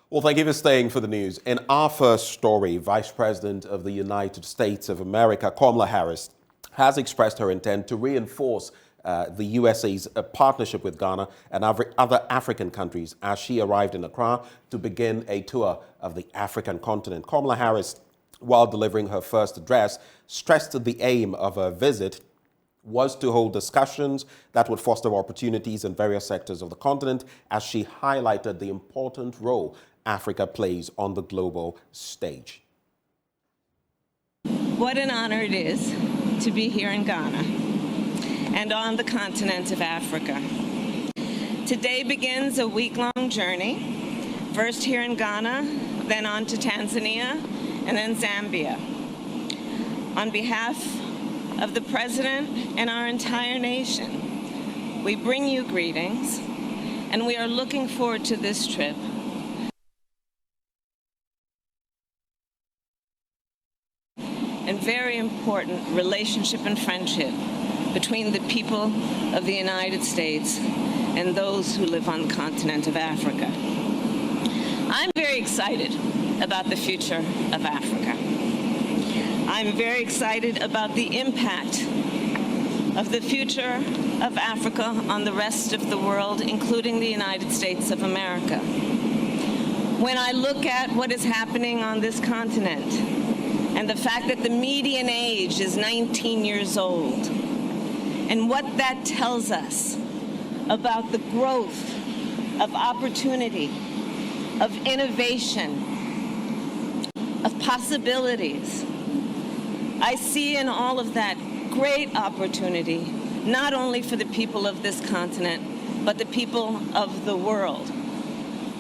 Well, thank you for staying for the news. In our first story, Vice President of the United States of America, Kamala Harris, has expressed her intent to reinforce the USA's partnership with Ghana and other African countries as she arrived in Accra to begin a tour of the African continent. Kamala Harris, while delivering her first address, stressed that the aim of her visit was to hold discussions that would foster opportunities in various sectors of the continent, as she highlighted the important role Africa plays on the global stage. What an honor it is to be here in Ghana and on the continent of Africa. Today begins a week-long journey, first here in Ghana, then on to Tanzania, and then Zambia. On behalf of the President and our entire nation, we bring you greetings, and we are looking forward to this trip. And very important relationship and friendship between the people of the United States and those who live on the continent of Africa. I'm very excited about the future of Africa. I'm very excited about the impact of the future of Africa on the rest of the world, including the United States of America. When I look at what is happening on this continent, and the fact that the median age is 19 years old, and what that tells us about the growth of opportunity, of innovation, of possibilities, I see in all of that great opportunity, not only for the people of this continent, but the people of the world,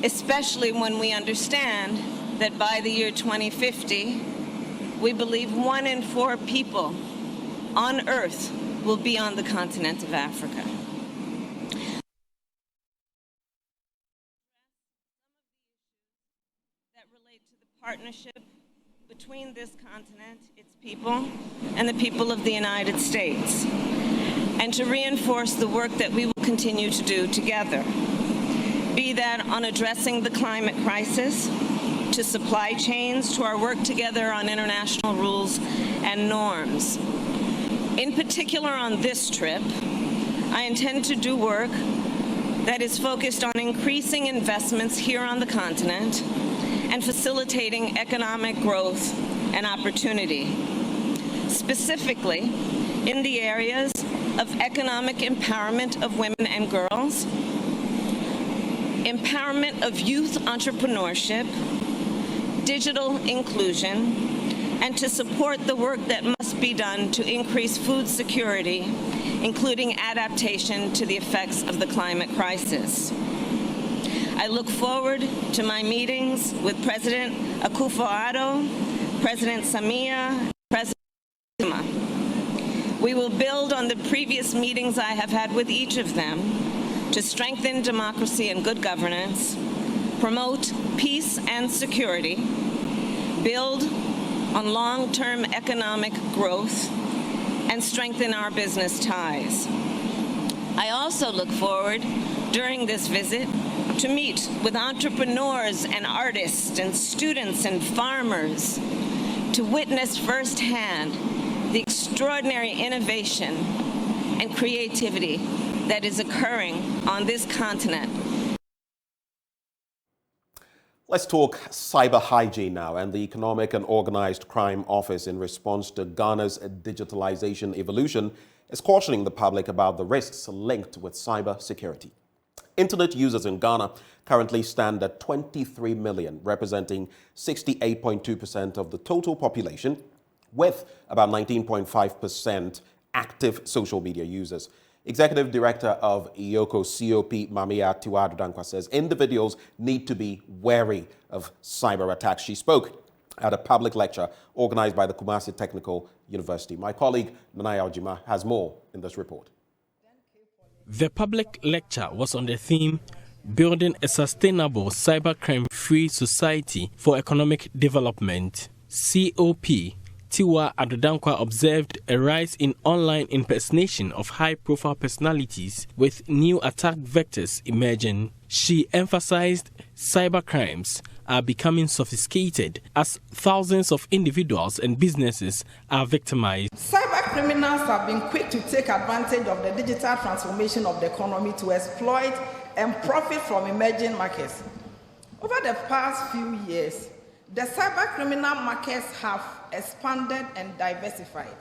especially when we understand that by the year 2050, we believe 1 in 4 people on Earth will be on the continent of Africa. That relate to the partnership between this continent, its people, and the people of the United States, and to reinforce the work that we will continue to do together, be that on addressing the climate crisis, to supply chains, to our work together on international rules and norms. In particular on this trip, I intend to do work that is focused on increasing investments here on the continent and facilitating economic growth and opportunity, specifically in the areas of economic empowerment of women and girls, empowerment of youth entrepreneurship, digital inclusion, and to support the work that must be done to increase food security, including adaptation to the effects of the climate crisis. I look forward to my meetings with President Akufo-Addo, President Samia, President Zuma. We will build on the previous meetings I have had with each of them to strengthen democracy and good governance, promote peace and security, build on long-term economic growth, and strengthen our business ties. I also look forward during this visit to meet with entrepreneurs and artists and students and farmers to witness firsthand the extraordinary innovation and creativity that is occurring on this continent. Let's talk cyber hygiene now, and the Economic and Organized Crime Office, in response to Ghana's digitalization evolution, is cautioning the public about the risks linked with cybersecurity. Internet users in Ghana currently stand at 23 million, representing 68.2% of the total population, with about 19.5% active social media users. Executive Director of IOCO COP, Mamia Tiwadu-Dankwa, says individuals need to be wary of cyber attacks. She spoke at a public lecture organized by the Kumasi Technical University. My colleague Nanaya Ojima has more in this report. The public lecture was on the theme, Building a Sustainable Cybercrime-Free Society for Economic Development. COP Tiwa Adodankwa observed a rise in online impersonation of high-profile personalities with new attack vectors emerging. She emphasized cybercrimes are becoming sophisticated as thousands of individuals and businesses are victimized. Cyber criminals have been quick to take advantage of the digital transformation of the economy to exploit and profit from emerging markets. Over the past few years, the cyber criminal markets have expanded and diversified.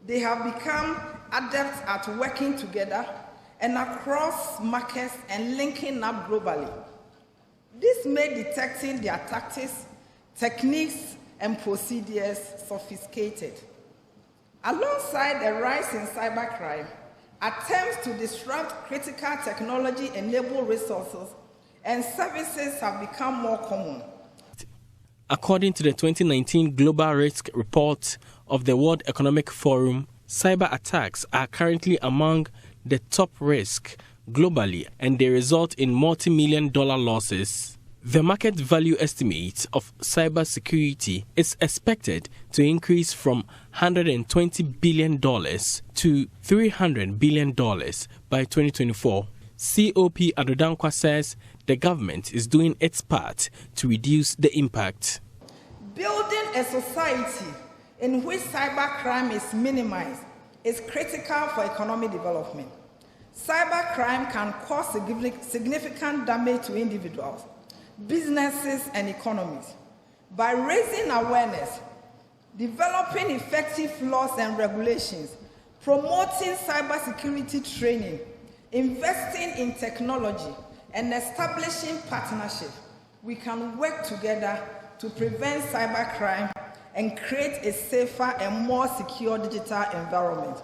They have become adepts at working together and across markets and linking up globally. This made detecting their tactics, techniques, and procedures sophisticated. Alongside a rise in cybercrime, attempts to disrupt critical technology-enabled resources and services have become more common. According to the 2019 Global Risk Report of the World Economic Forum, cyber attacks are currently among the top risk globally, and they result in multi-million-dollar losses. The market value estimate of cybersecurity is expected to increase from $120 billion to $300 billion by 2024. COP Adodankwa says the government is doing its part to reduce the impact. Building a society in which cybercrime is minimized is critical for economic development. Cybercrime can cause significant damage to individuals, businesses, and economies. By raising awareness, developing effective laws and regulations, promoting cybersecurity training, investing in technology, and establishing partnership, we can work together to prevent cybercrime and create a safer and more secure digital environment.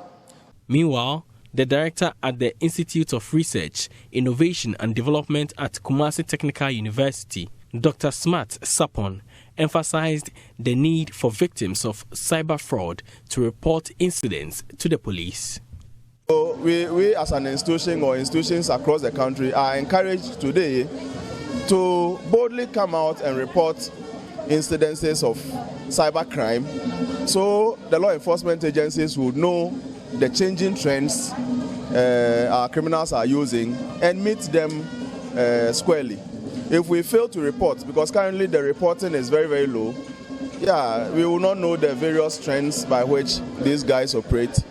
Meanwhile, the director at the Institute of Research, Innovation and Development at Kumasi Technical University, Dr. Smart Sapon, emphasized the need for victims of cyber fraud to report incidents to the police. So we as an institution or institutions across the country are encouraged today to boldly come out and report incidences of cybercrime, so the law enforcement agencies would know the changing trends our criminals are using and meet them squarely. If we fail to report, because currently the reporting is very, very low, we will not know the various trends by which these guys operate.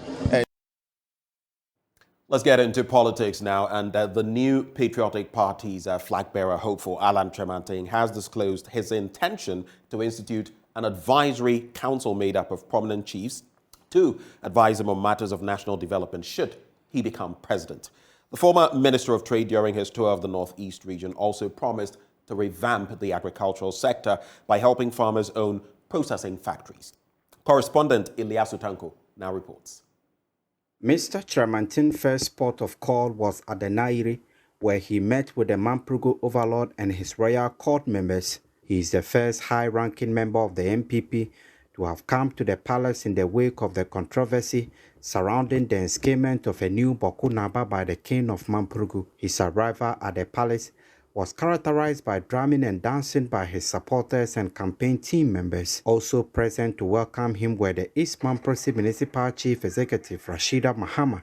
Let's get into politics now, and the new Patriotic Party's flag-bearer hopeful Alan Tremantin has disclosed his intention to institute an advisory council made up of prominent chiefs to advise him on matters of national development should he become president. The former Minister of Trade during his tour of the Northeast region also promised to revamp the agricultural sector by helping farmers own processing factories. Correspondent Ilyasu Tanko now reports. Mr. Tremantin's first port of call was at the Nairi, where he met with the Mamprugu overlord and his royal court members. He is the first high-ranking member of the MPP to have come to the palace in the wake of the controversy surrounding the enscalment of a new Boku Naba by the king of Mamprugu. His arrival at the palace was characterized by drumming and dancing by his supporters and campaign team members. Also present to welcome him were the East Mamprosi Municipal Chief Executive Rashida Mahama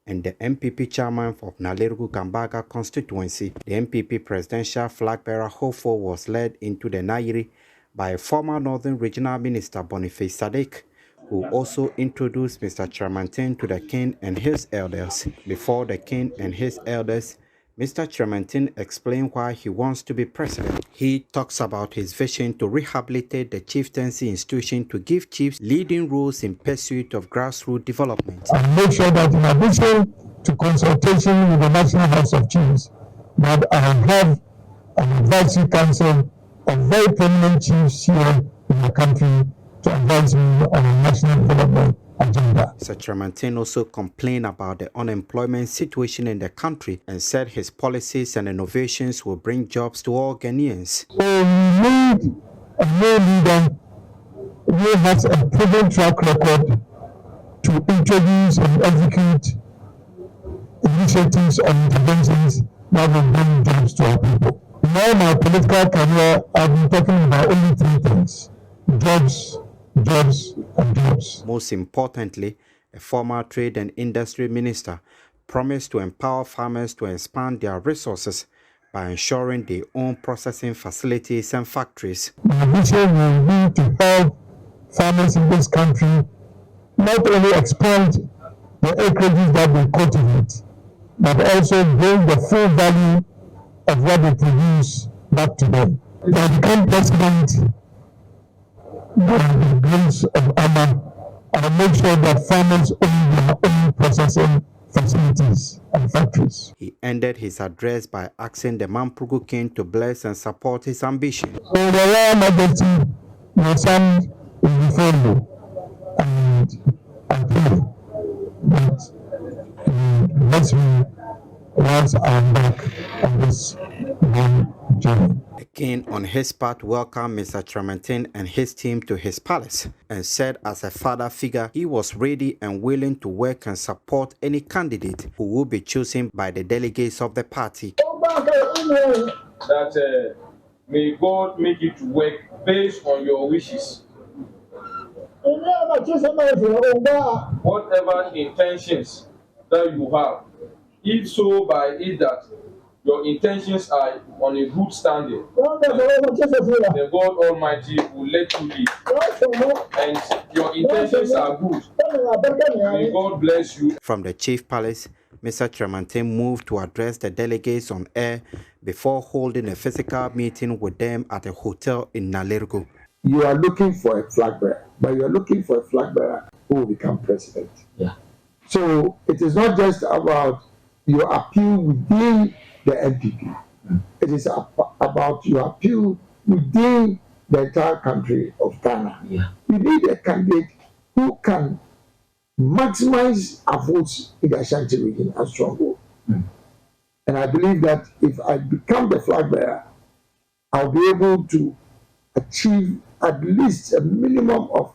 and the MPP chairman of Nalerugu Gambaga constituency. The MPP presidential flag-bearer hopeful was led into the Nairi by former Northern Regional Minister Boniface Sadek, who also introduced Mr. Tremantin to the king and his elders. Before the king and his elders, Mr. Tremantin explained why he wants to be president. He talks about his vision to rehabilitate the chieftaincy institution to give chiefs leading roles in pursuit of grassroots development. And make sure that in addition to consultation with the National House of Chiefs, that I have an advisory council of very prominent chiefs here in the country to advise me on a national development agenda. Mr. Tremantin also complained about the unemployment situation in the country and said his policies and innovations will bring jobs to all Ghanaians. So we need a new leader who has a proven track record to introduce and execute initiatives and interventions that will bring jobs to our people. In all my political career, I've been talking about only three things: jobs, jobs and jobs. Most importantly, a former trade and industry minister promised to empower farmers to expand their resources by ensuring they own processing facilities and factories. My vision will be to help farmers in this country not only expand the acreages that they cultivate, but also bring the full value of what they produce back to them. If I become president, by the grace of Allah, I'll make sure that farmers own their own processing facilities and factories. He ended his address by asking the Mamprugu king to bless and support his ambition. So the Royal Majesty, your son is before you, and I pray that he bless me once I'm back on this long journey. The king, on his part, welcomed Mr. Tremantin and his team to his palace and said as a father figure, he was ready and willing to work and support any candidate who will be chosen by the delegates of the party. That may God make it work based on your wishes. Whatever intentions that you have, if so by it that your intentions are on a good standing, the God Almighty will let you live. And your intentions are good. May God bless you. From the chief palace, Mr. Tremantin moved to address the delegates on air before holding a physical meeting with them at a hotel in Nalerigo. You are looking for a flag bearer, but you are looking for a flag bearer who will become president. Yeah. So it is not just about your appeal within the NPP. It is about your appeal within the entire country of Ghana. Yeah. We need a candidate who can maximize our votes in the Ashanti region as stronghold. And I believe that if I become the flag bearer, I'll be able to achieve at least a minimum of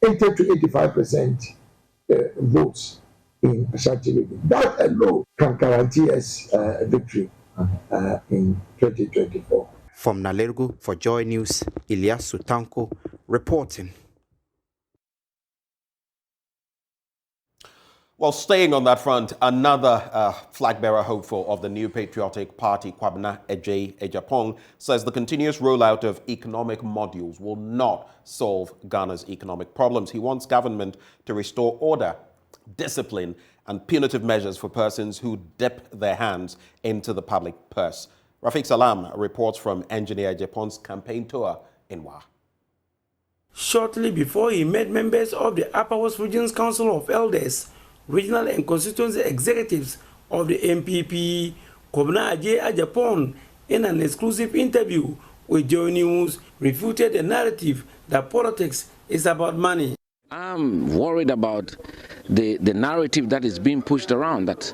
80 to 85% votes in Ashanti region. That alone can guarantee us a victory in 2024. From Nalerigo for Joy News, Ilyas Sutanko reporting. Well, staying on that front, another flag bearer hopeful of the New Patriotic Party, Kwabena Ejapong, says the continuous rollout of economic modules will not solve Ghana's economic problems. He wants government to restore order, discipline, and punitive measures for persons who dip their hands into the public purse. Rafiq Salam reports from Engineer Ejapong's campaign tour in Wa. Shortly before he met members of the Upper West Regions Council of Elders, regional and constituency executives of the MPP, Kwabena Ejapong, in an exclusive interview with JoyNews, refuted the narrative that politics is about money. I'm worried about the narrative that is being pushed around, that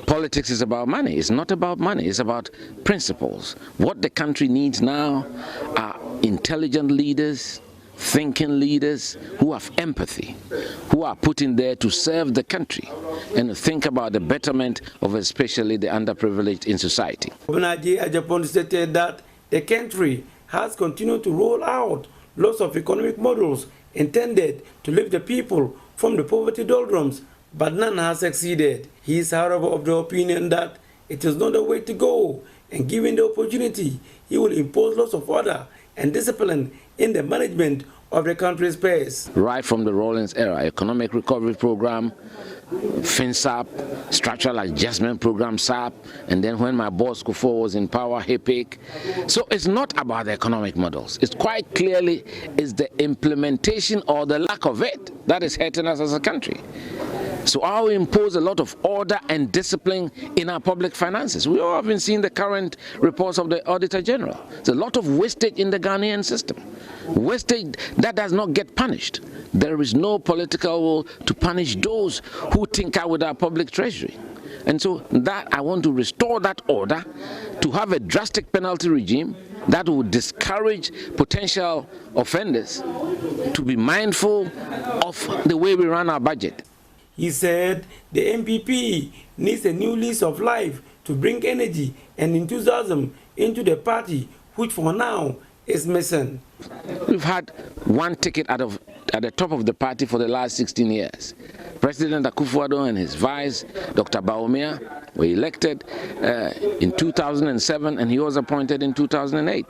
politics is about money. It's not about money, it's about principles. What the country needs now are intelligent leaders, thinking leaders who have empathy, who are put in there to serve the country and think about the betterment of especially the underprivileged in society. Kwabena Ejapong stated that the country has continued to roll out lots of economic models intended to lift the people from the poverty doldrums, but none has succeeded. He is, however, of the opinion that it is not the way to go, and given the opportunity, he will impose lots of order and discipline in the management of the country's pace. Right from the Rawlings era, economic recovery program, FinSAP, structural adjustment program, SAP, and then when my boss Kufuor was in power, HIPIC. So it's not about the economic models. It's quite clearly is the implementation or the lack of it that is hurting us as a country. So I will impose a lot of order and discipline in our public finances. We all have been seeing the current reports of the Auditor General. There's a lot of wastage in the Ghanaian system. Wastage that does not get punished. There is no political will to punish those who tinker with our public treasury. And so that I want to restore that order, to have a drastic penalty regime that will discourage potential offenders to be mindful of the way we run our budget. He said the MPP needs a new lease of life to bring energy and enthusiasm into the party, which for now is missing. We've had one ticket out of at the top of the party for the last 16 years. President Akufo-Addo and his vice, Dr. Bawumia, were elected in 2007, and he was appointed in 2008.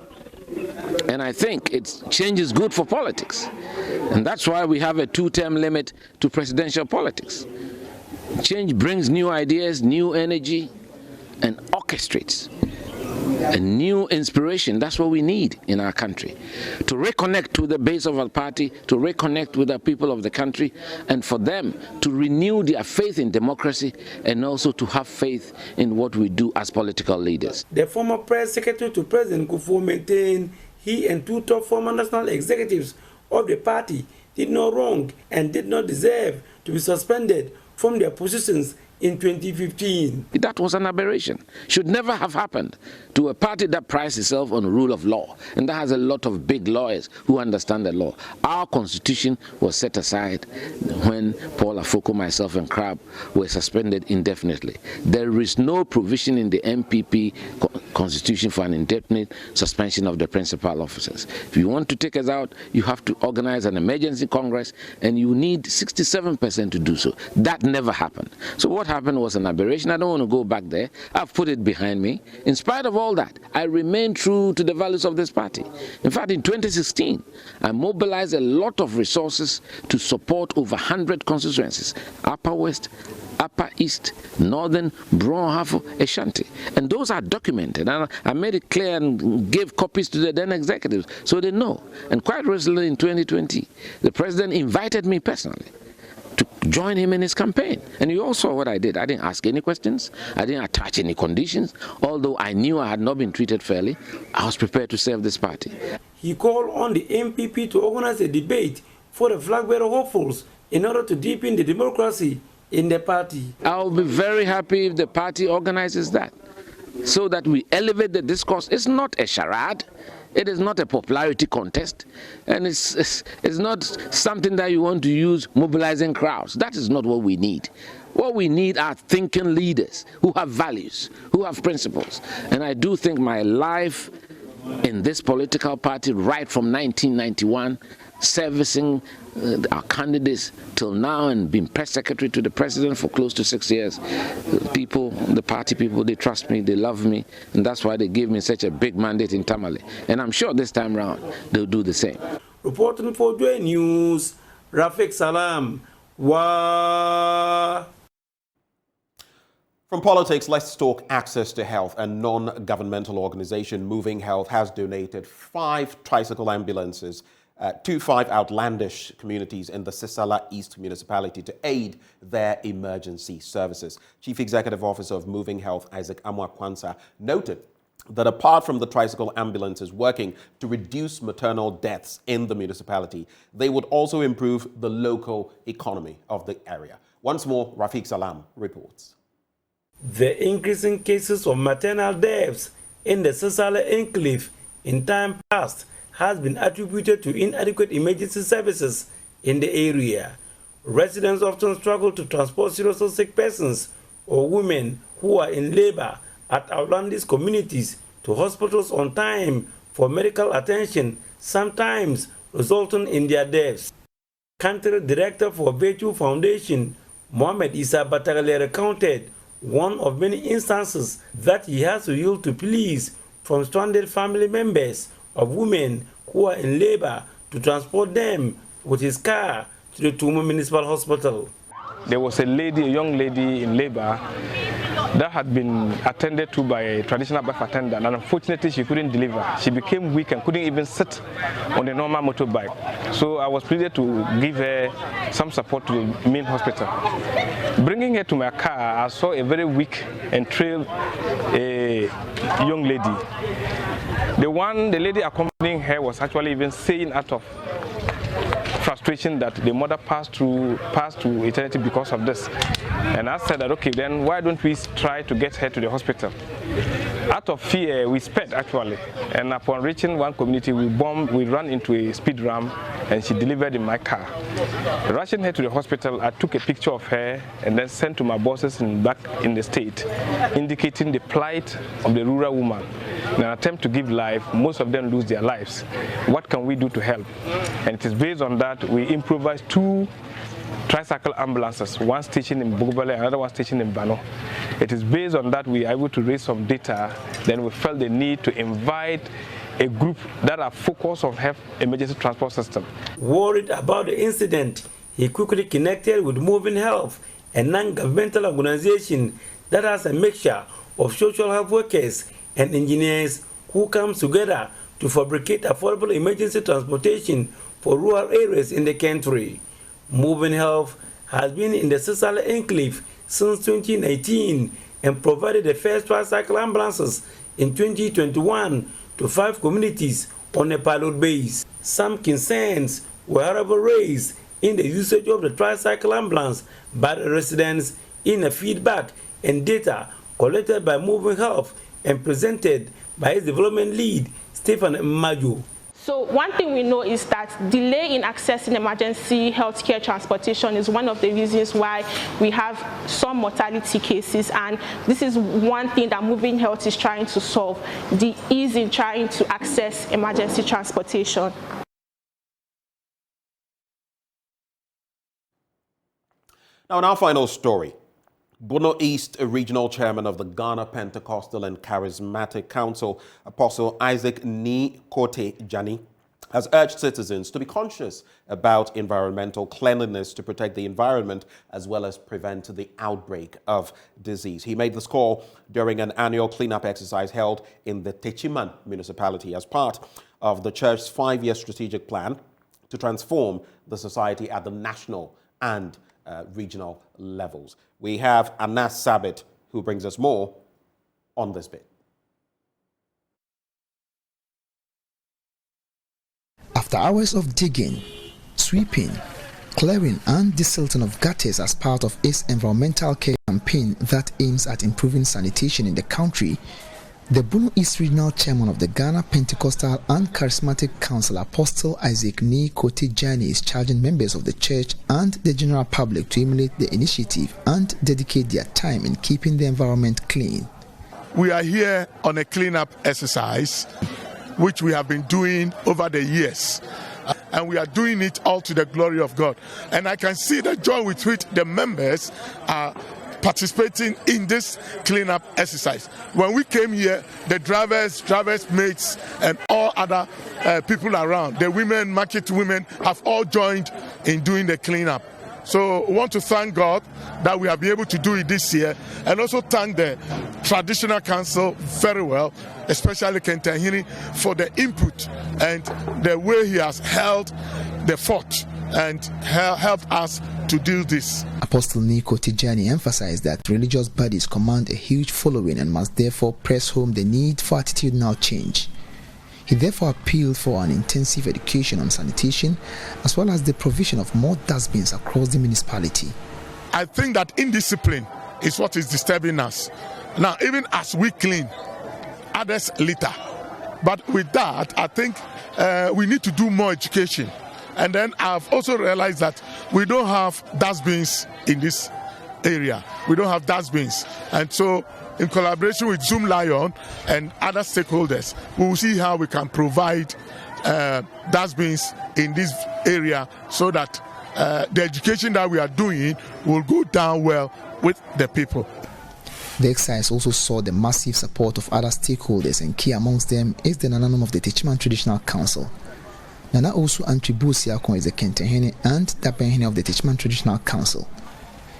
And I think change is good for politics. And that's why we have a 2-term limit to presidential politics. Change brings new ideas, new energy, and orchestrates a new inspiration. That's what we need in our country. To reconnect to the base of our party, to reconnect with the people of the country, and for them to renew their faith in democracy and also to have faith in what we do as political leaders. The former press secretary to President Kufuor maintained he and 2 top former national executives of the party did no wrong and did not deserve to be suspended from their positions in 2015. That was an aberration. Should never have happened to a party that prides itself on the rule of law, and that has a lot of big lawyers who understand the law. Our constitution was set aside when Paul Afoko, myself, and Crab were suspended indefinitely. There is no provision in the MPP constitution for an indefinite suspension of the principal officers. If you want to take us out, you have to organize an emergency Congress, and you need 67% to do so. That never happened. So what happened was an aberration. I don't want to go back there. I've put it behind me. In spite of all that, I remain true to the values of this party. In fact, in 2016, I mobilized a lot of resources to support over 100 constituencies, Upper West, Upper East, Northern, Brown, Hafo, Ashanti. And those are documented. And I made it clear and gave copies to the then executives so they know. And quite recently in 2020, the president invited me personally to join him in his campaign. And you all saw what I did. I didn't ask any questions. I didn't attach any conditions. Although I knew I had not been treated fairly, I was prepared to serve this party. He called on the MPP to organize a debate for the flag-bearer hopefuls in order to deepen the democracy in the party. I'll be very happy if the party organizes that, so that we elevate the discourse. It's not a charade. It is not a popularity contest, and it's not something that you want to use mobilizing crowds. That is not what we need. What we need are thinking leaders who have values, who have principles. And I do think my life in this political party, right from 1991, servicing our candidates till now and being press secretary to the president for close to 6 years. People, the party people, they trust me, they love me, and that's why they gave me such a big mandate in Tamale. And I'm sure this time round they'll do the same. Reporting for JoyNews, Rafiq Salam. From politics, let's talk access to health. A non-governmental organization, Moving Health, has donated 5 tricycle ambulances to 5 outlandish communities in the Sissala East municipality to aid their emergency services. Chief Executive Officer of Moving Health, Isaac Amwa-Kwanzaa, noted that apart from the tricycle ambulances working to reduce maternal deaths in the municipality, they would also improve the local economy of the area. Once more, Rafiq Salam reports. The increasing cases of maternal deaths in the Sissala enclave in time past has been attributed to inadequate emergency services in the area. Residents often struggle to transport seriously sick persons or women who are in labor at outlandish communities to hospitals on time for medical attention, sometimes resulting in their deaths. Country Director for Virtue Foundation, Mohamed Issa Batagale, recounted one of many instances that he has to yield to pleas from stranded family members of women who are in labor to transport them with his car to the Tumu Municipal Hospital. There was a young lady in labor that had been attended to by a traditional birth attendant, and unfortunately she couldn't deliver. She became weak and couldn't even sit on a normal motorbike. So I was pleaded to give her some support to the main hospital. Bringing her to my car, I saw a very weak and frail young lady. The lady accompanying her was actually even saying out of frustration that the mother passed to eternity because of this. And I said that, okay, then why don't we try to get her to the hospital? Out of fear, we sped actually. And upon reaching one community, we ran into a speed ramp and she delivered in my car. Rushing her to the hospital, I took a picture of her and then sent to my bosses back in the state, indicating the plight of the rural woman. in an attempt to give life, most of them lose their lives. What can we do to help? And it is based on that we improvised 2 tricycle ambulances, one station in Bugubale, another one station in Bano. It is based on that we are able to raise some data. Then we felt the need to invite a group that are focused on health emergency transport system. Worried about the incident, he quickly connected with Moving Health, a non-governmental organization that has a mixture of social health workers and engineers who come together to fabricate affordable emergency transportation for rural areas in the country. Moving Health has been in the Sissala Enclave since 2019 and provided the first tricycle ambulances in 2021 to 5 communities on a pilot base. Some concerns were however raised in the usage of the tricycle ambulance by the residents in a feedback and data collected by Moving Health and presented by its development lead, Stephen Majo. So one thing we know is that delay in accessing emergency healthcare transportation is one of the reasons why we have some mortality cases, and this is one thing that Moving Health is trying to solve, the ease in trying to access emergency transportation. Now, in our final story, Bono East Regional Chairman of the Ghana Pentecostal and Charismatic Council, Apostle Isaac Ni Kote Jani, has urged citizens to be conscious about environmental cleanliness to protect the environment as well as prevent the outbreak of disease. He made this call during an annual cleanup exercise held in the Techiman municipality as part of the church's 5-year strategic plan to transform the society at the national and regional levels. We have Anas Sabit, who brings us more on this bit. After hours of digging, sweeping, clearing and desilting of gutters as part of its environmental care campaign that aims at improving sanitation in the country, the Bono East Regional Chairman of the Ghana Pentecostal and Charismatic Council, Apostle Isaac Ni Kote Jani, is charging members of the church and the general public to emulate the initiative and dedicate their time in keeping the environment clean. We are here on a cleanup exercise, which we have been doing over the years. And we are doing it all to the glory of God. And I can see the joy with which the members are participating in this cleanup exercise. When we came here, the drivers, mates, and all other people around, the women, market women, have all joined in doing the cleanup. So we want to thank God that we have been able to do it this year, and also thank the Traditional Council very well, especially Kentahini, for the input and the way he has held the fort and helped us to do this. Apostle Nico Tijani emphasized that religious bodies command a huge following and must therefore press home the need for attitudinal change. He therefore appealed for an intensive education on sanitation as well as the provision of more dustbins across the municipality. I think that indiscipline is what is disturbing us. Now, even as we clean, others litter. But with that, I think we need to do more education. And then I've also realized that we don't have dustbins in this area. We don't have dustbins. And so, in collaboration with Zoom Lion and other stakeholders, we will see how we can provide dustbins in this area so that the education that we are doing will go down well with the people. The exercise also saw the massive support of other stakeholders, and key amongst them is the Nananum of the Techiman Traditional Council. Nana also Antribusiakon is the Kentahene and Dapahene of the Techiman Traditional Council.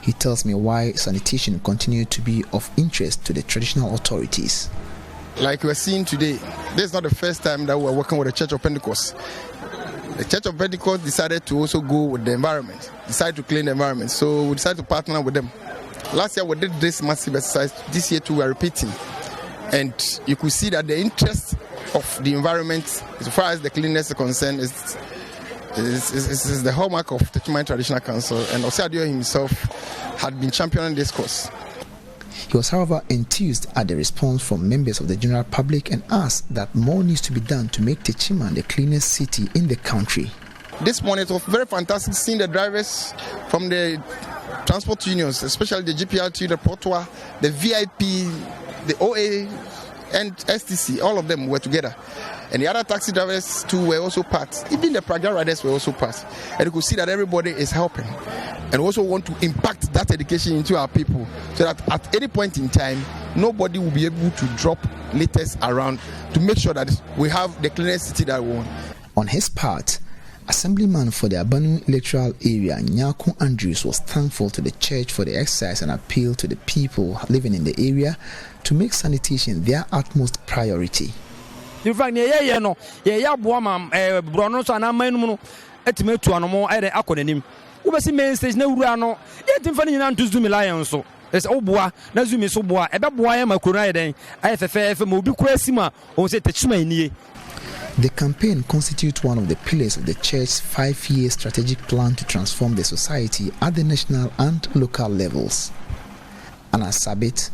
He tells me why sanitation continued to be of interest to the traditional authorities. Like we're seeing today, this is not the first time that we're working with the Church of Pentecost. The Church of Pentecost decided to also go with the environment, decided to clean the environment, so we decided to partner with them. Last year we did this massive exercise, this year too we are repeating. And you could see that the interest of the environment, as far as the cleanliness is concerned, is the hallmark of Techiman Traditional Council, and Osadio himself had been championing this cause. He was, however, enthused at the response from members of the general public and asked that more needs to be done to make Techiman the cleanest city in the country. This morning it was very fantastic seeing the drivers from the transport unions, especially the GPRT, the Portois, the VIP, the OA, and STC, all of them were together. And the other taxi drivers too were also part. Even the Praga riders were also part. And you could see that everybody is helping. And also want to impact that education into our people so that at any point in time, nobody will be able to drop litters around to make sure that we have the cleanest city that we want. On his part, Assemblyman for the Abanu electoral area, Nyako Andrews, was thankful to the church for the exercise and appealed to the people living in the area to make sanitation their utmost priority. In fact, main stage na wura no yetim fa ni na ntuzu mi lion so es oboa na zumi so boa ebe boa ya makura eden ayefefe ma obi kura sima o se techuma enie. The campaign constitutes one of the pillars of the church's 5-year strategic plan to transform the society at the national and local levels. Anna Sabit,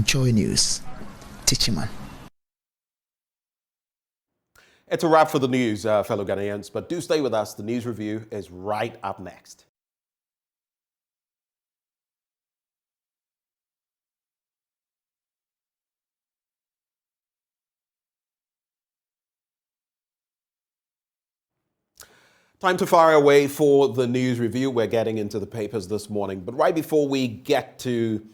Joy News, Tichiman. It's a wrap for the news, fellow Ghanaians, but do stay with us. The news review is right up next. Time to fire away for the news review. We're getting into the papers this morning, but right before we get to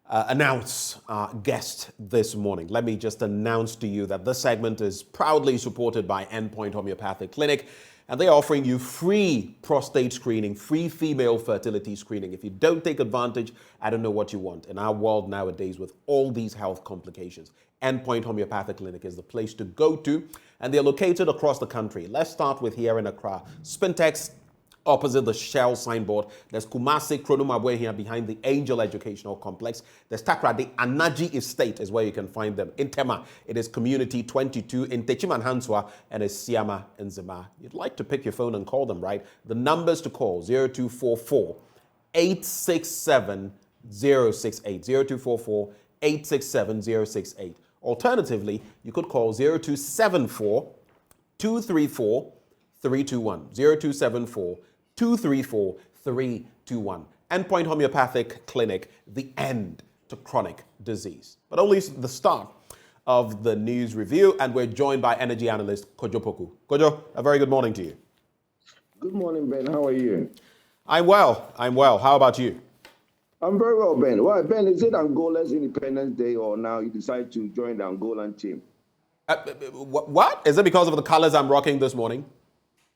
announce our guest this morning, let me just announce to you that this segment is proudly supported by Endpoint Homeopathic Clinic, and they're offering you free prostate screening, free female fertility screening. If you don't take advantage, I don't know what you want. In our world nowadays with all these health complications, Endpoint Homeopathic Clinic is the place to go to, and they're located across the country. Let's start with here in Accra. Spintex, opposite the Shell signboard. There's Kumasi, Kronumabwe here behind the Angel Educational Complex. There's Takrady, Anaji Estate is where you can find them. In Tema, it is Community 22. In Techiman Hanswa, and it's Siama and Zima. You'd like to pick your phone and call them, right? The numbers to call, 0244 867 068. 0244 867 068. Alternatively, you could call 0274 234 321. 0274 234 321. Endpoint Homeopathic Clinic, the end to chronic disease. But only the start of the news review, and we're joined by energy analyst Kojo Poku. Kojo, a very good morning to you. Good morning, Ben. How are you? I'm well. How about you? I'm very well, Ben. Well, Ben, is it Angola's Independence Day, or now you decide to join the Angolan team? What? Is it because of the colors I'm rocking this morning?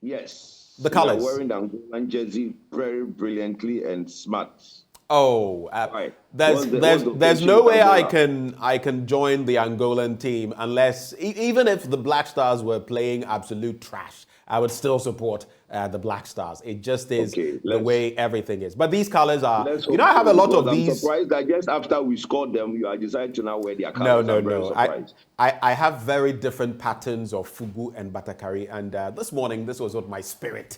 Yes. The colors. You're wearing the Angolan jersey very brilliantly and smart. Oh, right. There's no way I can join the Angolan team unless, even if the Black Stars were playing absolute trash, I would still support the Black Stars. It just is the way everything is. But these colors are, I have a lot of these. I'm surprised that just after we scored them, you are deciding to now wear their colors. No. I have very different patterns of fugu and batakari, and this morning, this was what my spirit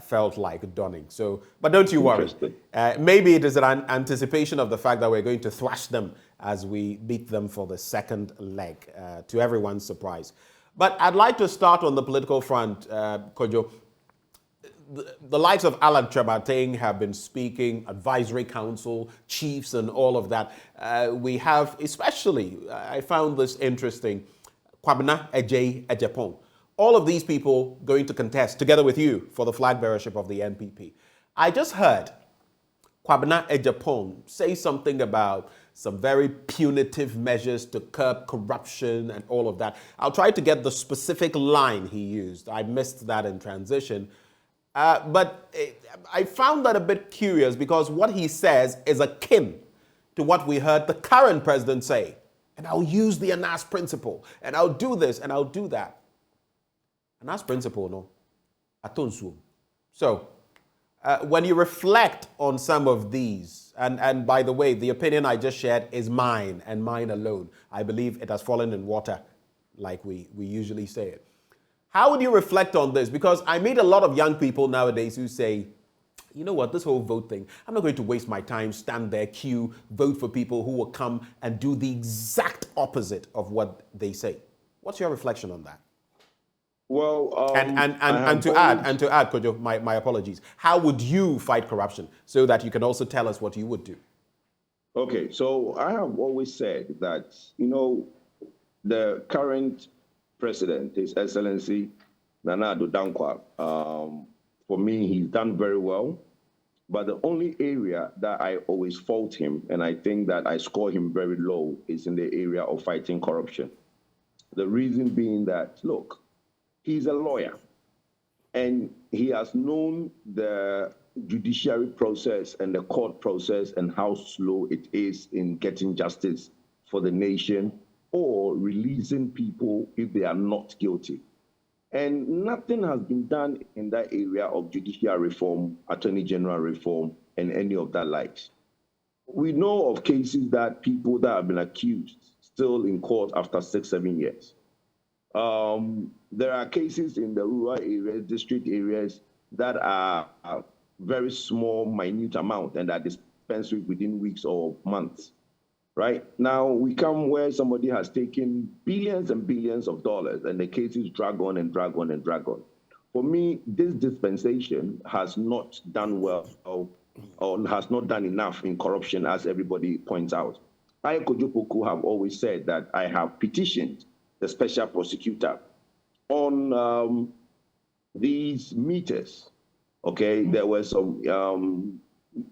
felt like donning. So, but don't you worry. Maybe it is an anticipation of the fact that we're going to thrash them as we beat them for the second leg, to everyone's surprise. But I'd like to start on the political front, Kojo. The likes of Alan Trebateng have been speaking, advisory council, chiefs and all of that. We have, especially, I found this interesting, Kwabena Ejapong. All of these people going to contest together with you for the flag bearership of the NPP. I just heard Kwabena Ejapong say something about some very punitive measures to curb corruption and all of that. I'll try to get the specific line he used. I missed that in transition. But I found that a bit curious because what he says is akin to what we heard the current president say. And I'll use the Anas principle, and I'll do this, and I'll do that. Anas principle, no. Atonsu. So, when you reflect on some of these, and by the way, the opinion I just shared is mine and mine alone. I believe it has fallen in water, like we usually say it. How would you reflect on this? Because I meet a lot of young people nowadays who say, you know what, this whole vote thing, I'm not going to waste my time, stand there, queue, vote for people who will come and do the exact opposite of what they say. What's your reflection on that? Well, and to add, Kojo, my apologies. How would you fight corruption so that you can also tell us what you would do? Okay, so I have always said that, the current president, His Excellency Nana Addo Dankwa, for me, he's done very well. But the only area that I always fault him, and I think that I score him very low, is in the area of fighting corruption. The reason being that, look, he's a lawyer, and he has known the judiciary process and the court process and how slow it is in getting justice for the nation or releasing people if they are not guilty. And nothing has been done in that area of judicial reform, attorney general reform, and any of that likes. We know of cases that people that have been accused still in court after 6-7 years. There are cases in the rural areas, district areas, that are very small, minute amount, and are dispensed with within weeks or months. Right now, we come where somebody has taken billions and billions of dollars, and the cases drag on and drag on and drag on. For me, this dispensation has not done well or has not done enough in corruption, as everybody points out. I, Kojopoku, have always said that I have petitioned the special prosecutor on these meters. Okay, there were some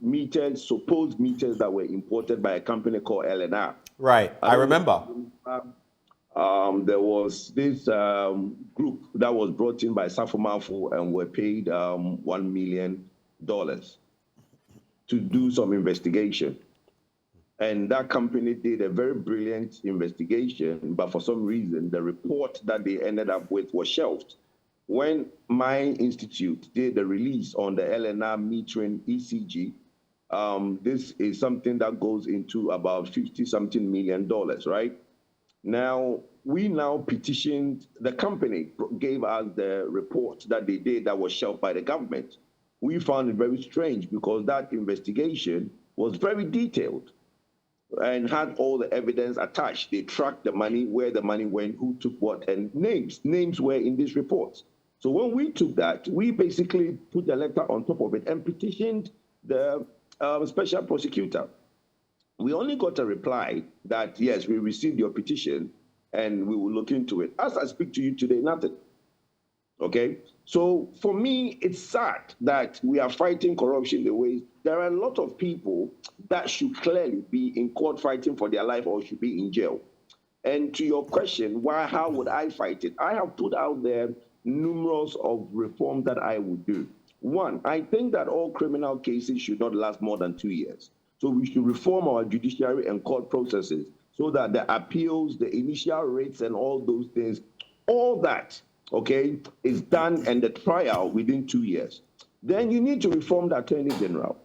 meters, supposed meters that were imported by a company called LNR. Right, I remember. There was this group that was brought in by Safomafu and were paid $1 million to do some investigation. And that company did a very brilliant investigation, but for some reason, the report that they ended up with was shelved. When my institute did the release on the LNR metering ECG, this is something that goes into about $50-something million, right? Now, we now petitioned, the company gave us the report that they did that was shelved by the government. We found it very strange because that investigation was very detailed and had all the evidence attached. They tracked the money, where the money went, who took what, and names were in this report. So when we took that, we basically put a letter on top of it and petitioned the special prosecutor. We only got a reply that, yes, we received your petition and we will look into it. As I speak to you today, nothing. Okay? So for me, it's sad that we are fighting corruption the way there are a lot of people that should clearly be in court fighting for their life or should be in jail. And to your question, how would I fight it? I have put out there numerous of reforms that I would do. One, I think that all criminal cases should not last more than 2 years. So we should reform our judiciary and court processes so that the appeals, the initial rates, and all those things, all that, okay, is done and the trial within 2 years. Then you need to reform the Attorney General.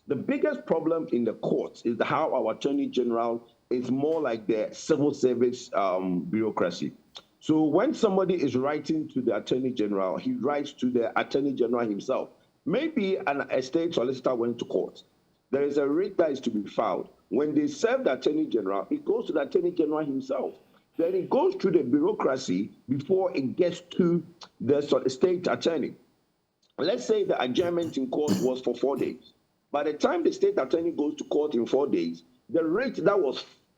The biggest problem in the courts is how our Attorney General is more like the civil service bureaucracy. So when somebody is writing to the Attorney General, he writes to the Attorney General himself. Maybe a state solicitor went to court. There is a writ that is to be filed. When they serve the Attorney General, it goes to the Attorney General himself. Then it goes through the bureaucracy before it gets to the state attorney. Let's say the adjournment in court was for 4 days. By the time the state attorney goes to court in 4 days, the writ that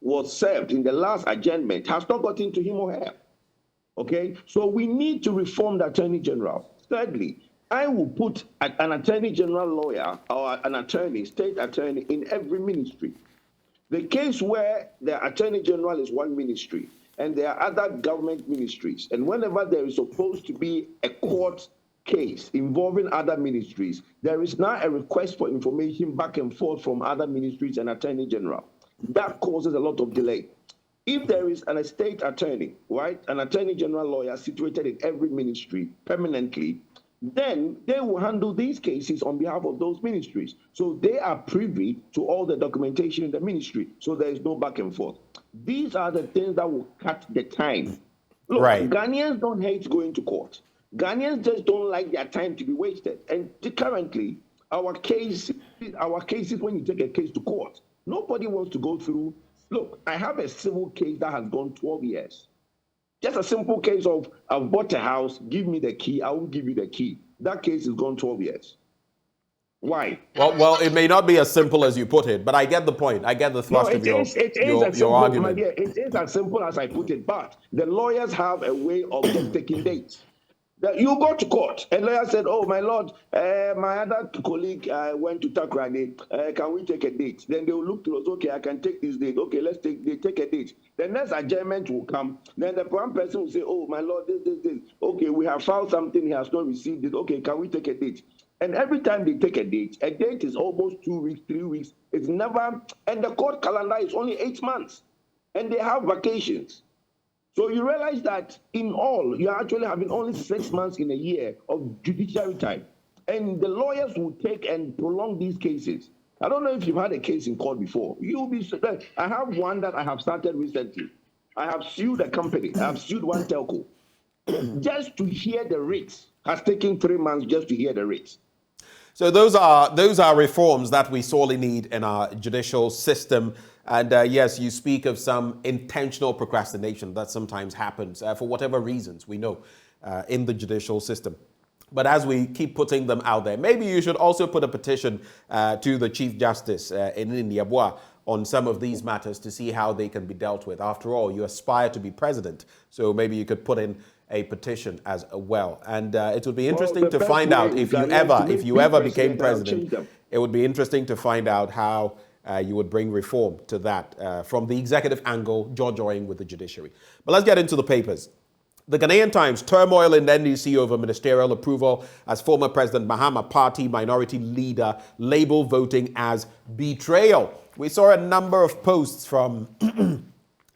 was served in the last adjournment has not gotten to him or her. Okay, so we need to reform the Attorney General. Thirdly, I will put an Attorney General lawyer or an attorney, state attorney, in every ministry. The case where the Attorney General is one ministry and there are other government ministries, and whenever there is supposed to be a court case involving other ministries, there is now a request for information back and forth from other ministries and Attorney General. That causes a lot of delay. If there is an estate attorney, right, an Attorney General lawyer situated in every ministry permanently, then they will handle these cases on behalf of those ministries. So they are privy to all the documentation in the ministry, so there is no back and forth. These are the things that will cut the time. Look, right. Ghanaians don't hate going to court. Ghanaians just don't like their time to be wasted. And currently, our cases, when you take a case to court, nobody wants to go through. Look, I have a civil case that has gone 12 years. Just a simple case of, I've bought a house, give me the key, I will give you the key. That case has gone 12 years. Why? Well, it may not be as simple as you put it, but I get the point. I get the thrust of your argument. My dear, it is as simple as I put it, but the lawyers have a way of just taking dates. You go to court, and lawyer said, "Oh, my lord, my other colleague went to Takrady. Can we take a date?" Then they will look to us. Okay, I can take this date. Okay, they take a date. The next adjournment will come. Then the one person will say, "Oh, my lord, this. Okay, we have found something. He has not received it. Okay, can we take a date?" And every time they take a date is almost 2 weeks, 3 weeks. It's never, and the court calendar is only 8 months, and they have vacations. So you realize that in all, you're actually having only 6 months in a year of judiciary time. And the lawyers will take and prolong these cases. I don't know if you've had a case in court before. You'll be surprised. I have one that I have started recently. I have sued a company. I have sued one telco. Just to hear the rates has taken 3 months just to hear the rates. So those are reforms that we sorely need in our judicial system. And yes, you speak of some intentional procrastination that sometimes happens for whatever reasons we know in the judicial system. But as we keep putting them out there, maybe you should also put a petition to the Chief Justice in Indiabwa on some of these matters to see how they can be dealt with. After all, you aspire to be president, so maybe you could put in a petition as well. And it would be interesting to find out if you ever became president. It would be interesting to find out how you would bring reform to that from the executive angle, joined with the judiciary. But let's get into the papers. The Ghanaian Times, turmoil in the NDC over ministerial approval as former President Mahama party minority leader labeled voting as betrayal. We saw a number of posts from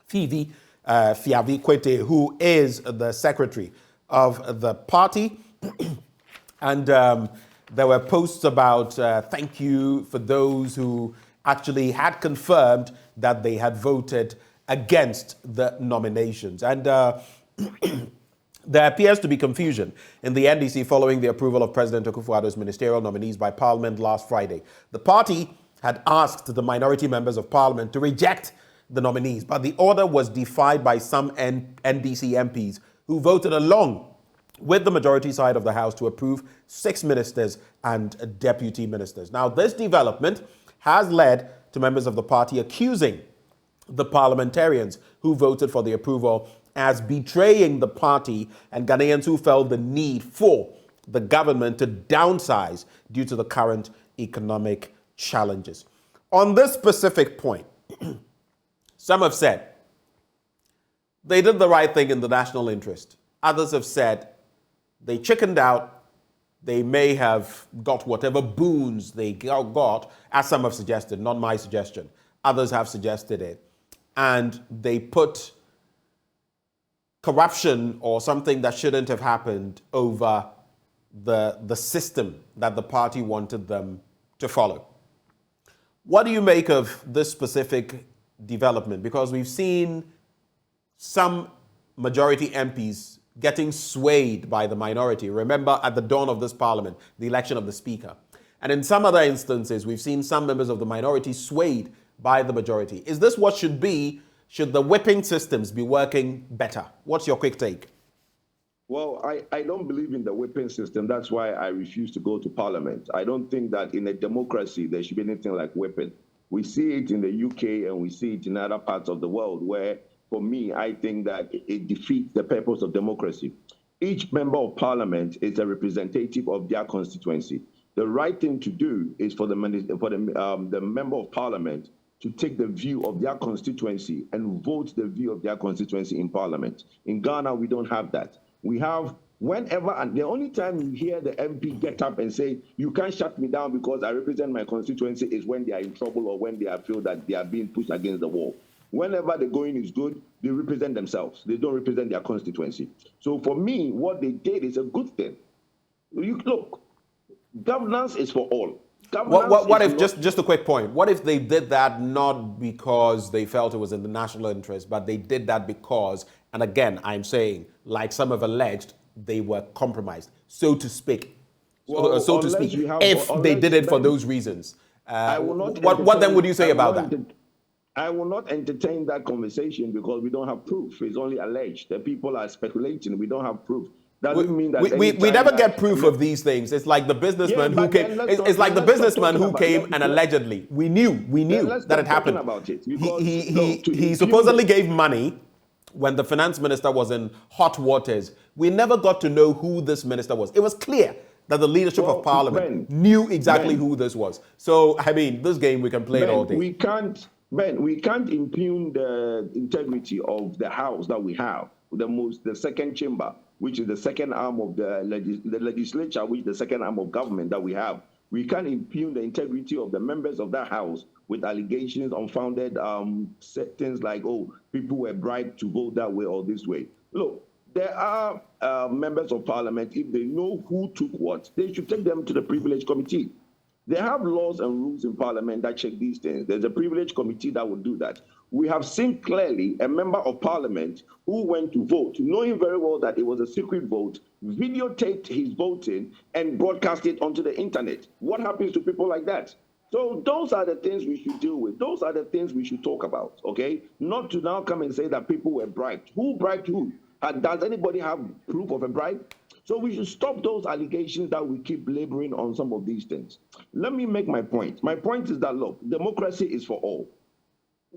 Fiavi Kwete, who is the secretary of the party. And there were posts about thank you for those who actually had confirmed that they had voted against the nominations. And there appears to be confusion in the NDC following the approval of President Akufo-Addo's ministerial nominees by Parliament last Friday. The party had asked the minority members of Parliament to reject the nominees, but the order was defied by some NDC MPs who voted along with the majority side of the House to approve 6 ministers and deputy ministers. Now, this development has led to members of the party accusing the parliamentarians who voted for the approval as betraying the party, and Ghanaians who felt the need for the government to downsize due to the current economic challenges. On this specific point, some have said they did the right thing in the national interest. Others have said they chickened out. They may have got whatever boons they got, as some have suggested, not my suggestion. Others have suggested it. And they put corruption or something that shouldn't have happened over the system that the party wanted them to follow. What do you make of this specific development? Because we've seen some majority MPs getting swayed by the minority. Remember, at the dawn of this parliament, the election of the speaker. And in some other instances, we've seen some members of the minority swayed by the majority. Is this what should be? Should the whipping systems be working better? What's your quick take? Well, I don't believe in the whipping system. That's why I refuse to go to parliament. I don't think that in a democracy there should be anything like whipping. We see it in the UK and we see it in other parts of the world where, for me, I think that it defeats the purpose of democracy. Each member of parliament is a representative of their constituency. The right thing to do is for the member of parliament to take the view of their constituency and vote the view of their constituency in parliament. In Ghana, we don't have that. We have whenever, and the only time you hear the MP get up and say, you can't shut me down because I represent my constituency, is when they are in trouble or when they feel that they are being pushed against the wall. Whenever the going is good, they represent themselves. They don't represent their constituency. So for me, what they did is a good thing. Look, governance is for all. What if, just a quick point, what if they did that not because they felt it was in the national interest, but they did that because, and again, I'm saying, like some have alleged, they were compromised, so to speak. Well, so to speak, if they did it for those reasons. What then would you say about that? I will not entertain that conversation because we don't have proof. It's only alleged. The people are speculating. We don't have proof. doesn't mean that we never get proof of these things. It's like the businessman who came. It's like the businessman who came and allegedly we knew that it happened. About it he supposedly gave money when the finance minister was in hot waters. We never got to know who this minister was. It was clear that the leadership of Parliament knew exactly who this was. So, I mean, this game we can play it all day. We can't impugn the integrity of the House that we have, the second chamber, which is the second arm of the legislature, which is the second arm of government that we have. We can't impugn the integrity of the members of that House with allegations, unfounded things like, oh, people were bribed to vote that way or this way. Look, there are members of Parliament, if they know who took what, they should take them to the Privilege Committee. They have laws and rules in Parliament that check these things. There's a Privilege Committee that will do that. We have seen clearly a member of Parliament who went to vote, knowing very well that it was a secret vote, videotaped his voting and broadcast it onto the internet. What happens to people like that? So those are the things we should deal with. Those are the things we should talk about, okay? Not to now come and say that people were bribed. Who bribed who? Does anybody have proof of a bribe? So we should stop those allegations that we keep laboring on some of these things. Let me make my point. My point is that, look, democracy is for all.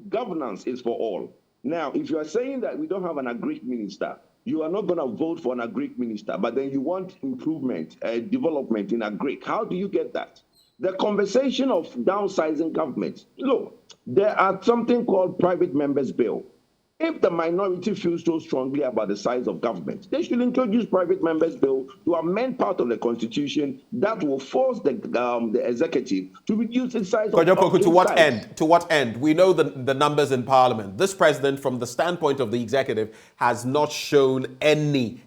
Governance is for all. Now, if you are saying that we don't have an agreed minister, you are not going to vote for an agreed minister, but then you want improvement, development in agric. How do you get that? The conversation of downsizing government. Look, there are something called private members' bill. If the minority feels so strongly about the size of government, they should introduce private members' bill to amend part of the constitution that will force the executive to reduce its size. To what end? To what end? We know the numbers in Parliament. This president, from the standpoint of the executive, has not shown any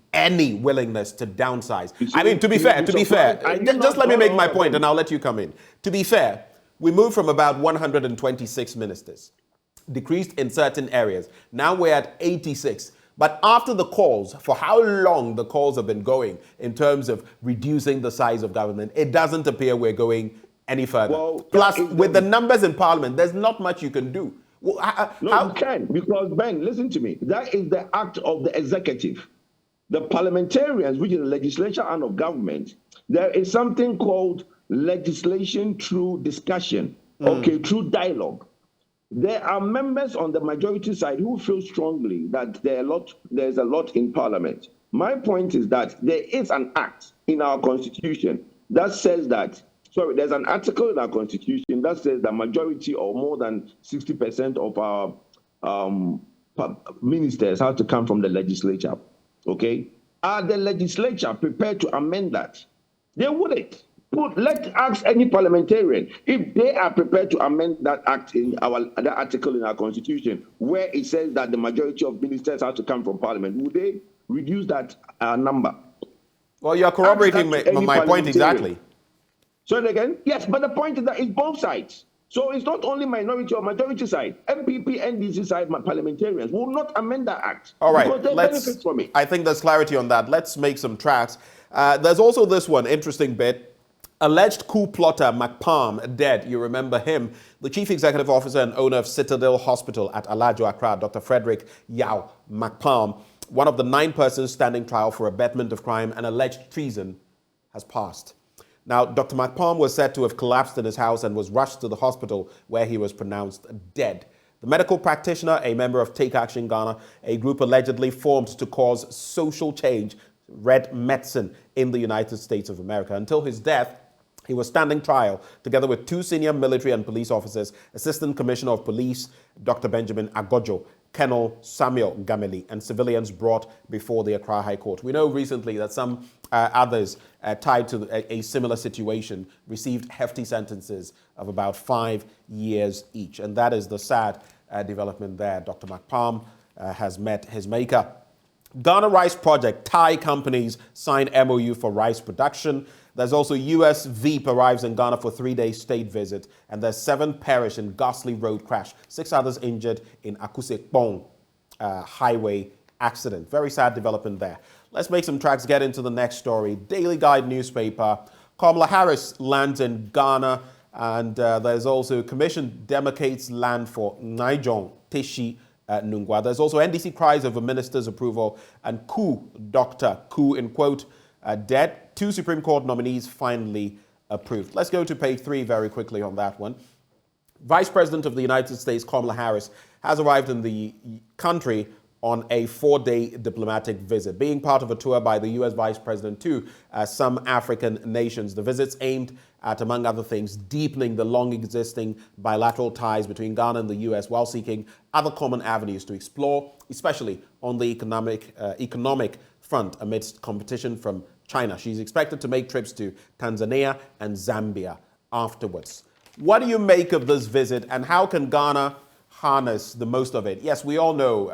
willingness to downsize. I mean, to be fair, just let me make my point and I'll let you come in. To be fair, we moved from about 126 ministers, decreased in certain areas. Now we're at 86. But after the calls, for how long the calls have been going in terms of reducing the size of government, it doesn't appear we're going any further. Plus, with the numbers in Parliament, there's not much you can do. You can, because, Ben, listen to me. That is the act of the executive. The parliamentarians, which is the legislature arm of government, there is something called legislation through discussion, through dialogue. There are members on the majority side who feel strongly that there's a lot in Parliament. My point is that there is an act in our Constitution that says that, there's an article in our Constitution that says that majority or more than 60% of our ministers have to come from the legislature. Okay? Are the legislature prepared to amend that? They wouldn't. Let's ask any parliamentarian if they are prepared to amend that act that article in our Constitution where it says that the majority of ministers have to come from Parliament. Would they reduce that number? Well, you're corroborating my point exactly. So again, yes, but the point is that it's both sides. So it's not only minority or majority side. MPP, NDC side parliamentarians will not amend that act. All right, because they benefit from it. I think there's clarity on that. Let's make some tracks. There's also this one interesting bit. Alleged coup plotter McPalm dead. You remember him. The chief executive officer and owner of Citadel Hospital at Alajo, Accra, Dr. Frederick Yao McPalm, one of the 9 persons standing trial for abetment of crime and alleged treason, has passed. Now, Dr. McPalm was said to have collapsed in his house and was rushed to the hospital where he was pronounced dead. The medical practitioner, a member of Take Action Ghana, a group allegedly formed to cause social change, Red Medicine, in the United States of America. Until his death, he was standing trial together with 2 senior military and police officers, Assistant Commissioner of Police, Dr. Benjamin Agojo, Colonel Samuel Gameli, and civilians brought before the Accra High Court. We know recently that some others tied to a similar situation received hefty sentences of about 5 years each. And that is the sad development there. Dr. McPalm has met his maker. Ghana Rice Project, Thai companies sign MOU for rice production. There's also US Veep arrives in Ghana for 3-day state visit. And there's 7 perish in ghastly road crash. 6 others injured in Akakpo highway accident. Very sad development there. Let's make some tracks, get into the next story. Daily Guide newspaper. Kamala Harris lands in Ghana. And there's also commission demarcates land for Nijong Teshi Nungwa. There's also NDC cries over minister's approval and coup, Dr. coup in quote, dead. 2 Supreme Court nominees finally approved. Let's go to page 3 very quickly on that one. Vice President of the United States, Kamala Harris, has arrived in the country on a 4-day diplomatic visit, being part of a tour by the U.S. Vice President to some African nations. The visit's aimed at, among other things, deepening the long-existing bilateral ties between Ghana and the U.S. while seeking other common avenues to explore, especially on the economic front amidst competition from China. She's expected to make trips to Tanzania and Zambia afterwards. What do you make of this visit, and how can Ghana harness the most of it? Yes, we all know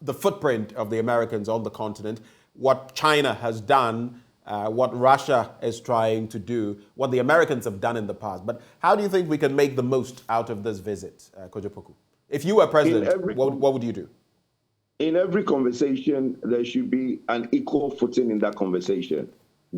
the footprint of the Americans on the continent, what China has done, what Russia is trying to do, what the Americans have done in the past. But how do you think we can make the most out of this visit, Kojopoku? If you were president, what would you do? In every conversation, there should be an equal footing in that conversation.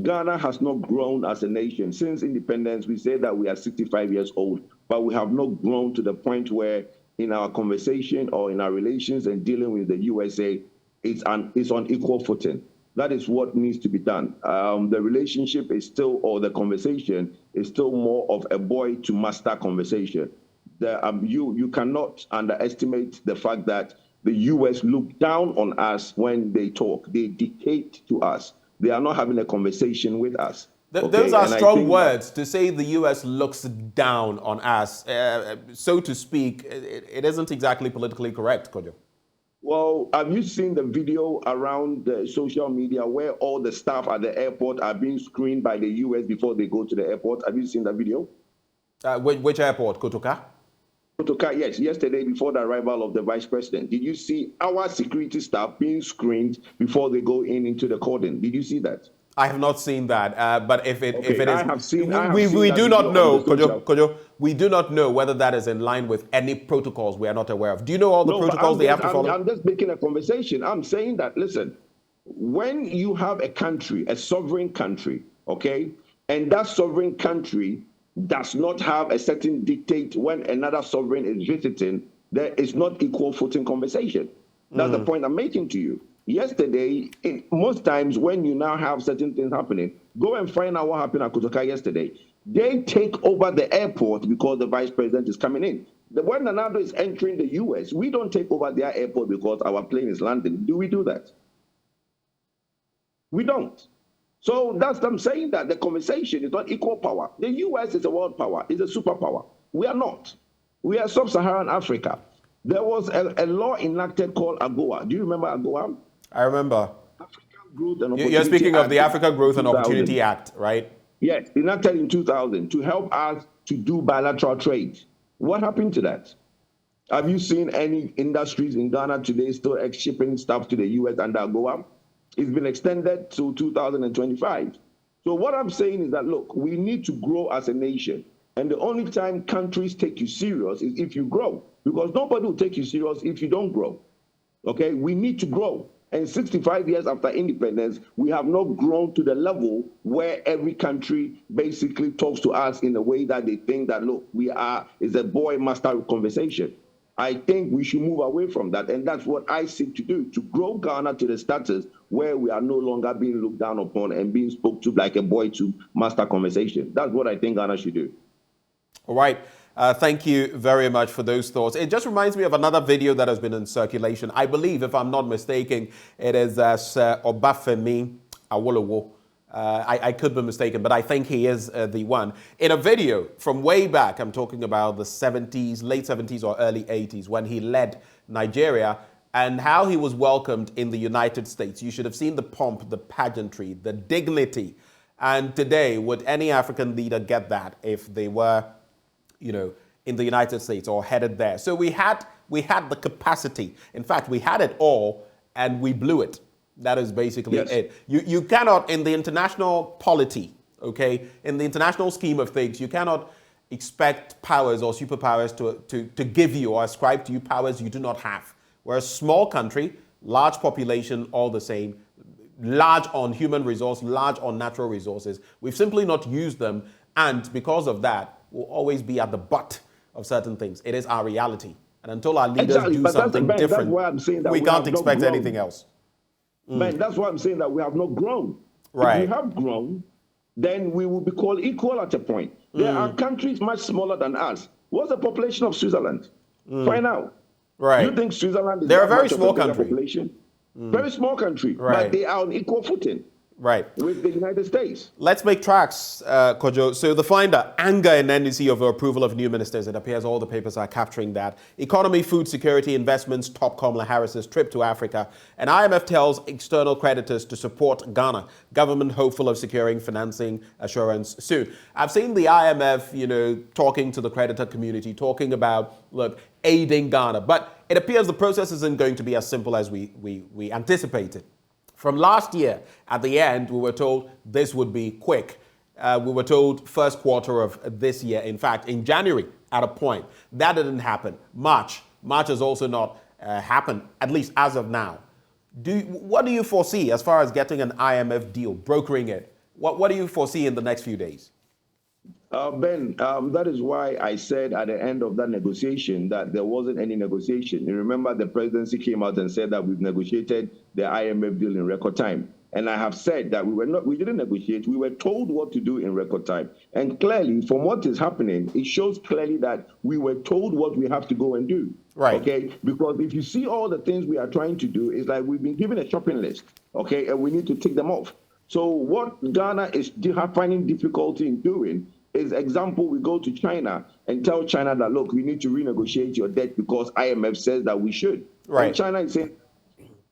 Ghana has not grown as a nation. Since independence, we say that we are 65 years old, but we have not grown to the point where in our conversation or in our relations and dealing with the USA, it's on equal footing. That is what needs to be done. The relationship is still, or the conversation is still more of a boy to master conversation. You cannot underestimate the fact that the US look down on us when they talk. They dictate to us. They are not having a conversation with us. Those are strong words to say the U.S. looks down on us. So to speak, it isn't exactly politically correct, Kojo. Well, have you seen the video around the social media where all the staff at the airport are being screened by the U.S. before they go to the airport? Have you seen that video? Which airport, Kotoka? Kotoka, yes. Yesterday, before the arrival of the vice president, did you see our security staff being screened before they go into the cordon? Did you see that? I have not seen that, but if it is, I have seen we do not know, Kojo, we do not know whether that is in line with any protocols we are not aware of. Do you know all the protocols they have to follow? I'm just making a conversation. I'm saying that, listen, when you have a country, a sovereign country, okay, and that sovereign country does not have a certain dictate when another sovereign is visiting, there is not equal footing conversation. That's the point I'm making to you. Yesterday, most times when you now have certain things happening, go and find out what happened at Kotoka yesterday. They take over the airport because the vice president is coming in. When Nando is entering the US, we don't take over their airport because our plane is landing. Do we do that? We don't. So that's what I'm saying, that the conversation is not equal power. The US is a world power, it's a superpower. We are not. We are sub-Saharan Africa. There was a law enacted called AGOA. Do you remember AGOA? I remember. African Growth and Opportunity You're speaking Act of the Africa Growth and Opportunity Act, right? Yes, enacted in 2000 to help us to do bilateral trade. What happened to that? Have you seen any industries in Ghana today still shipping stuff to the US under AGOA? It's been extended to 2025. So what I'm saying is that, look, we need to grow as a nation. And the only time countries take you serious is if you grow. Because nobody will take you serious if you don't grow. Okay? We need to grow. And 65 years after independence, we have not grown to the level where every country basically talks to us in a way that they think that, look, it's a boy-master conversation. I think we should move away from that. And that's what I seek to do, to grow Ghana to the status where we are no longer being looked down upon and being spoke to like a boy-to-master conversation. That's what I think Ghana should do. All right. Thank you very much for those thoughts. It just reminds me of another video that has been in circulation. I believe, if I'm not mistaken, it is Sir Obafemi Awolowo. I could be mistaken, but I think he is the one. In a video from way back, I'm talking about the 70s, late 70s or early 80s, when he led Nigeria and how he was welcomed in the United States. You should have seen the pomp, the pageantry, the dignity. And today, would any African leader get that if they were, in the United States or headed there? So we had the capacity. In fact, we had it all and we blew it. That is basically it. You cannot, in the international polity, okay, in the international scheme of things, you cannot expect powers or superpowers to give you or ascribe to you powers you do not have. We're a small country, large population, all the same, large on human resource, large on natural resources. We've simply not used them, and because of that, we'll always be at the butt of certain things. It is our reality. And until our leaders do something different, that's why I'm saying that we can't expect anything else. Man, that's why I'm saying that we have not grown. Right. If we have grown, then we will be called equal at a point. There are countries much smaller than us. What's the population of Switzerland? Find out. Right. You think Switzerland is They're a very much of small bigger country. population? Very small country, Right. but they are on equal footing. Right. With the United States. Let's make tracks, Kojo. So the Finder, anger in NDC over approval of new ministers. It appears all the papers are capturing that. Economy, food security, investments top Kamala Harris's trip to Africa. And IMF tells external creditors to support Ghana. Government hopeful of securing financing assurance soon. I've seen the IMF, talking to the creditor community, talking about, look, aiding Ghana. But it appears the process isn't going to be as simple as we anticipated. From last year, at the end, we were told this would be quick. We were told first quarter of this year. In fact, in January, at a point. That didn't happen. March has also not happened, at least as of now. What do you foresee as far as getting an IMF deal, brokering it? What do you foresee in the next few days? Ben, that is why I said at the end of that negotiation that there wasn't any negotiation. You remember the presidency came out and said that we've negotiated the IMF deal in record time. And I have said that we didn't negotiate. We were told what to do in record time. And clearly, from what is happening, it shows clearly that we were told what we have to go and do. Right. Okay. Because if you see all the things we are trying to do, it's like we've been given a shopping list. Okay. And we need to tick them off. So what Ghana is finding difficulty in doing is, example, we go to China and tell China that, look, we need to renegotiate your debt because IMF says that we should. Right. And China is saying,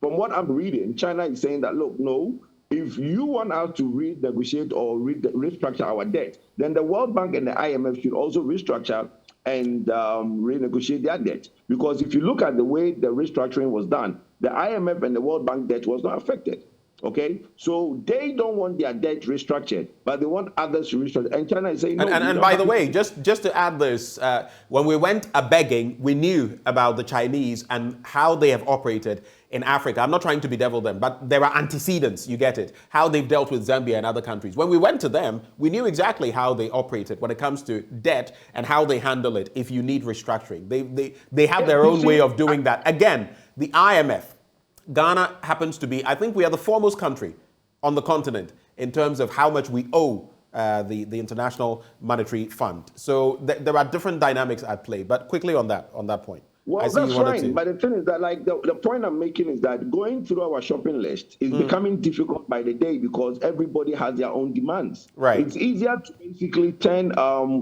from what I'm reading, China is saying that, look, no, if you want us to renegotiate or restructure our debt, then the World Bank and the IMF should also restructure and renegotiate their debt. Because if you look at the way the restructuring was done, the IMF and the World Bank debt was not affected. Okay, so they don't want their debt restructured, but they want others to restructure. And China is saying no. And by the way, just to add this, when we went begging, we knew about the Chinese and how they have operated in Africa. I'm not trying to bedevil them, but there are antecedents, you get it, how they've dealt with Zambia and other countries. When we went to them, we knew exactly how they operated when it comes to debt and how they handle it if you need restructuring. They have their own way of doing that. Again, the IMF, Ghana happens to be, I think we are the foremost country on the continent in terms of how much we owe the International Monetary Fund. So there are different dynamics at play. But quickly on that point. Well, that's fine. But the thing is that, like, the point I'm making is that going through our shopping list is becoming difficult by the day because everybody has their own demands. Right. It's easier to basically turn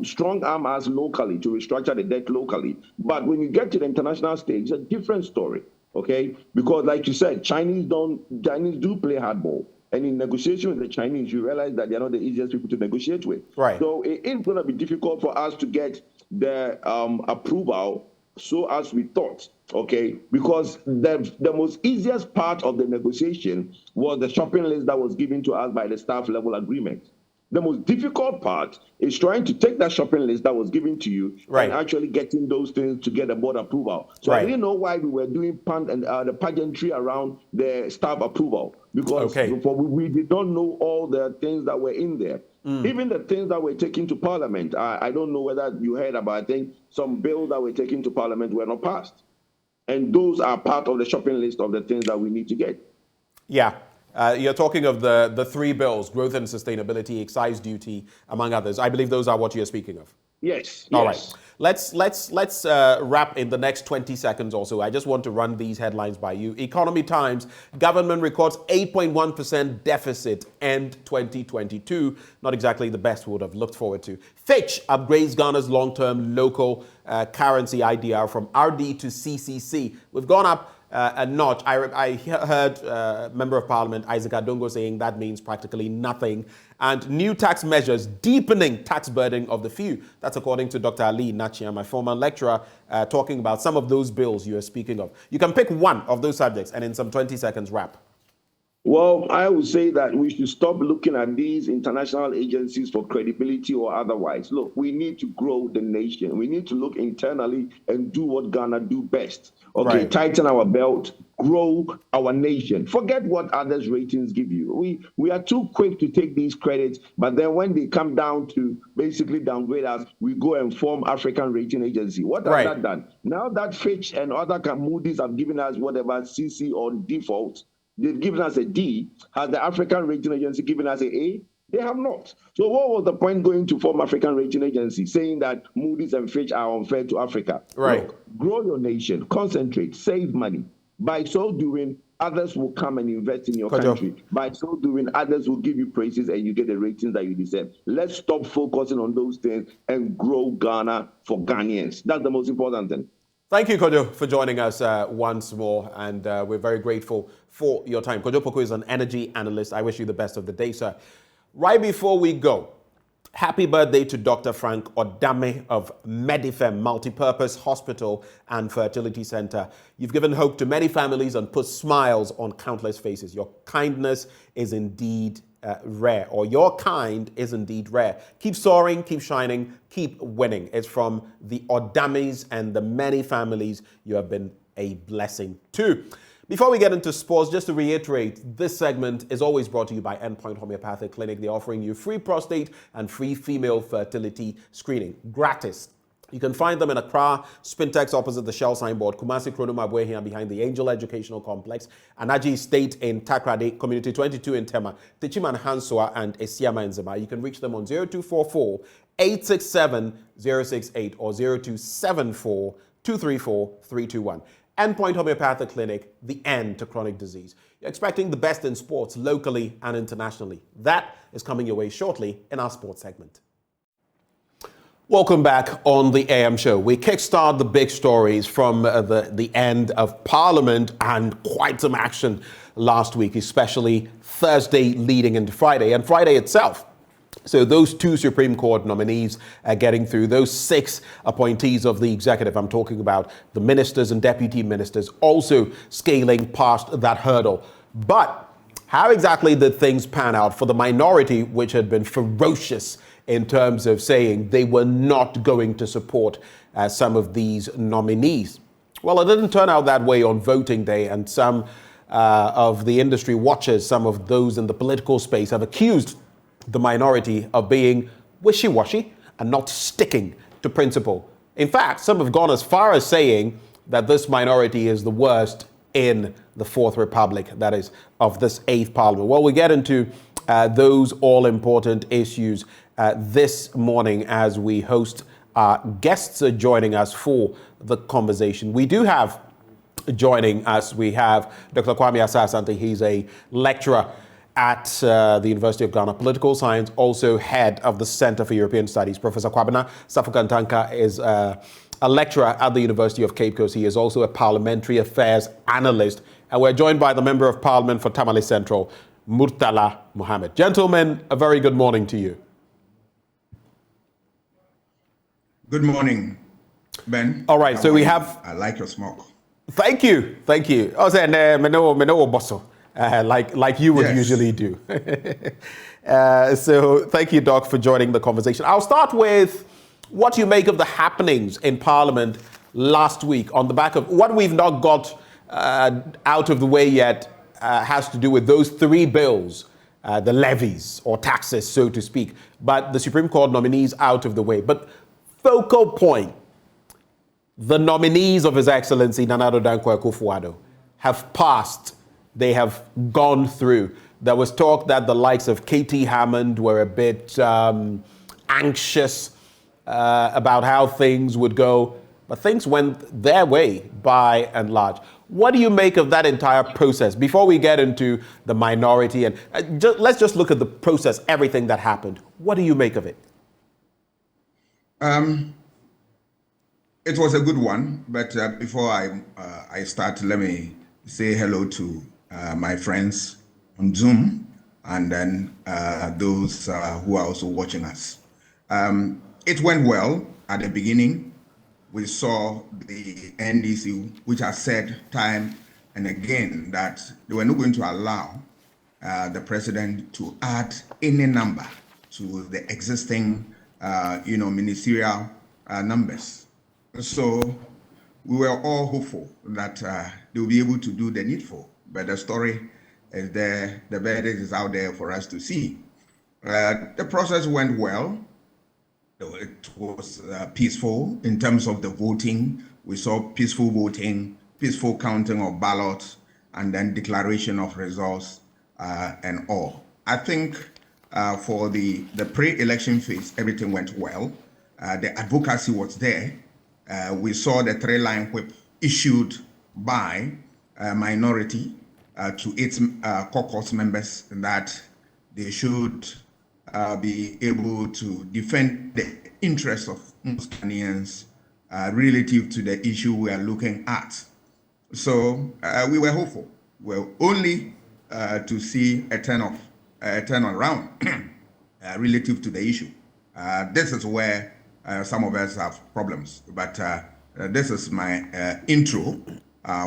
strong arms locally to restructure the debt locally. But when you get to the international stage, it's a different story. Okay, because like you said, Chinese do play hardball, and in negotiation with the Chinese, you realize that they're not the easiest people to negotiate with. Right. So it is going to be difficult for us to get the approval, so as we thought. Okay, because the most easiest part of the negotiation was the shopping list that was given to us by the staff level agreement. The most difficult part is trying to take that shopping list that was given to you and actually getting those things to get a board approval. So I didn't know why we were doing the pageantry around the staff approval because we did not know all the things that were in there. Even the things that were taken to Parliament, I don't know whether you heard about, I think some bills that were taken to Parliament were not passed. And those are part of the shopping list of the things that we need to get. Yeah. You're talking of the three bills, growth and sustainability, excise duty, among others. I believe those are what you're speaking of. Yes. All right. Let's wrap in the next 20 seconds or so. I just want to run these headlines by you. Economy Times, government records 8.1% deficit end 2022. Not exactly the best we would have looked forward to. Fitch upgrades Ghana's long-term local currency IDR from RD to CCC. We've gone up a notch. I heard Member of Parliament Isaac Adongo saying that means practically nothing. And new tax measures deepening tax burden of the few. That's according to Dr. Ali Nachia, my former lecturer, talking about some of those bills you are speaking of. You can pick one of those subjects and in some 20 seconds wrap. Well, I would say that we should stop looking at these international agencies for credibility or otherwise. Look, we need to grow the nation. We need to look internally and do what Ghana do best. Okay, Right. tighten our belt, grow our nation. Forget what others' ratings give you. We are too quick to take these credits, but then when they come down to basically downgrade us, we go and form African rating agency. What has that done? Now that Fitch and other Moody's have given us whatever CC on default, they've given us a D. Has the African Rating Agency given us an A? They have not. So what was the point going to form African Rating Agency, saying that Moody's and Fitch are unfair to Africa? Right. Look, grow your nation, concentrate, save money. By so doing, others will come and invest in your country. By so doing, others will give you praises and you get the ratings that you deserve. Let's stop focusing on those things and grow Ghana for Ghanaians. That's the most important thing. Thank you, Kojo, for joining us once more, and we're very grateful for your time. Kojo Poku is an energy analyst. I wish you the best of the day, sir. Right before we go, happy birthday to Dr. Frank Odame of Medifem Multipurpose Hospital and Fertility Center. You've given hope to many families and put smiles on countless faces. Your kindness is indeed rare, or your kind is indeed rare. Keep soaring, keep shining, keep winning. It's from the Odames and the many families you have been a blessing to. Before we get into sports, just to reiterate, this segment is always brought to you by Endpoint Homeopathic Clinic. They're offering you free prostate and free female fertility screening, gratis. You can find them in Accra, Spintex opposite the Shell signboard, Kumasi Kronoma Buehia behind the Angel Educational Complex, Anaji Estate in Takrade, Community 22 in Tema, Tichiman Hansua and Esiama in Zema. You can reach them on 0244 867 068 or 0274 234 321. Endpoint Homeopathic Clinic, the end to chronic disease. You're expecting the best in sports locally and internationally. That is coming your way shortly in our sports segment. Welcome back on the AM show. We kickstart the big stories from the end of Parliament and quite some action last week, especially Thursday leading into Friday and Friday itself. So those two Supreme Court nominees are getting through, those 6 appointees of the executive. I'm talking about the ministers and deputy ministers also scaling past that hurdle. But how exactly did things pan out for the minority, which had been ferocious in terms of saying they were not going to support some of these nominees? Well, it didn't turn out that way on voting day, and some of the industry watchers, some of those in the political space have accused the minority of being wishy-washy and not sticking to principle. In fact, some have gone as far as saying that this minority is the worst in the Fourth Republic, that is, of this 8th Parliament. Well, we get into those all-important issues this morning as we host our guests joining us for the conversation. We do have joining us, we have Dr. Kwame Asah-Asante. He's a lecturer at the University of Ghana, political science, also head of the Center for European Studies. Professor Kwabena Safukantanka is a lecturer at the University of Cape Coast. He is also a parliamentary affairs analyst. And we're joined by the Member of Parliament for Tamale Central, Murtala Mohammed. Gentlemen, a very good morning to you. Good morning, Ben. All right, so we have... I like your smoke. Thank you, thank you. I was saying, like you would usually do. So thank you, Doc, for joining the conversation. I'll start with what you make of the happenings in Parliament last week on the back of what we've not got out of the way yet has to do with those 3 bills, the levies or taxes, so to speak, but the Supreme Court nominees out of the way. But focal point, the nominees of His Excellency Nana Addo Dankwa Akufo-Addo have passed. They have gone through. There was talk that the likes of Katie Hammond were a bit anxious about how things would go, but things went their way by and large. What do you make of that entire process? Before we get into the minority, and let's just look at the process, everything that happened. What do you make of it? It was a good one, but before I start, let me say hello to my friends on Zoom, and then those who are also watching us. It went well at the beginning. We saw the NDC, which has said time and again that they were not going to allow the president to add any number to the existing, ministerial numbers. So we were all hopeful that they will be able to do the needful, but the story is there, the verdict is out there for us to see. The process went well. It was peaceful in terms of the voting. We saw peaceful voting, peaceful counting of ballots, and then declaration of results and all. I think for the pre-election phase, everything went well. The advocacy was there. We saw the 3-line whip issued by a minority to its caucus members that they should be able to defend the interests of most Ghanaians relative to the issue we are looking at. So we were hopeful. We were only to see a turn around relative to the issue. This is where some of us have problems, but this is my intro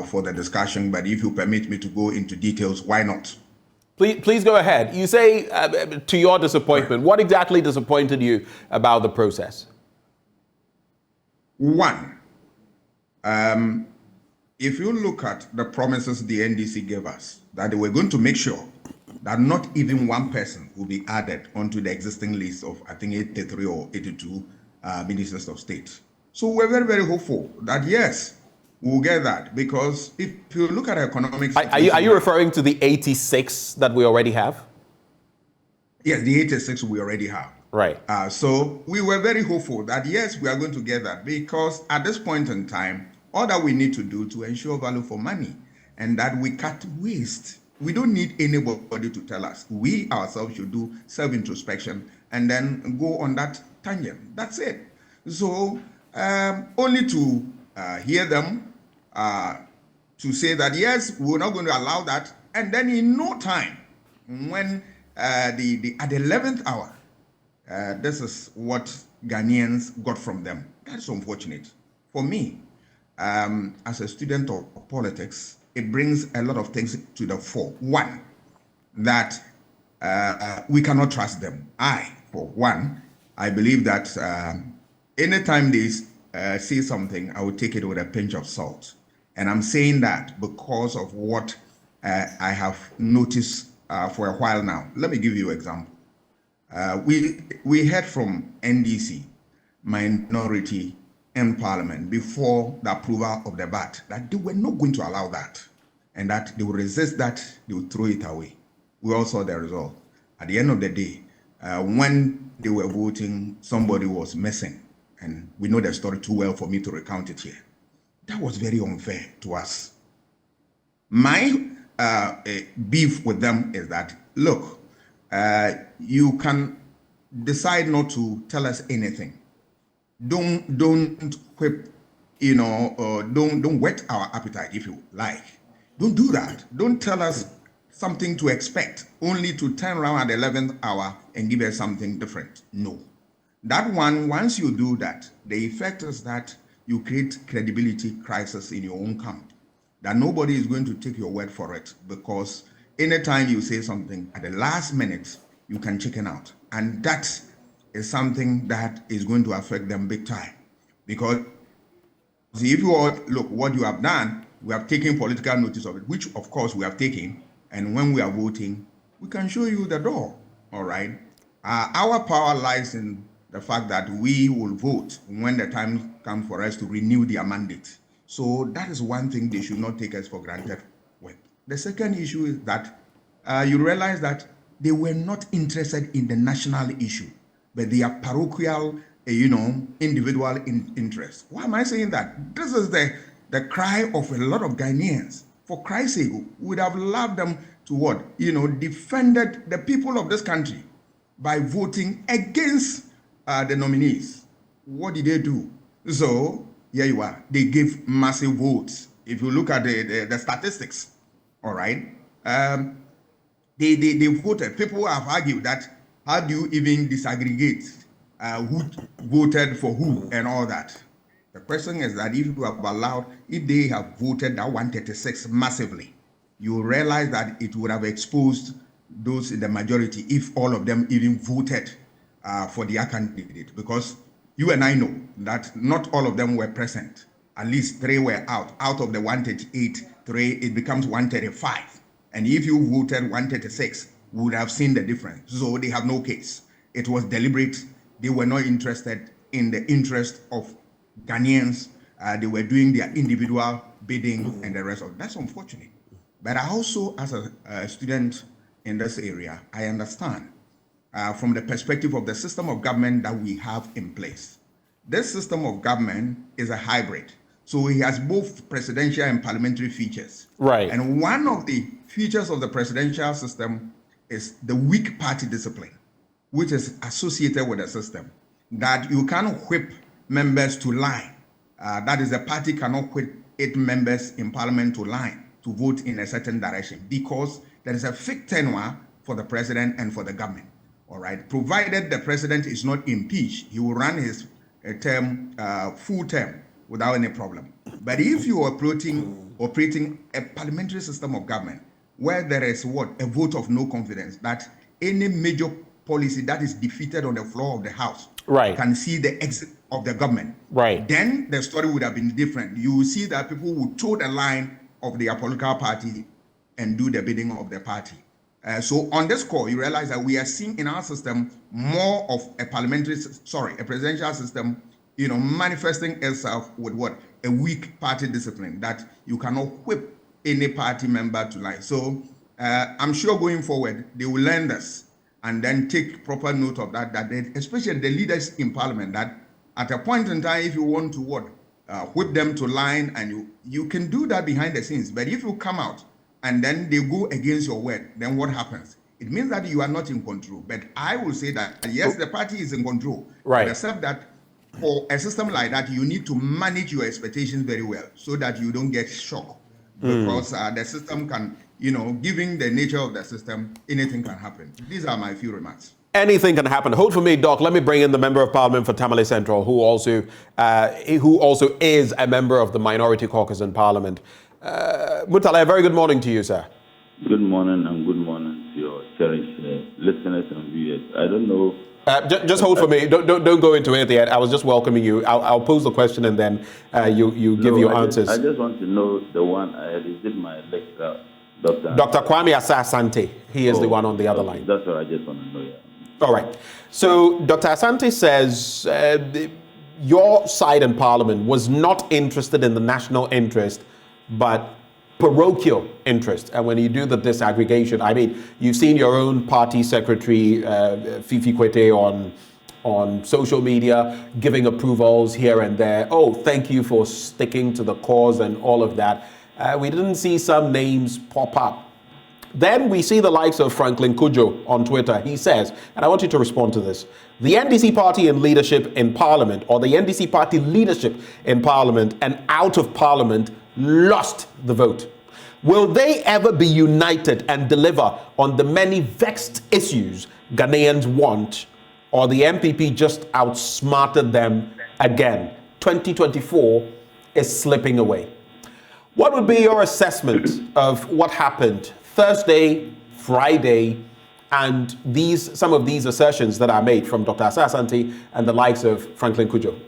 for the discussion, but if you permit me to go into details, why not? Please go ahead. You say, to your disappointment, what exactly disappointed you about the process? One, if you look at the promises the NDC gave us, that they were going to make sure that not even one person will be added onto the existing list of, I think, 83 or 82 ministers of state. So we're very, very hopeful that, yes, we'll get that, because if you look at economics... Are you referring to the 86 that we already have? Yes, the 86 we already have. Right. So we were very hopeful that, yes, we are going to get that, because at this point in time, all that we need to do to ensure value for money and that we cut waste. We don't need anybody to tell us. We ourselves should do self-introspection and then go on that tangent. That's it. So only to hear them to say that, yes, we're not going to allow that. And then in no time, when at the 11th hour, this is what Ghanaians got from them. That's unfortunate. For me, as a student of politics, it brings a lot of things to the fore. One, that we cannot trust them. For one, I believe that anytime they say something, I will take it with a pinch of salt. And I'm saying that because of what I have noticed for a while now. Let me give you an example. We heard from NDC, minority in Parliament, before the approval of the VAT, that they were not going to allow that, and that they would resist that, they would throw it away. We all saw the result. At the end of the day, when they were voting, somebody was missing, and we know the story too well for me to recount it here. That was very unfair to us. My beef with them is that, look, you can decide not to tell us anything. Don't whip, don't whet our appetite, if you like. Don't do that. Don't tell us something to expect, only to turn around at the 11th hour and give us something different. No. That one, once you do that, the effect is that you create credibility crisis in your own camp. That nobody is going to take your word for it, because anytime you say something at the last minute, you can chicken out. And that is something that is going to affect them big time. Because if you all look what you have done, we have taken political notice of it, which of course we have taken. And when we are voting, we can show you the door, all right? Our power lies in the fact that we will vote when the time comes for us to renew their mandate. So that is one thing they should not take us for granted with. The second issue is that you realize that they were not interested in the national issue, but their parochial, individual interests. Why am I saying that? This is the cry of a lot of Ghanaians. For Christ's sake, we would have loved them to what? Defended the people of this country by voting against the nominees. What did they do? So, here you are. They gave massive votes. If you look at the statistics, all right, they voted. People have argued that how do you even disaggregate who voted for who and all that? The question is that if you have allowed, if they have voted that 136 massively, you realize that it would have exposed those in the majority if all of them even voted for their candidate, because you and I know that not all of them were present. At least 3 were out. Out of the 138, 3, it becomes 135. And if you voted 136, we would have seen the difference. So they have no case. It was deliberate. They were not interested in the interest of Ghanaians. They were doing their individual bidding and the rest of it. That's unfortunate. But I also, as a student in this area, I understand from the perspective of the system of government that we have in place. This system of government is a hybrid. So it has both presidential and parliamentary features. Right. And one of the features of the presidential system is the weak party discipline, which is associated with the system, that you can't whip members to line. That is, the party cannot whip 8 members in parliament to line to vote in a certain direction, because there is a fixed tenure for the president and for the government. All right. Provided the president is not impeached, he will run his term, full term, without any problem. But if you are operating a parliamentary system of government where there is a vote of no confidence, that any major policy that is defeated on the floor of the House can see the exit of the government, then the story would have been different. You will see that people would toe the line of their political party and do the bidding of the party. So on this score, you realize that we are seeing in our system more of a presidential system, manifesting itself with a weak party discipline, that you cannot whip any party member to line. So I'm sure going forward, they will learn this and then take proper note of that, especially the leaders in parliament, that at a point in time, if you want to whip them to line, and you can do that behind the scenes. But if you come out and then they go against your word, then what happens? It means that you are not in control. But I will say that, yes, the party is in control, except that for a system like that, you need to manage your expectations very well so that you don't get shocked. Because the system can, given the nature of the system, anything can happen. These are my few remarks. Anything can happen. Hold for me, Doc. Let me bring in the Member of Parliament for Tamale Central, who also is a member of the Minority Caucus in Parliament. Mutale, a very good morning to you, sir. Good morning, and good morning to your cherished listeners and viewers. I don't know. Just hold for me. Don't go into it yet. I was just welcoming you. I'll pose the question and then you give your answers. I just want to know the one I had. Is it my lecturer, Dr. Kwame Asante? He is the one on the other line. That's what I just want to know. Yeah. All right. So Dr. Asante says your side in Parliament was not interested in the national interest, but parochial interest. And when you do the disaggregation, I mean, you've seen your own party secretary, Fifi Kwete, on social media, giving approvals here and there. Oh, thank you for sticking to the cause and all of that. We didn't see some names pop up. Then we see the likes of Franklin Kujo on Twitter. He says, and I want you to respond to this, the NDC party in leadership in Parliament, or the NDC party leadership in Parliament and out of Parliament, lost the vote. Will they ever be united and deliver on the many vexed issues Ghanaians want, or the MPP just outsmarted them again? 2024 is slipping away. What would be your assessment of what happened Thursday, Friday, and some of these assertions that are made from Dr. Asante and the likes of Franklin Kujo?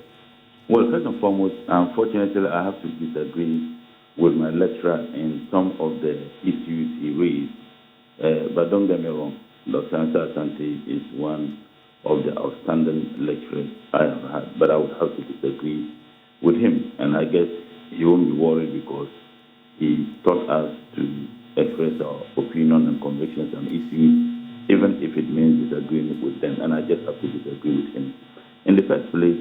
Well, first and foremost, unfortunately, I have to disagree with my lecturer in some of the issues he raised. But don't get me wrong, Dr. Asante is one of the outstanding lecturers I have had. But I would have to disagree with him. And I guess he won't be worried, because he taught us to express our opinion and convictions on issues, even if it means disagreeing with them. And I just have to disagree with him. In the first place,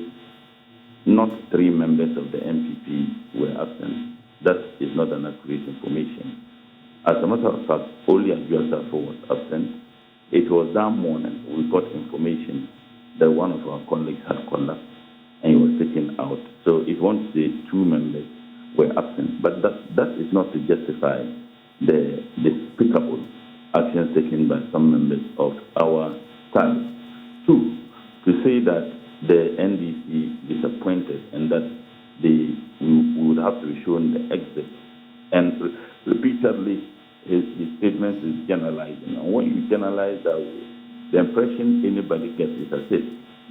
not 3 members of the MPP were absent. That is not an accurate information. As a matter of fact, only Adjua Safo was absent. It was that morning we got information that one of our colleagues had collapsed and he was taken out. So if you want to say 2 members were absent, but that is not to justify the despicable actions taken by some members of our side. 2, to say that the NDC disappointed and that we would have to be shown the exit. And repeatedly, his statements is generalizing. And when you generalize that way, the impression anybody gets is as if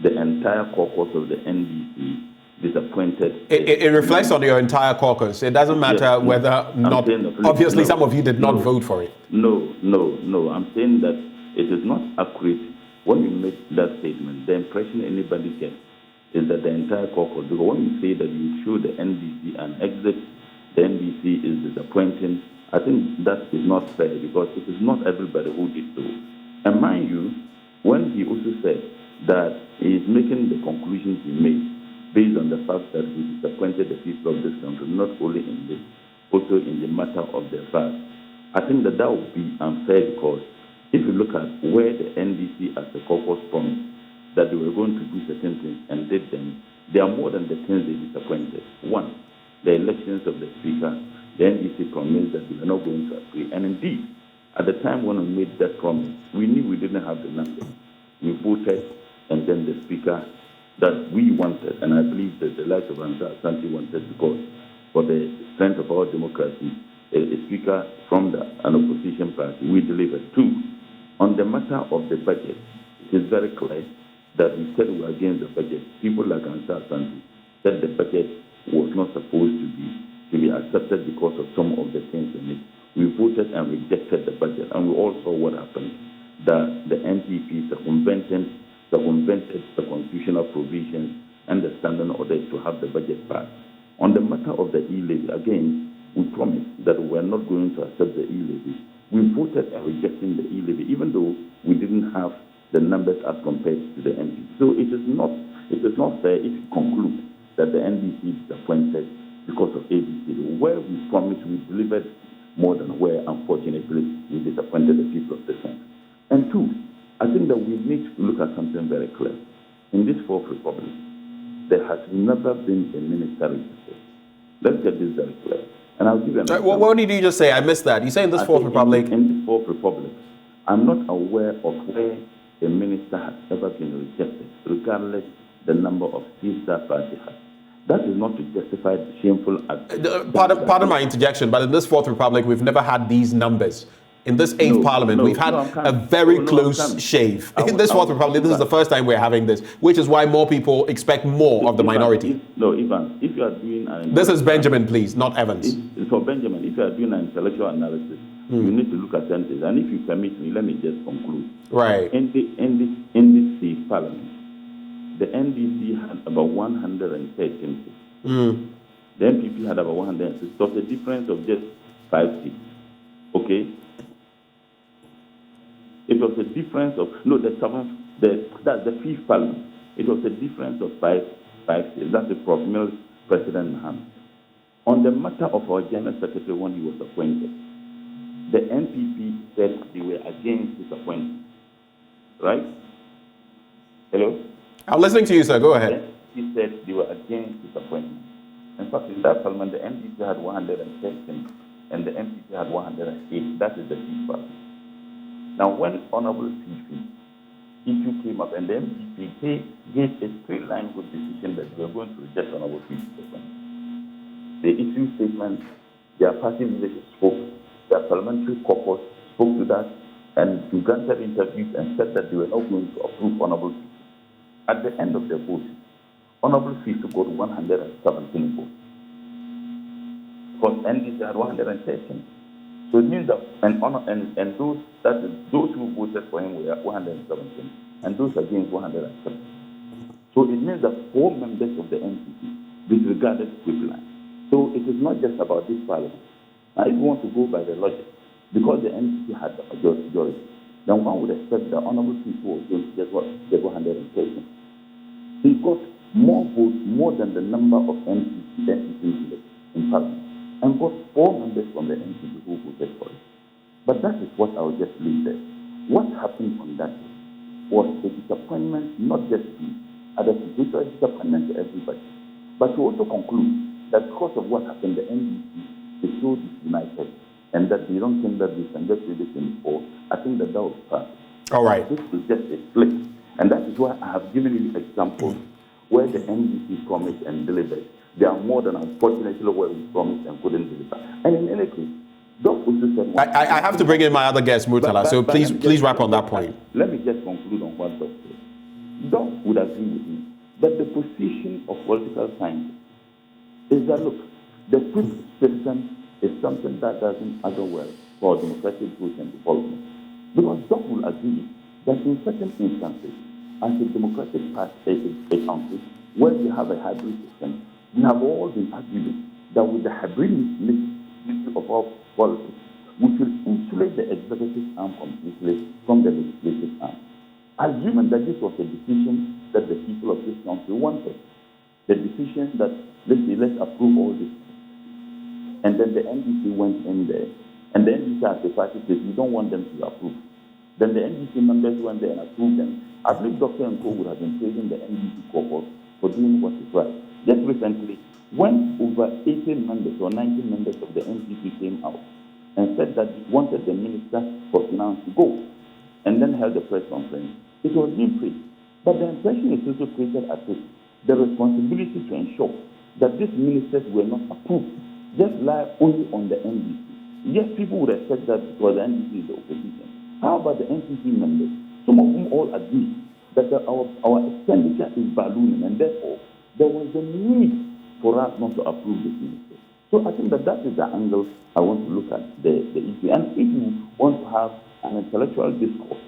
the entire caucus of the NDC disappointed. It reflects on your entire caucus. It doesn't matter whether not. Obviously, some of you did not vote for it. No. I'm saying that it is not accurate when you make that statement. The impression anybody gets is that the entire caucus, because when you say that you show the NDC an exit, the NDC is disappointing, I think that is not fair because it is not everybody who did so. And mind you, when he also said that he is making the conclusions he made based on the fact that he disappointed the people of this country, not only in this, also in the matter of the VAT, I think that would be unfair because if you look at where the NDC as the caucus promised that they were going to do certain things and did them, there are more than the things they disappointed. One, the elections of the speaker, the NDC promised that we were not going to agree. And indeed, at the time when we made that promise, we knew we didn't have the numbers. We voted, and then the speaker that we wanted, and I believe that the likes of Lansah wanted, because for the strength of our democracy, a speaker from an opposition party, we delivered. Two, on the matter of the budget, it is very clear that we said we were against the budget. People like Lansah said the budget was not supposed to be accepted because of some of the things in it. We voted and rejected the budget, and we all saw what happened. That the NPP circumvented the constitutional provisions and the standing orders to have the budget passed. On the matter of the e-levy, again, we promised that we were not going to accept the e-levy. We voted and rejecting the e-levy, even though we didn't have the numbers as compared to the NPP. So it is not fair if you conclude that the NDC is disappointed because of ABC. Where we promised, we delivered more than where, unfortunately, we disappointed the people of the country. And two, I think that we need to look at something very clear. In this Fourth Republic, there has never been a ministerial system. Let's get this very clear. And I'll give you an example. What did you just say? I missed that. You say in this Fourth Republic? In the Fourth Republic, I'm not aware of where a minister has ever been rejected, regardless the number of seats that party has. That is not to justify the shameful act. Pardon my interjection, but in this Fourth Republic, we've never had these numbers. In this eighth parliament, we've had a very close shave. In this Fourth Republic, this is the first time we're having this, which is why more people expect more of the minority. Ivan, if you are doing this is Benjamin, please, not Evans. For Benjamin, if you are doing an intellectual analysis, you need to look at sentences. And if you permit me, let me just conclude. Right. In this eighth parliament, the NDC had about 113 seats. The MPP had about 106. So the difference of just 5 seats. Okay? It was a difference of, that's the fifth parliament. It was a difference of 5 seats. That's the provincial President Maham. On the matter of our General Secretary when he was appointed, the NPP said they were against his appointment. Right? Hello? I'm listening to you, sir. Go ahead. He said they were against his appointment. In fact, in that parliament, the NPP had 113 and the MPP had 108. That is the fifth parliament. Now, when Honorable Fifi issue came up and the MPP gave a straight-line good decision that they were going to reject Honorable Fifi's appointment. They issued statements, their party leadership spoke, their parliamentary caucus spoke to that, and granted interviews and said that they were not going to approve Honorable Fifi. At the end of the vote, Honorable Fifi got 117 votes. Because NDC had 113. So it means that those who voted for him were 117, and those against 107. So it means that 4 members of the NPP disregarded whip line. So it is not just about this parliament. Now, if you want to go by the logic, because the NPP had the majority, then one would expect that Honorable people was going to get 113. He got more votes, more than the number of NPP in parliament, and got 4 members from the NPP who voted for it. But that is what I will just leave there. What happened on that day was a disappointment, not just to other people, it was a disappointment to everybody. But to also conclude that because of what happened, the NDC is so disunited, and that they don't think that they can get rid of it before, I think that was part. All right. This is just a split. And that is why I have given you examples where the NDC promised and delivered. There are more than, unfortunately, where we promised and couldn't deliver. And in any case, I have to bring in my other guest, Murtala, so please wrap on that point. Let me just conclude on what Doc said. Doc would agree with me that the position of political science is that, look, the fifth system is something that doesn't other well for democratic growth and development. Because Doc will agree that in certain instances, as a democratic country, where we have a hybrid system, we have all been arguing that with the hybridity of our policies, we should insulate the executive arm completely from the legislative arm. Assuming that this was a decision that the people of this country wanted, the decision that, let's approve all this. And then the NDC went in there, and the NDC as a party said, we don't want them to approve. Then the NDC members went there and approved them. I believe Dr. Nko would have been praising the NDC corpus for doing what is right. Just recently, when over 18 members or 19 members of the NDC came out and said that they wanted the Minister for Finance to go, and then held a press conference, it was being praised. But the impression is also created as if the responsibility to ensure that these ministers were not approved just lie only on the NDC. Yes, people would expect that because the NDC is the opposition. How about the NCC members? Some of them all agree that our expenditure is ballooning, and therefore there was a need for us not to approve this minister. So I think that is the angle I want to look at the issue. And if you want to have an intellectual discourse,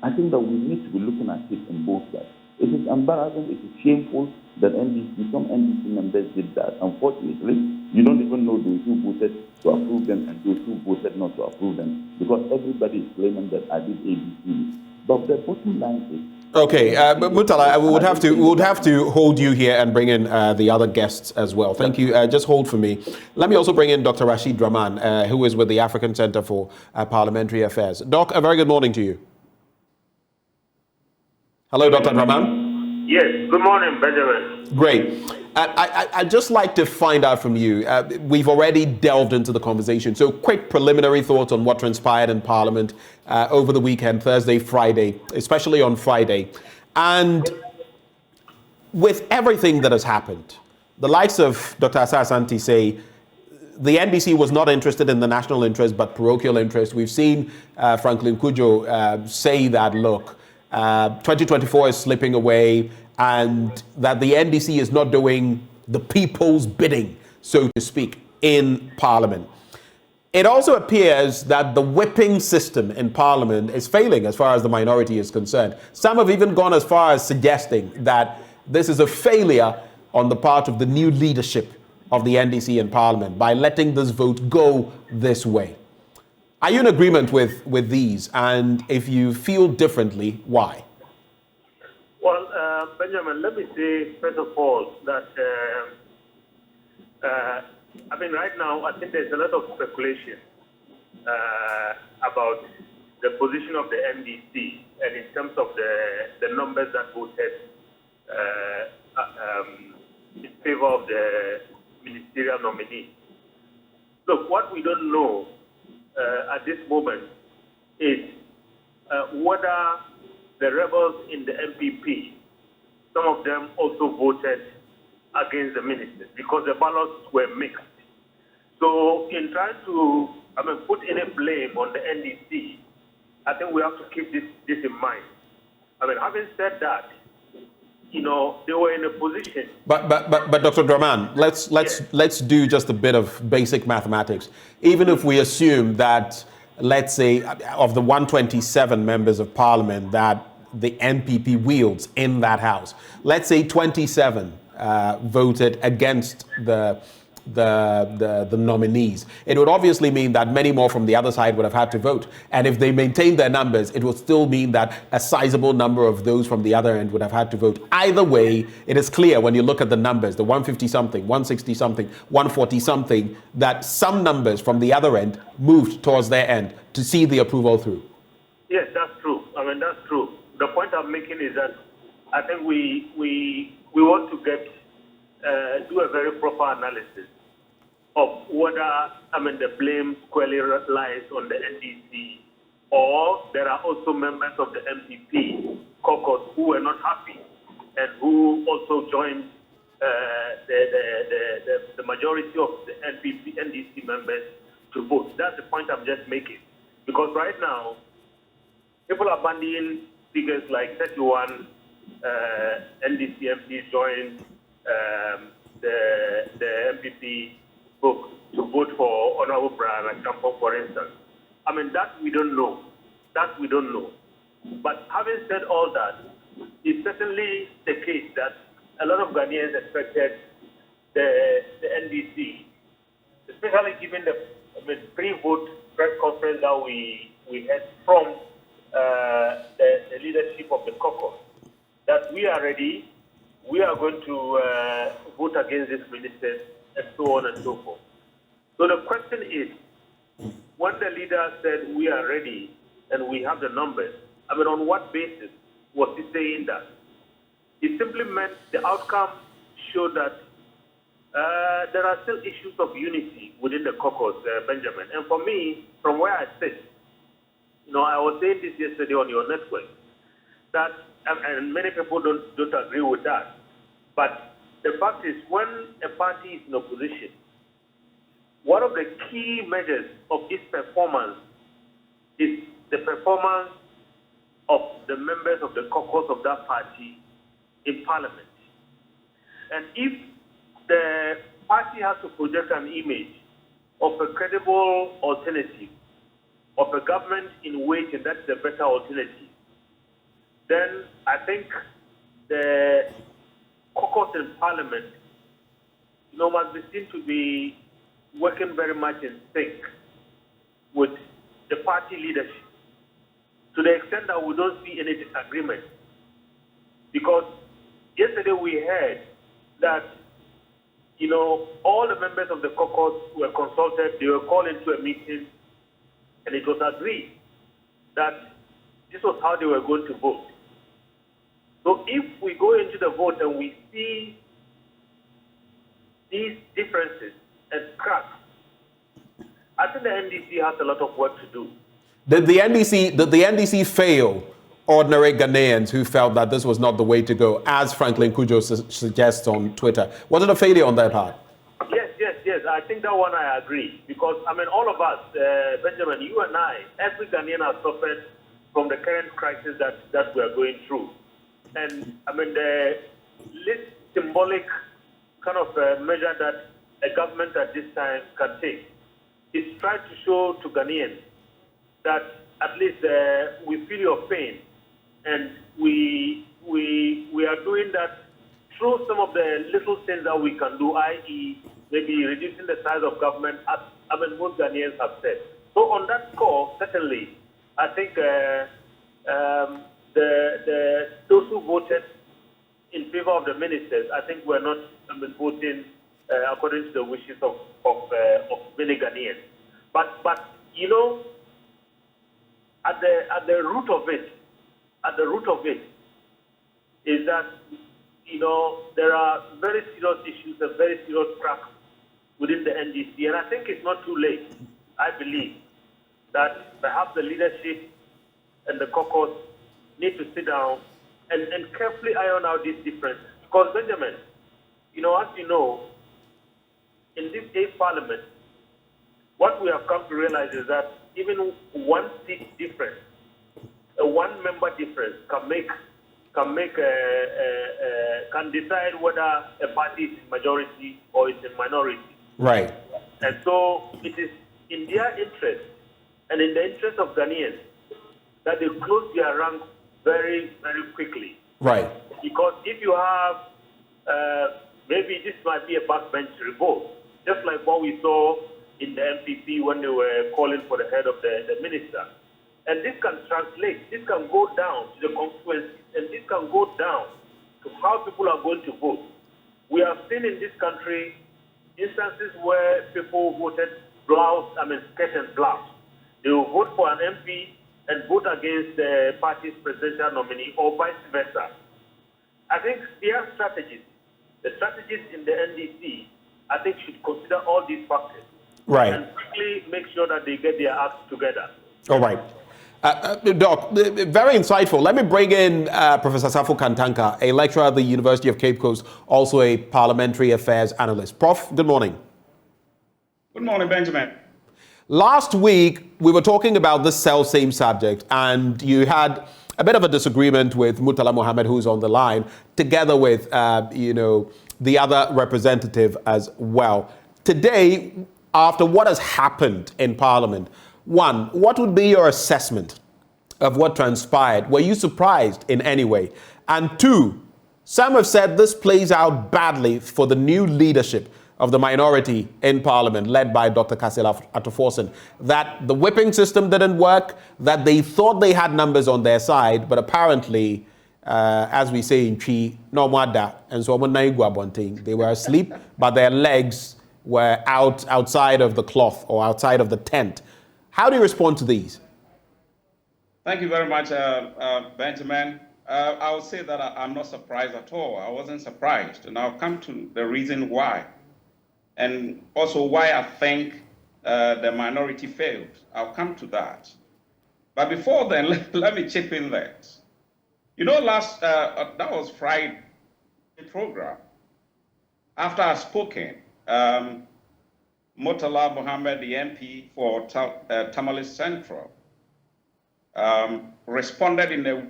I think that we need to be looking at it in both sides. It is embarrassing, it is shameful that some NDC members did that. Unfortunately, you don't even know those who voted to approve them and those who voted not to approve them, because everybody is claiming that I did ABC. But the bottom line is... Okay, Murtala, we would have to hold you here and bring in the other guests as well. Thank you. Just hold for me. Let me also bring in Dr. Rashid Draman, who is with the African Center for Parliamentary Affairs. Doc, a very good morning to you. Hello, Dr. Draman. Yes, good morning, Benjamin. Great. I'd just like to find out from you. We've already delved into the conversation. So quick preliminary thoughts on what transpired in Parliament over the weekend, Thursday, Friday, especially on Friday. And with everything that has happened, the likes of Dr. Asante say the NDC was not interested in the national interest, but parochial interest. We've seen Franklin Kujo say that, look, 2024 is slipping away, and that the NDC is not doing the people's bidding, so to speak, in Parliament. It also appears that the whipping system in Parliament is failing as far as the minority is concerned. Some have even gone as far as suggesting that this is a failure on the part of the new leadership of the NDC in Parliament by letting this vote go this way. Are you in agreement with these? And if you feel differently, why? Well, Benjamin, let me say, first of all, that, right now, I think there's a lot of speculation about the position of the NDC and in terms of the numbers that voted in favor of the ministerial nominee. Look, what we don't know at this moment is whether the rebels in the MPP, some of them also voted against the ministers because the ballots were mixed. So in trying to put any blame on the NDC, I think we have to keep this in mind. Having said that, they were in a position. But Dr. Draman, let's do just a bit of basic mathematics. Even if we assume that, let's say, of the 127 members of Parliament that the NPP wields in that house, let's say 27 voted against the nominees. It would obviously mean that many more from the other side would have had to vote. And if they maintain their numbers, it would still mean that a sizable number of those from the other end would have had to vote. Either way, it is clear when you look at the numbers, the 150-something, 160-something, 140-something, that some numbers from the other end moved towards their end to see the approval through. Yes, that's true. That's true. The point I'm making is that I think we want to do a very proper analysis of whether the blame squarely lies on the NDC, or there are also members of the MPP caucus who were not happy and who also joined the majority of the NDC members to vote. That's the point I'm just making. Because right now, people are bandying figures like 31 NDC MPs joined the MPP book to vote for Honorable Brian Akakpo, for instance. I mean, that we don't know. That we don't know. But having said all that, it's certainly the case that a lot of Ghanaians expected the NDC, especially given the pre-vote press conference that we had from the leadership of the caucus, that we are ready, we are going to vote against these ministers, and so on and so forth. So the question is, when the leader said we are ready and we have the numbers, I mean, on what basis was he saying that? It simply meant the outcome showed that there are still issues of unity within the caucus, Benjamin. And for me, from where I sit, I was saying this yesterday on your network, that, and many people don't agree with that, but the fact is, when a party is in opposition, one of the key measures of its performance is the performance of the members of the caucus of that party in Parliament. And if the party has to project an image of a credible alternative, of a government in waiting that's the better alternative, then I think the caucus in Parliament, must be seen to be working very much in sync with the party leadership, to the extent that we don't see any disagreement. Because yesterday we heard that, all the members of the caucus were consulted, they were called into a meeting, and it was agreed that this was how they were going to vote. So if we go into the vote and we see these differences and cracks, I think the NDC has a lot of work to do. Did the NDC fail ordinary Ghanaians who felt that this was not the way to go, as Franklin Kujo suggests on Twitter? Was it a failure on their part? Yes. I think that one I agree. Because, all of us, Benjamin, you and I, every Ghanaian has suffered from the current crisis that we are going through. And, the least symbolic kind of measure that a government at this time can take is try to show to Ghanaians that at least we feel your pain, and we are doing that through some of the little things that we can do, i.e. maybe reducing the size of government, as most Ghanaians have said. So on that score, certainly, I think those who voted in favor of the ministers, I think we're not voting according to the wishes of many Ghanaians. But at the root of it is that there are very serious issues and very serious cracks within the NDC, and I think it's not too late. I believe that perhaps the leadership and the caucus need to sit down and carefully iron out these differences. Because Benjamin, as you know, in this 8th Parliament, what we have come to realize is that even one seat difference, a one-member difference can decide whether a party is in majority or is in minority. Right. And so it is in their interest and in the interest of Ghanaians that they close their ranks very, very quickly. Right. Because if you have, maybe this might be a backbench revolt, just like what we saw in the MPP when they were calling for the head of the minister. And this can translate, this can go down to the constituencies, and this can go down to how people are going to vote. We have seen in this country instances where people voted skirt and blouse. They will vote for an MP and vote against the party's presidential nominee, or vice versa. I think their strategies, the strategies in the NDC, I think should consider all these factors. Right. And quickly make sure that they get their acts together. All right. Doc, very insightful. Let me bring in Professor Safo Kantanka, a lecturer at the University of Cape Coast, also a parliamentary affairs analyst. Prof, good morning. Good morning, Benjamin. Last week, we were talking about this same subject, and you had a bit of a disagreement with Murtala Mohammed, who's on the line, together with, the other representative as well. Today, after what has happened in Parliament, one, what would be your assessment of what transpired? Were you surprised in any way? And two, some have said this plays out badly for the new leadership of the minority in Parliament, led by Dr. Kasila Atuforsen, that the whipping system didn't work, that they thought they had numbers on their side, but apparently, as we say in Chi, no mwada, and so they were asleep, but their legs were outside of the cloth or outside of the tent. How do you respond to these? Thank you very much, Benjamin. I would say that I'm not surprised at all. I wasn't surprised, and I'll come to the reason why. And also why I think the minority failed. I'll come to that. But before then, let me chip in that. That was Friday program. After I spoken, Murtala Mohammed, the MP for Tamale Central, responded in a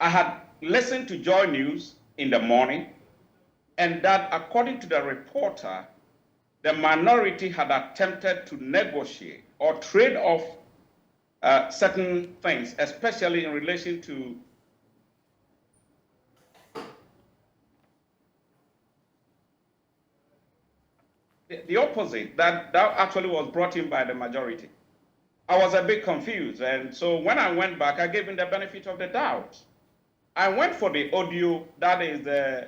I had listened to JoyNews in the morning, and that according to the reporter, the minority had attempted to negotiate or trade off certain things, especially in relation to the opposite that actually was brought in by the majority. I was a bit confused, and so when I went back, I gave him the benefit of the doubt. I went for the audio, that is the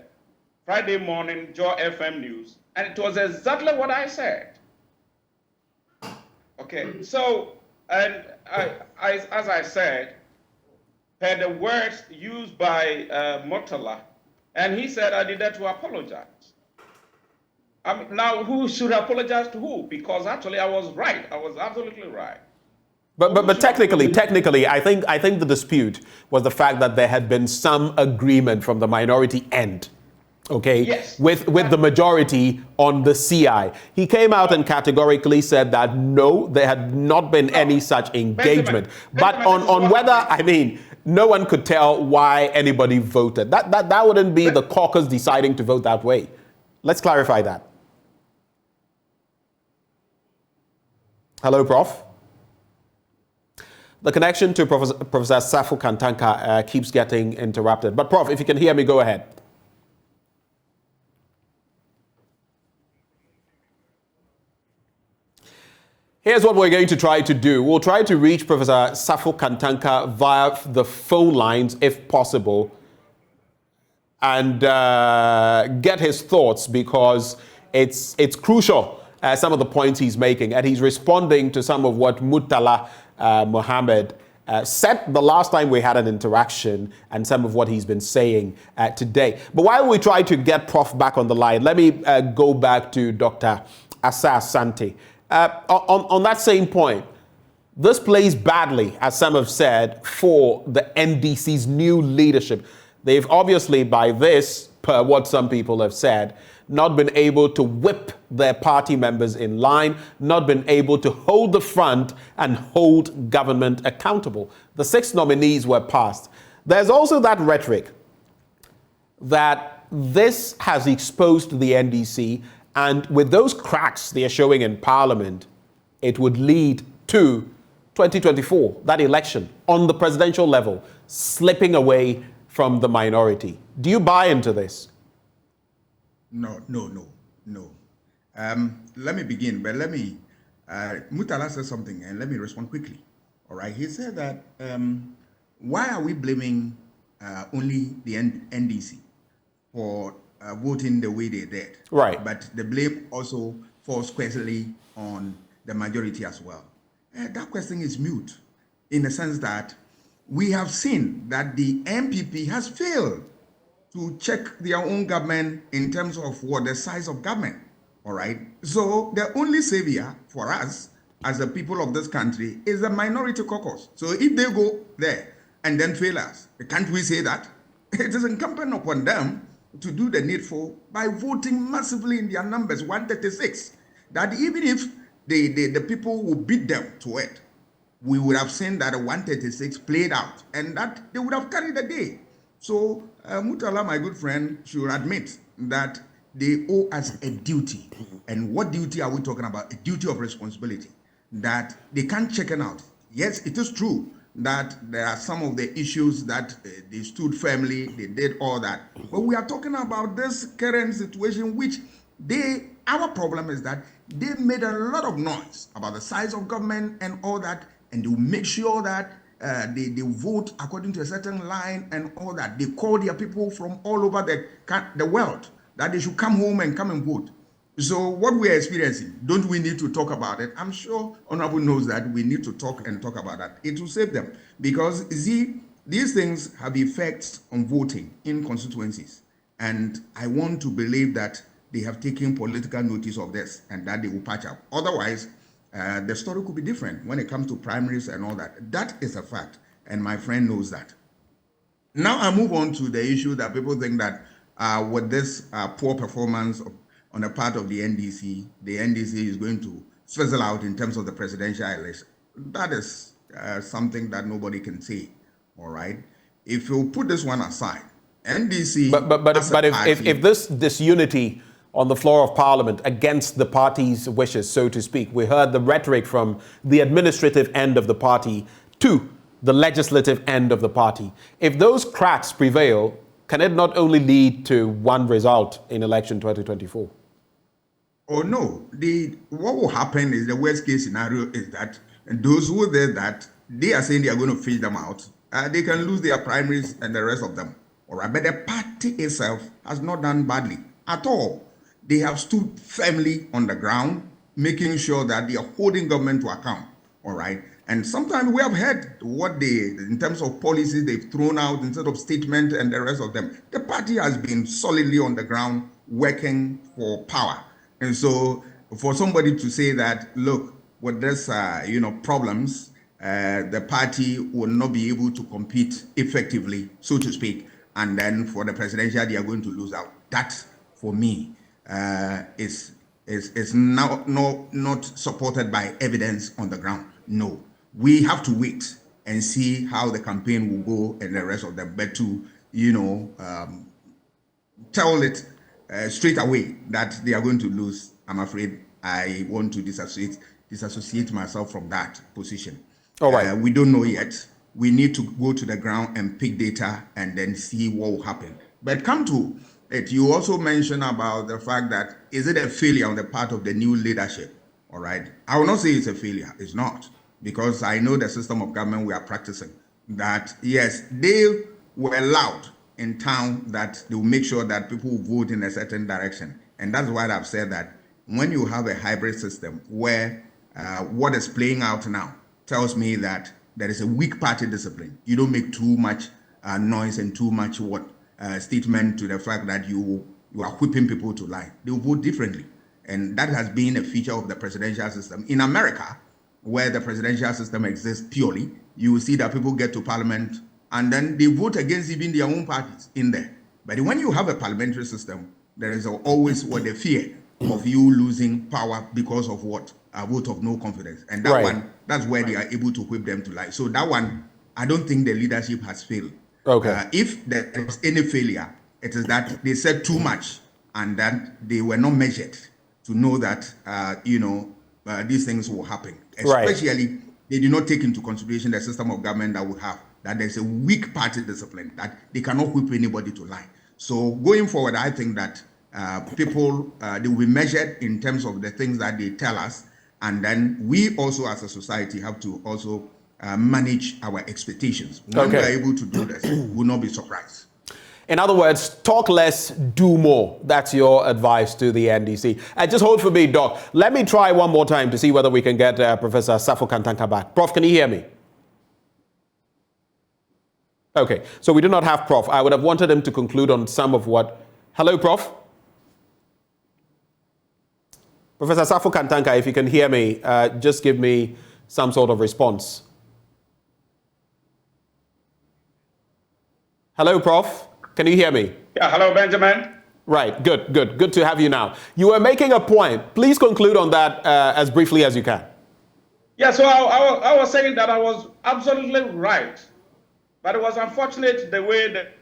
Friday morning Joy FM news, and it was exactly what I said. Okay, so, and as I said, per the words used by Murtala, and he said I needed to apologize. Now, who should apologize to who? Because actually I was right. I was absolutely right. But technically, I think the dispute was the fact that there had been some agreement from the minority end, okay, yes, with the majority on the CI. He came out and categorically said that no, there had not been any such engagement. But on whether, no one could tell why anybody voted. That wouldn't be the caucus deciding to vote that way. Let's clarify that. Hello, Prof. The connection to Professor Safu Kantanka keeps getting interrupted. But Prof, if you can hear me, go ahead. Here's what we're going to try to do. We'll try to reach Professor Safu Kantanka via the phone lines, if possible, and get his thoughts, because it's crucial, some of the points he's making, and he's responding to some of what Murtala Mohammed said the last time we had an interaction, and some of what he's been saying today. But while we try to get Prof back on the line, let me go back to Dr. Asa Asante. On that same point, this plays badly, as some have said, for the NDC's new leadership. They've obviously, by this, per what some people have said, not been able to whip their party members in line, not been able to hold the front and hold government accountable. The 6 nominees were passed. There's also that rhetoric that this has exposed the NDC, and with those cracks they are showing in Parliament, it would lead to 2024, that election on the presidential level, slipping away from the minority. Do you buy into this? No. Let me begin, but let me, Murtala said something, and let me respond quickly. All right, he said that, why are we blaming only the NDC for voting the way they did? Right. But the blame also falls squarely on the majority as well. That question is mute, in the sense that we have seen that the MPP has failed to check their own government in terms of what the size of government. All right. So the only savior for us as the people of this country is the minority caucus. So if they go there and then fail us, can't we say that? It is incumbent upon them to do the needful by voting massively in their numbers, 136. That even if the people will beat them to it, we would have seen that a 136 played out and that they would have carried the day. So Mutala, my good friend, should admit that they owe us a duty. And what duty are we talking about? A duty of responsibility that they can't chicken out. Yes, it is true that there are some of the issues that they stood firmly, they did all that. But we are talking about this current situation, which our problem is that they made a lot of noise about the size of government and all that, and they will make sure that they vote according to a certain line and all that. They call their people from all over the world that they should come home and come and vote. So what we are experiencing, don't we need to talk about it? I'm sure Honorable knows that we need to talk about that. It will save them because these things have effects on voting in constituencies. And I want to believe that they have taken political notice of this and that they will patch up. Otherwise, the story could be different when it comes to primaries and all that. That is a fact, and my friend knows that. Now I move on to the issue that people think that with this poor performance on the part of the NDC is going to fizzle out in terms of the presidential election. That is something that nobody can say, all right? If you put this one aside, NDC... But if this disunity on the floor of Parliament against the party's wishes, so to speak. We heard the rhetoric from the administrative end of the party to the legislative end of the party. If those cracks prevail, can it not only lead to one result in election 2024? Oh, no. What will happen is the worst case scenario is that those who did that, they are saying they are going to fish them out. They can lose their primaries and the rest of them. All right. But the party itself has not done badly at all. They have stood firmly on the ground, making sure that they are holding government to account, all right? And sometimes we have heard what in terms of policies they've thrown out instead of statement and the rest of them. The party has been solidly on the ground working for power. And so for somebody to say that, look, with this, problems, the party will not be able to compete effectively, so to speak, and then for the presidential, they are going to lose out. That, for me, is not supported by evidence on the ground. No, we have to wait and see how the campaign will go and the rest of them. But to tell it straight away that they are going to lose, I'm afraid I want to disassociate myself from that position. All right. We don't know yet. We need to go to the ground and pick data and then see what will happen. But come to it, you also mentioned about the fact that, is it a failure on the part of the new leadership? All right. I will not say it's a failure. It's not. Because I know the system of government we are practicing. That, yes, they were loud in town that they will make sure that people will vote in a certain direction. And that's why I've said that when you have a hybrid system where what is playing out now tells me that there is a weak party discipline. You don't make too much noise and too much statement to the fact that you are whipping people to lie. They will vote differently. And that has been a feature of the presidential system. In America, where the presidential system exists purely, you will see that people get to parliament and then they vote against even their own parties in there. But when you have a parliamentary system, there is always the fear of you losing power because of what? A vote of no confidence. And that one, that's where they are able to whip them to lie. So that one, I don't think the leadership has failed. Okay. If there is any failure, it is that they said too much and that they were not measured to know that, these things will happen. Especially, they did not take into consideration the system of government that we have, that there's a weak party discipline, that they cannot whip anybody to lie. So going forward, I think that people, they will be measured in terms of the things that they tell us. And then we also as a society have to also manage our expectations. When we are able to do this, we will not be surprised. In other words, talk less, do more. That's your advice to the NDC. Just hold for me, Doc. Let me try one more time to see whether we can get Professor Safo Kantanka back. Prof, can you hear me? Okay, so we do not have Prof. I would have wanted him to conclude on some of what... Hello, Prof? Professor Safo Kantanka, if you can hear me, just give me some sort of response. Hello, Prof? Can you hear me? Yeah, hello, Benjamin. Right, good to have you now. You were making a point. Please conclude on that as briefly as you can. Yeah, so I was saying that I was absolutely right. But it was unfortunate the way that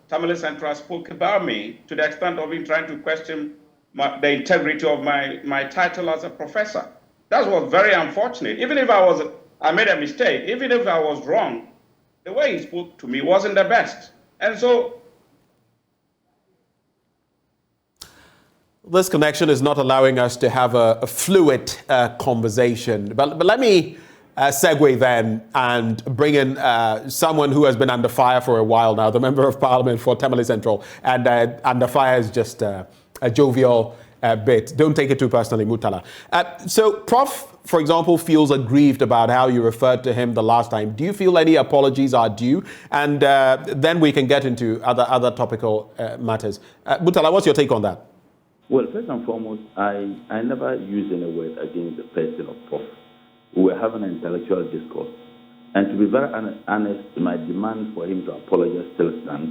Tamale Central spoke about me, to the extent of him trying to question the integrity of my title as a professor. That was very unfortunate. Even if I made a mistake, even if I was wrong, the way he spoke to me wasn't the best. And so this connection is not allowing us to have a fluid conversation. But let me segue then and bring in someone who has been under fire for a while now, the Member of Parliament for Tamale Central. And under fire is just a jovial bit. Don't take it too personally, Mutala. So Prof, for example, feels aggrieved about how you referred to him the last time. Do you feel any apologies are due? And then we can get into other topical matters. Mutala, what's your take on that? Well, first and foremost, I never used any word against the person of Prof. We were having an intellectual discourse. And to be very honest, my demand for him to apologize still stands.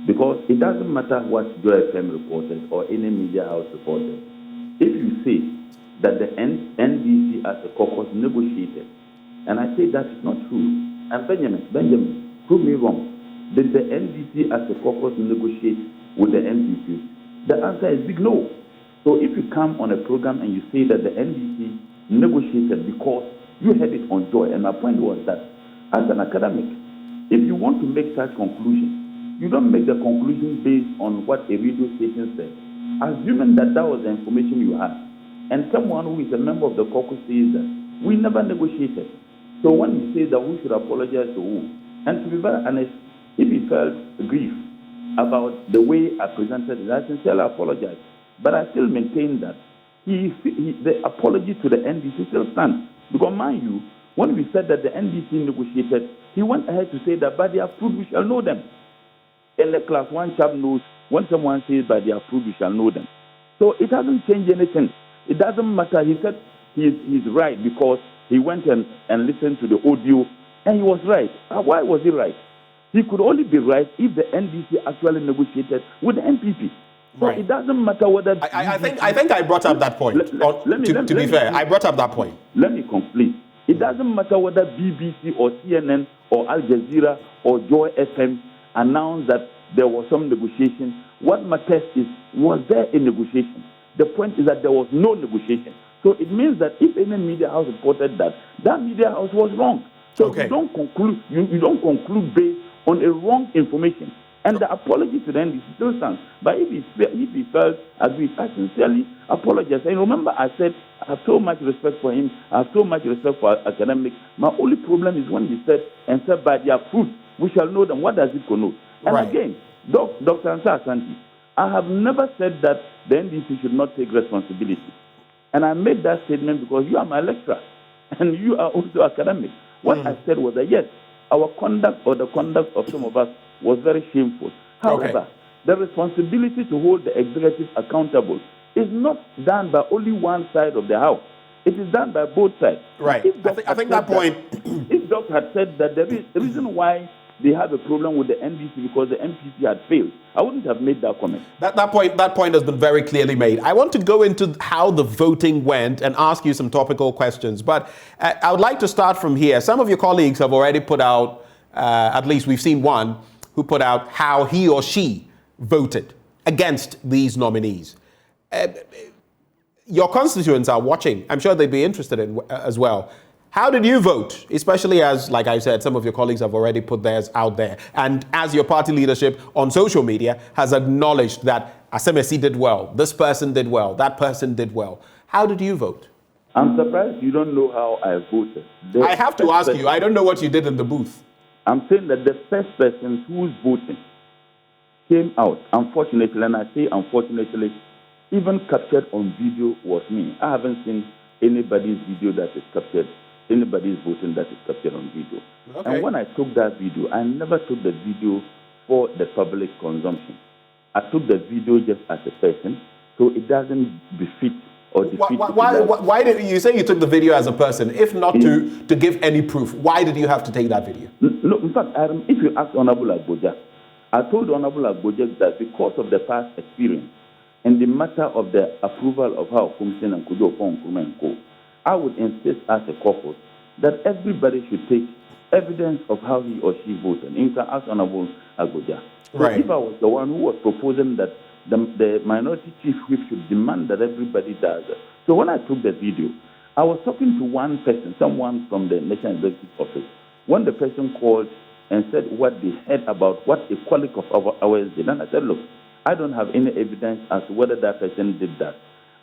Because it doesn't matter what Joy FM reported or any media house reported. If you say that the NDC as a caucus negotiated, and I say that is not true, and Benjamin, prove me wrong. Did the NDC as a caucus negotiate with the NPP? The answer is big no. So if you come on a program and you say that the NDC negotiated because you heard it on Joy, and my point was that as an academic, if you want to make such conclusions, you don't make the conclusion based on what a radio station said, assuming that that was the information you had. And someone who is a member of the caucus says that we never negotiated. So when he says that we should apologize to who? And to be very honest, if he felt grief about the way I presented it, I sincerely apologize. But I still maintain that the apology to the NDC still stands. Because mind you, when we said that the NDC negotiated, he went ahead to say that by their fruit we shall know them. In the class 1 chap knows when someone says by their fruit we shall know them. So it hasn't changed anything. It doesn't matter. He said he's right because he went and listened to the audio and he was right. Why was he right? He could only be right if the NDC actually negotiated with the NPP. So right. It doesn't matter whether... I think I brought up that point. To be fair, I brought up that point. Let me complete. It doesn't matter whether BBC or CNN or Al Jazeera or Joy FM announced that there was some negotiation. What matters is, was there a negotiation? The point is that there was no negotiation. So it means that if any media house reported that, that media house was wrong. So okay. You don't conclude based on a wrong information. And the apology to the NDC still stands. But if he felt aggrieved, I sincerely apologize. And remember, I said I have so much respect for him. I have so much respect for academics. My only problem is when he said, and said, by their fruit, we shall know them. What does it connote? And right. Again, Dr. Lansah Asante, I have never said that the NDC should not take responsibility. And I made that statement because you are my lecturer and you are also academic. What I said was that, yes, our conduct or the conduct of some of us was very shameful. However, the responsibility to hold the executive accountable is not done by only one side of the house. It is done by both sides. Right. I think that point... If Doc had said that the reason why they have a problem with the NDC because the MPP had failed, I wouldn't have made that comment. That point has been very clearly made. I want to go into how the voting went and ask you some topical questions, but I would like to start from here. Some of your colleagues have already put out, at least we've seen one, who put out how he or she voted against these nominees. Your constituents are watching. I'm sure they'd be interested in as well. How did you vote? Especially as, like I said, some of your colleagues have already put theirs out there. And as your party leadership on social media has acknowledged that Asemesi did well, this person did well, that person did well. How did you vote? I'm surprised you don't know how I voted. I have to ask you. I don't know what you did in the booth. I'm saying that the first person who's voting came out, unfortunately, and I say unfortunately, even captured on video was me. I haven't seen anybody's video that is captured, anybody's voting that is captured on video. Okay. And when I took that video, I never took the video for the public consumption. I took the video just as a person, so it doesn't befit or defeat. Why did you say you took the video as a person, if not to give any proof? Why did you have to take that video? No, in fact, if you ask Honorable Agboja, I told Honorable Agbojek that because of the past experience and the matter of the approval of how Kumsin and Kudo and Co, I would insist as a caucus that everybody should take evidence of how he or she voted. You can ask Honorable Agbojek. Right. If I was the one who was proposing that the minority chief whip should demand that everybody does that. So when I took the video, I was talking to one person, someone from the National Executive Office. When the person called and said what they heard about what a colleague of ours did, and I said, look, I don't have any evidence as to whether that person did that.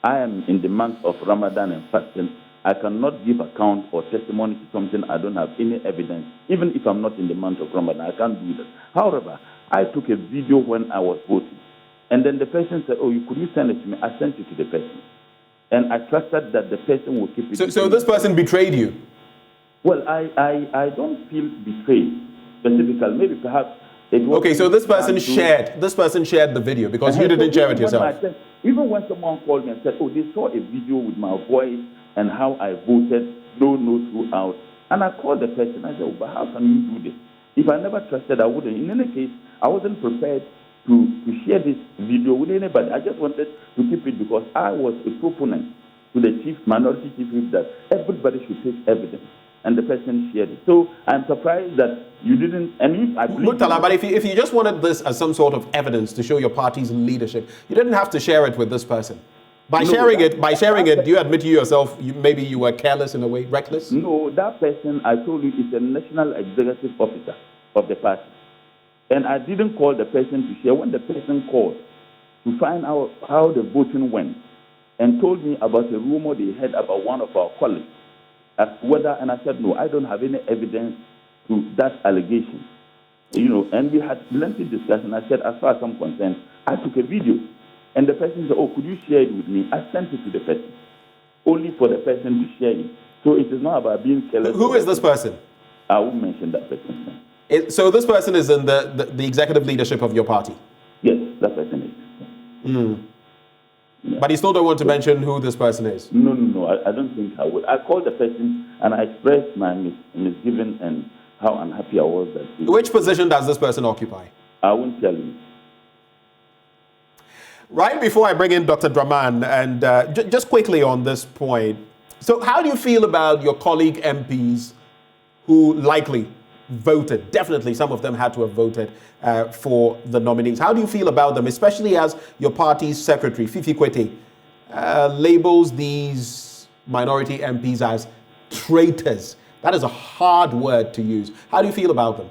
I am in the month of Ramadan and fasting. I cannot give account or testimony to something I don't have any evidence. Even if I'm not in the month of Ramadan, I can't do that. However, I took a video when I was voting. And then the person said, oh, could you send it to me? I sent it to the person. And I trusted that the person would keep it. So this person betrayed you? Well, I don't feel betrayed specifically. Maybe perhaps it was... Okay, so this person shared the video because you didn't share it yourself. Even when someone called me and said, oh, they saw a video with my voice and how I voted, no throughout. And I called the person. I said, oh, but how can you do this? If I never trusted, I wouldn't. In any case, I wasn't prepared to share this video with anybody. I just wanted to keep it because I was a proponent to the minority chief whip that everybody should take evidence. And the person shared it. So I'm surprised that you didn't. And I believe. But if you just wanted this as some sort of evidence to show your party's leadership, you didn't have to share it with this person. By sharing it, do you admit to yourself maybe you were careless in a way, reckless? No, that person I told you is a national executive officer of the party, and I didn't call the person to share. When the person called to find out how the voting went, and told me about a rumor they had about one of our colleagues. And I said, no, I don't have any evidence to that allegation. And we had lengthy discussion. I said, as far as I'm concerned, I took a video. And the person said, oh, could you share it with me? I sent it to the person, only for the person to share it. So it is not about being careless. Who is this person? I won't mention that person. So this person is in the executive leadership of your party? Yes, that person is. Yeah. But you still don't want to mention who this person is? No, I don't think I would. I called the person and I expressed my misgiving and how unhappy I was. Which position does this person occupy? I won't tell you. Right before I bring in Dr. Draman, and just quickly on this point, so how do you feel about your colleague MPs who likely voted, definitely some of them had to have voted for the nominees? How do you feel about them, especially as your party's secretary, Fifi Kwete, labels these minority MPs as traitors? That is a hard word to use. How do you feel about them?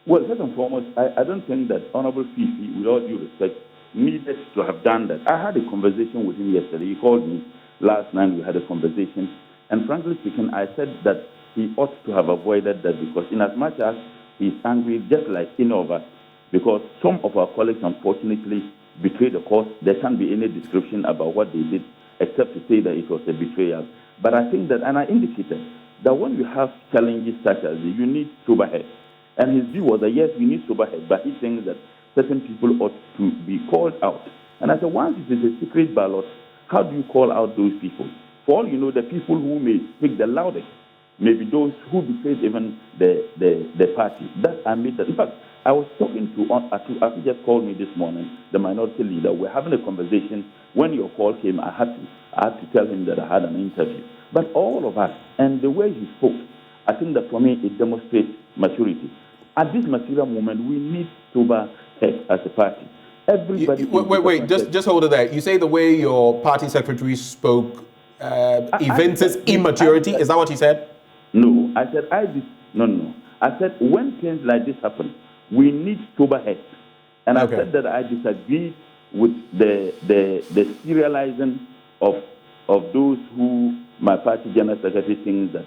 Well, first and foremost, I don't think that Honorable Fifi, with all due respect, needed to have done that. I had a conversation with him yesterday. He called me last night. We had a conversation. And frankly speaking, I said that he ought to have avoided that because in as much as he's angry, just like any of us, because some of our colleagues unfortunately betrayed the cause, there can't be any description about what they did except to say that it was a betrayal. But I think that, and I indicated, that when you have challenges such as this, you need sober head. And his view was that yes, we need sober head, but he thinks that certain people ought to be called out. And I said, once it is a secret ballot, how do you call out those people? For all you know, the people who may speak the loudest may be those who betrayed even the party. That I made that. In fact, I was talking to Atu just called me this morning, the minority leader. We're having a conversation. When your call came, I had to tell him that I had an interview. But all of us, and the way he spoke, I think that for me it demonstrates maturity. At this material moment, we need sober head as a party. Everybody. Wait, just hold it there. You say the way your party secretary spoke evinces immaturity. Is that what you said? No, I said No. I said when things like this happen, we need sober heads. And I said that I disagree with the serializing of those who my party general secretary thinks that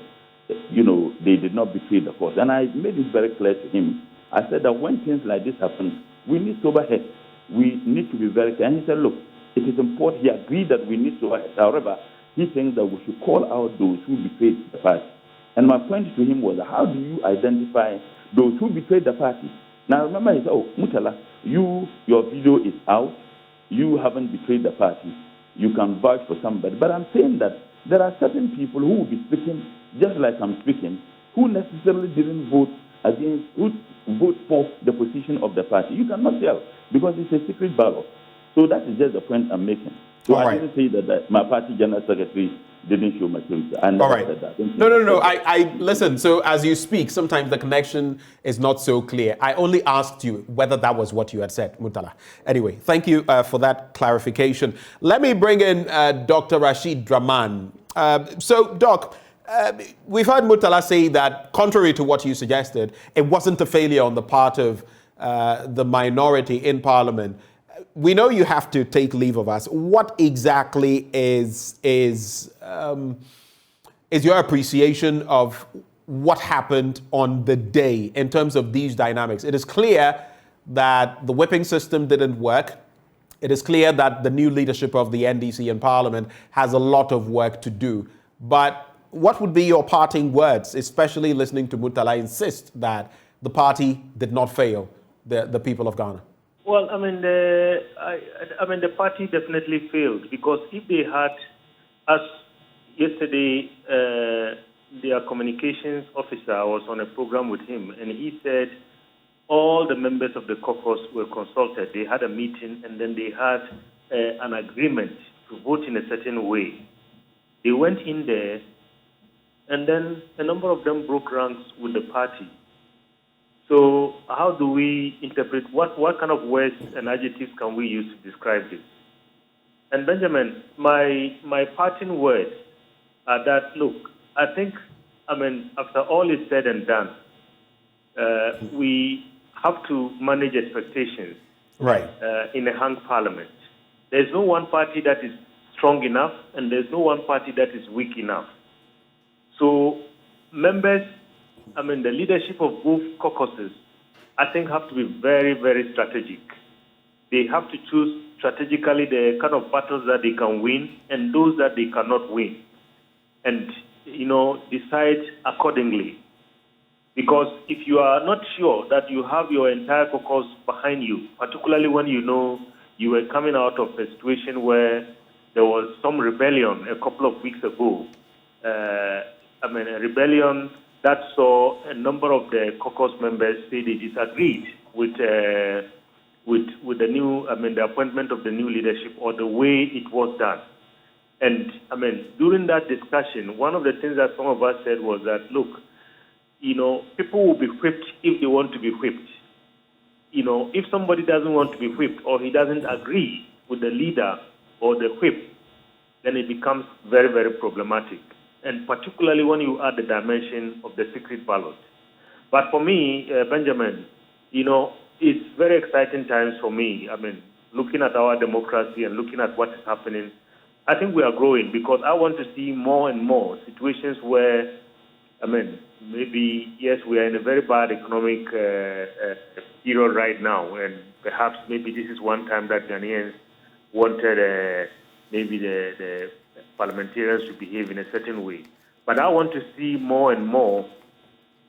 they did not betray the cause. And I made it very clear to him. I said that when things like this happen, we need sober heads. We need to be very clear. And he said, look, it is important. He agreed that we need sober heads. However, he thinks that we should call out those who betrayed the party. And my point to him was, how do you identify those who betrayed the party? Now, remember, he said, oh, Mutala, your video is out. You haven't betrayed the party. You can vouch for somebody. But I'm saying that there are certain people who will be speaking just like I'm speaking, who necessarily didn't vote against who vote for the position of the party. You cannot tell because it's a secret ballot. So that is just the point I'm making. So I didn't say that my party general secretary didn't show maturity. I never said that. No. I listen. So as you speak, sometimes the connection is not so clear. I only asked you whether that was what you had said, Murtala. Anyway, thank you for that clarification. Let me bring in Dr. Rashid Draman. So, Doc, we've heard Murtala say that, contrary to what you suggested, it wasn't a failure on the part of the minority in Parliament. We know you have to take leave of us. What exactly is your appreciation of what happened on the day in terms of these dynamics? It is clear that the whipping system didn't work. It is clear that the new leadership of the NDC in Parliament has a lot of work to do. But what would be your parting words, especially listening to Murtala insist that the party did not fail the people of Ghana? Well, I mean, the party definitely failed because if they had, as yesterday, their communications officer was on a program with him, and he said all the members of the caucus were consulted. They had a meeting, and then they had an agreement to vote in a certain way. They went in there, and then a number of them broke ranks with the party. So how do we interpret, what kind of words and adjectives can we use to describe this? And Benjamin, my parting words are that, look, I think, after all is said and done, we have to manage expectations in a hung parliament. There's no one party that is strong enough, and there's no one party that is weak enough. So members, the leadership of both caucuses, I think, have to be very, very strategic. They have to choose strategically the kind of battles that they can win and those that they cannot win, and decide accordingly. Because if you are not sure that you have your entire caucus behind you, particularly when you know you were coming out of a situation where there was some rebellion a couple of weeks ago, a rebellion that saw a number of the caucus members say they disagreed with the new, the appointment of the new leadership or the way it was done. And during that discussion, one of the things that some of us said was that, look, people will be whipped if they want to be whipped. If somebody doesn't want to be whipped or he doesn't agree with the leader or the whip, then it becomes very, very problematic. And particularly when you add the dimension of the secret ballot. But for me, Benjamin, it's very exciting times for me. Looking at our democracy and looking at what is happening, I think we are growing because I want to see more and more situations where, maybe, yes, we are in a very bad economic period right now, and perhaps maybe this is one time that Ghanaians wanted maybe the parliamentarians to behave in a certain way. But I want to see more and more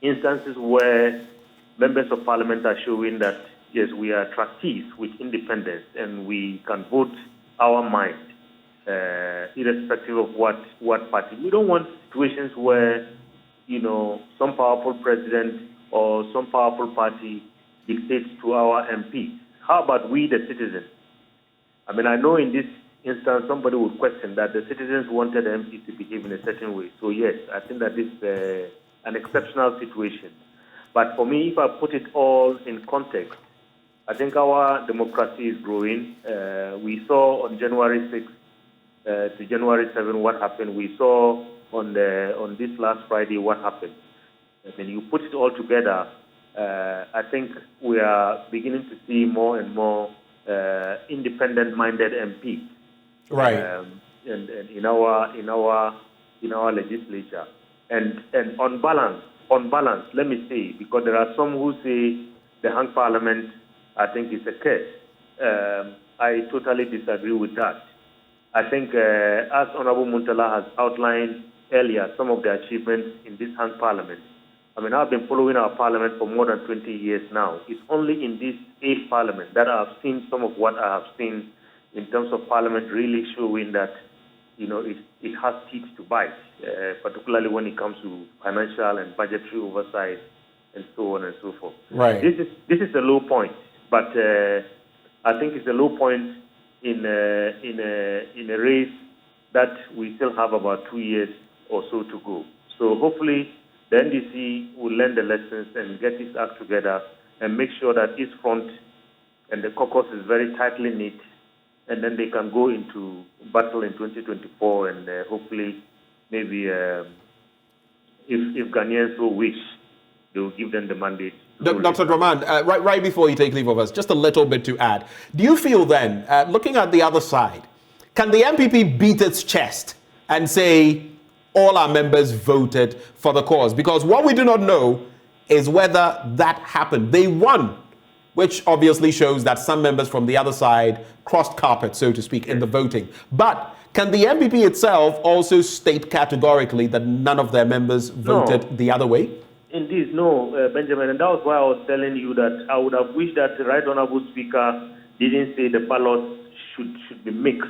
instances where members of parliament are showing that, yes, we are trustees with independence and we can vote our mind, irrespective of what party. We don't want situations where, some powerful president or some powerful party dictates to our MPs. How about we, the citizens? I know in this instance, somebody would question that the citizens wanted the MPs to behave in a certain way. So yes, I think that this is an exceptional situation. But for me, if I put it all in context, I think our democracy is growing. We saw on January 6th to January 7th what happened. We saw on this last Friday what happened. You put it all together, I think we are beginning to see more and more independent-minded MPs. Right. And in our legislature, and on balance, let me say, because there are some who say the hung parliament, I think, is a curse. I totally disagree with that. I think, as Honorable Murtala has outlined earlier, some of the achievements in this hung parliament. I've been following our parliament for more than 20 years now. It's only in this 8th parliament that I have seen some of what I have seen in terms of parliament really showing that, it has teeth to bite, particularly when it comes to financial and budgetary oversight and so on and so forth. Right. This is a low point, but I think it's a low point in a race that we still have about 2 years or so to go. So hopefully the NDC will learn the lessons and get its act together and make sure that its front and the caucus is very tightly knit, and then they can go into battle in 2024 and hopefully maybe if Ghanaians so wish, they will give them the mandate. Dr. Draman, right before you take leave of us, just a little bit to add. Do you feel then, looking at the other side, can the MPP beat its chest and say all our members voted for the cause? Because what we do not know is whether that happened. They won, which obviously shows that some members from the other side crossed carpet, so to speak, in the voting. But can the MPP itself also state categorically that none of their members voted the other way? Indeed, no, Benjamin, and that was why I was telling you that I would have wished that the Right Honourable Speaker didn't say the ballots should be mixed.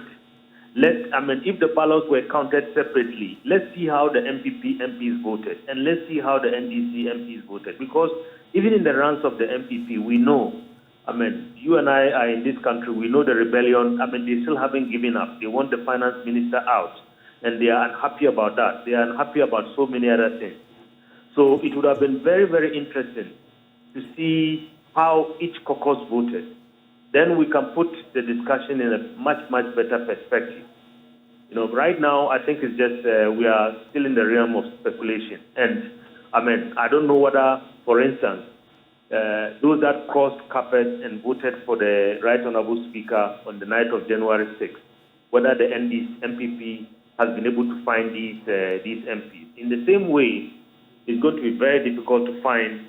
If the ballots were counted separately, let's see how the MPP MPs voted, and let's see how the NDC MPs voted. Because even in the ranks of the MPP, we know, you and I are in this country, we know the rebellion, they still haven't given up. They want the finance minister out, and they are unhappy about that. They are unhappy about so many other things. So it would have been very, very interesting to see how each caucus voted. Then we can put the discussion in a much, much better perspective. Right now, I think it's just we are still in the realm of speculation. And, I don't know whether, for instance, those that crossed carpet and voted for the Right Honourable Speaker on the night of January 6th, whether the MPP has been able to find these MPs. In the same way, it's going to be very difficult to find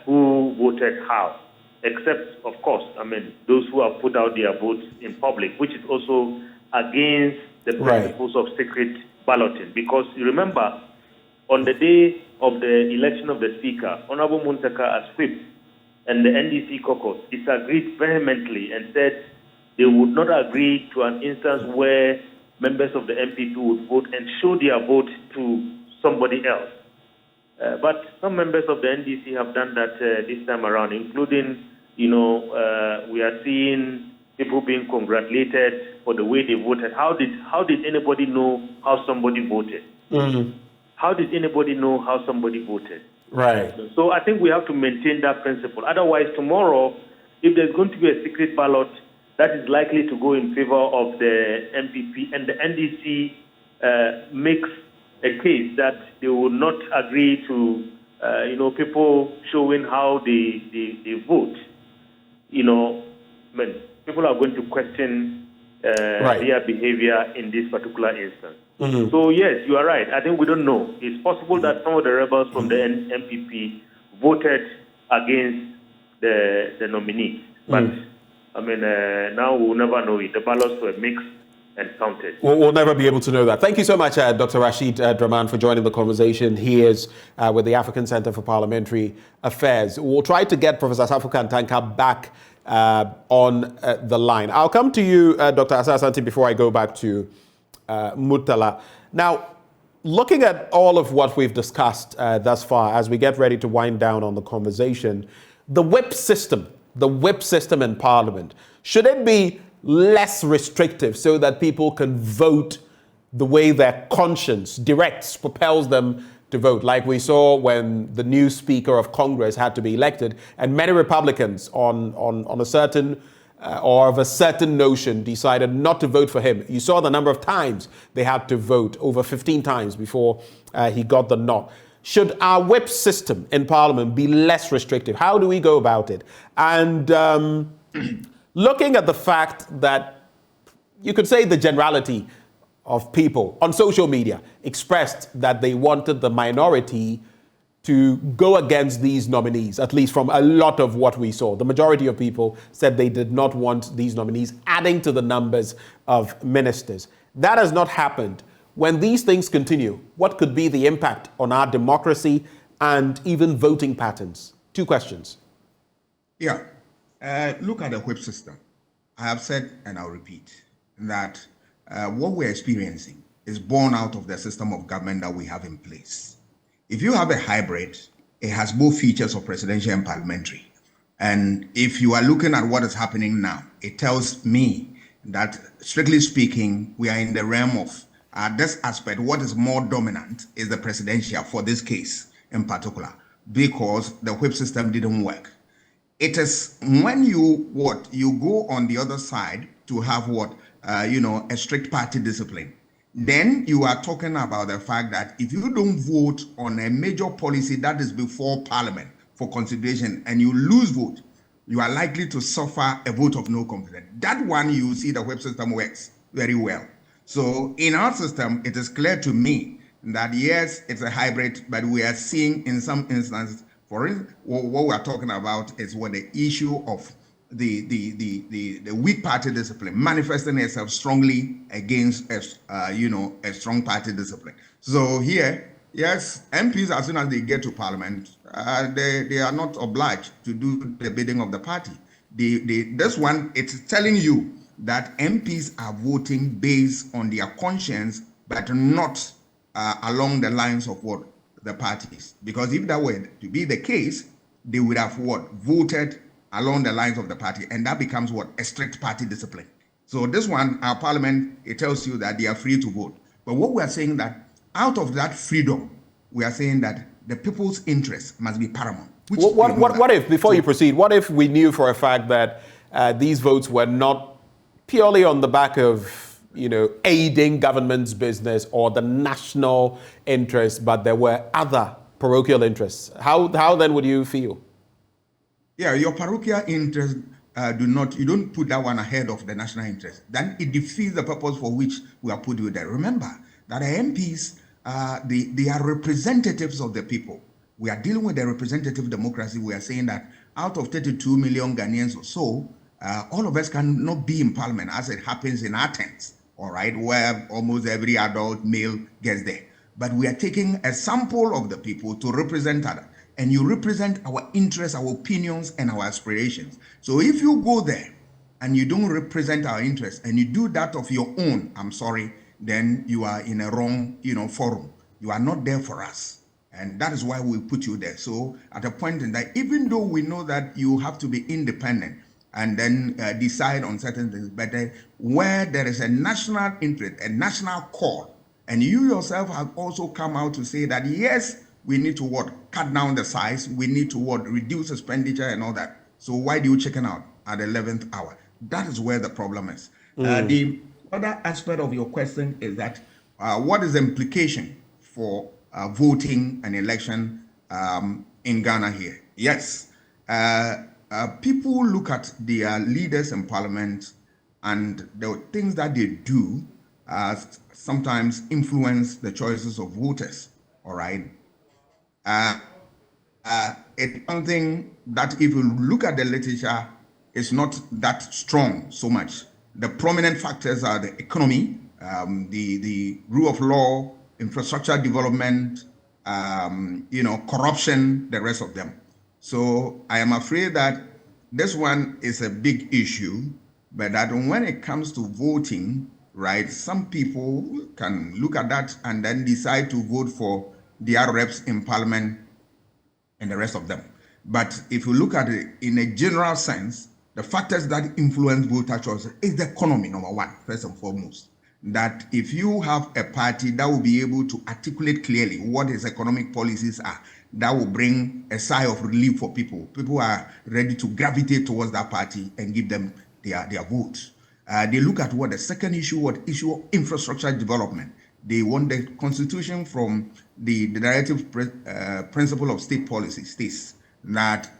who voted how, except, of course, those who have put out their votes in public, which is also against the principles of secret balloting. Because you remember, on the day of the election of the Speaker, Honorable Muntaka as whip and the NDC caucus disagreed vehemently and said they would not agree to an instance where members of the MPP would vote and show their vote to somebody else. But some members of the NDC have done that this time around, including, we are seeing people being congratulated for the way they voted. How did anybody know how somebody voted? Mm-hmm. How did anybody know how somebody voted? Right. So I think we have to maintain that principle. Otherwise, tomorrow, if there's going to be a secret ballot, that is likely to go in favor of the MPP, and the NDC makes a case that they will not agree to, people showing how they vote. People are going to question their behavior in this particular instance. Mm-hmm. So, yes, you are right. I think we don't know. It's possible that some of the rebels from the MPP voted against the nominees. But, now we'll never know it. The ballots were mixed and counted. We'll never be able to know that. Thank you so much, Dr. Rashid Draman, for joining the conversation. He is with the African Center for Parliamentary Affairs. We'll try to get Professor Asafo Kantanka back on the line. I'll come to you, Dr. Asante, before I go back to Murtala. Now, looking at all of what we've discussed thus far, as we get ready to wind down on the conversation, the whip system in Parliament, should it be less restrictive so that people can vote the way their conscience directs, propels them to vote, like we saw when the new Speaker of Congress had to be elected, and many Republicans on a certain or of a certain notion decided not to vote for him. You saw the number of times they had to vote, over 15 times before he got the nod. Should our whip system in Parliament be less restrictive? How do we go about it? And looking at the fact that you could say the generality of people on social media expressed that they wanted the minority to go against these nominees, at least from a lot of what we saw. The majority of people said they did not want these nominees adding to the numbers of ministers. That has not happened. When these things continue, what could be the impact on our democracy and even voting patterns? Two questions. Yeah. Look at the whip system. I have said, and I'll repeat, that what we're experiencing is born out of the system of government that we have in place. If you have a hybrid it has both features of presidential and parliamentary. And if you are looking at what is happening now, it tells me that, strictly speaking, we are in the realm of this aspect. What is more dominant is the presidential for this case in particular, because the whip system didn't work. It is when you go on the other side to have a strict party discipline. Then you are talking about the fact that if you don't vote on a major policy that is before Parliament for consideration and you lose vote, you are likely to suffer a vote of no confidence. That one, you see the whip system works very well. So in our system, it is clear to me that yes, it's a hybrid, but we are seeing in some instances, for instance, what we are talking about is what the issue of the weak party discipline manifesting itself strongly against a strong party discipline. So here, yes, MPs, as soon as they get to Parliament, they are not obliged to do the bidding of the party. This one, it's telling you that MPs are voting based on their conscience, but not along the lines of what the parties. Because if that were to be the case, they would have voted along the lines of the party, and that becomes a strict party discipline. So this one, our Parliament, it tells you that they are free to vote. But what we are saying that out of that freedom, we are saying that the people's interest must be paramount. What if, before you proceed, what if we knew for a fact that these votes were not purely on the back of, aiding government's business or the national interest, but there were other parochial interests? How then would you feel? Yeah, your parochial interest you don't put that one ahead of the national interest. Then it defeats the purpose for which we are put with there. Remember that the MPs, they are representatives of the people. We are dealing with a representative democracy. We are saying that out of 32 million Ghanaians or so, all of us cannot be in Parliament, as it happens in Athens, all right, where almost every adult male gets there. But we are taking a sample of the people to represent others. And you represent our interests, our opinions, and our aspirations. So if you go there and you don't represent our interests and you do that of your own, I'm sorry, then you are in a wrong, forum. You are not there for us. And that is why we put you there. So at a point in that, even though we know that you have to be independent and then decide on certain things, but where there is a national interest, a national call, and you yourself have also come out to say that, yes, we need to cut down the size, we need to reduce expenditure and all that. So why do you chicken out at the 11th hour? That is where the problem is. The other aspect of your question is that what is the implication for voting and election in Ghana here? Yes, people look at their leaders in Parliament and the things that they do sometimes influence the choices of voters, all right? It's something that if you look at the literature, it's not that strong so much. The prominent factors are the economy, the rule of law, infrastructure development, corruption, the rest of them. So I am afraid that this one is a big issue, but that when it comes to voting, right, some people can look at that and then decide to vote for their reps in Parliament and the rest of them. But if you look at it in a general sense, the factors that influence voter choice is the economy, number one, first and foremost. That if you have a party that will be able to articulate clearly what its economic policies are, that will bring a sigh of relief for people. People are ready to gravitate towards that party and give them their votes. They look at the second issue, issue of infrastructure development. They want the constitution from the directive principle of state policy states that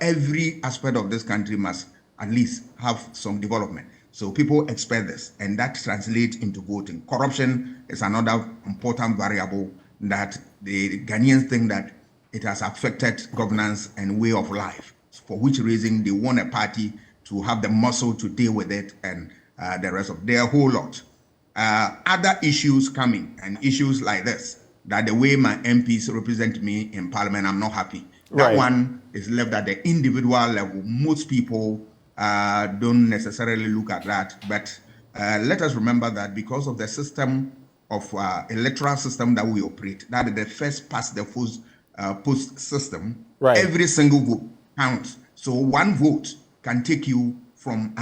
every aspect of this country must at least have some development. So people expect this, and that translates into voting. Corruption is another important variable that the Ghanaians think that it has affected governance and way of life, for which reason they want a party to have the muscle to deal with it and the rest of their whole lot. Other issues coming, and issues like this, that the way my MPs represent me in Parliament, I'm not happy. That one is left at the individual level. Most people don't necessarily look at that, but let us remember that because of the system of electoral system that we operate, that is the first past the post system, right, every single vote counts. So one vote can take you from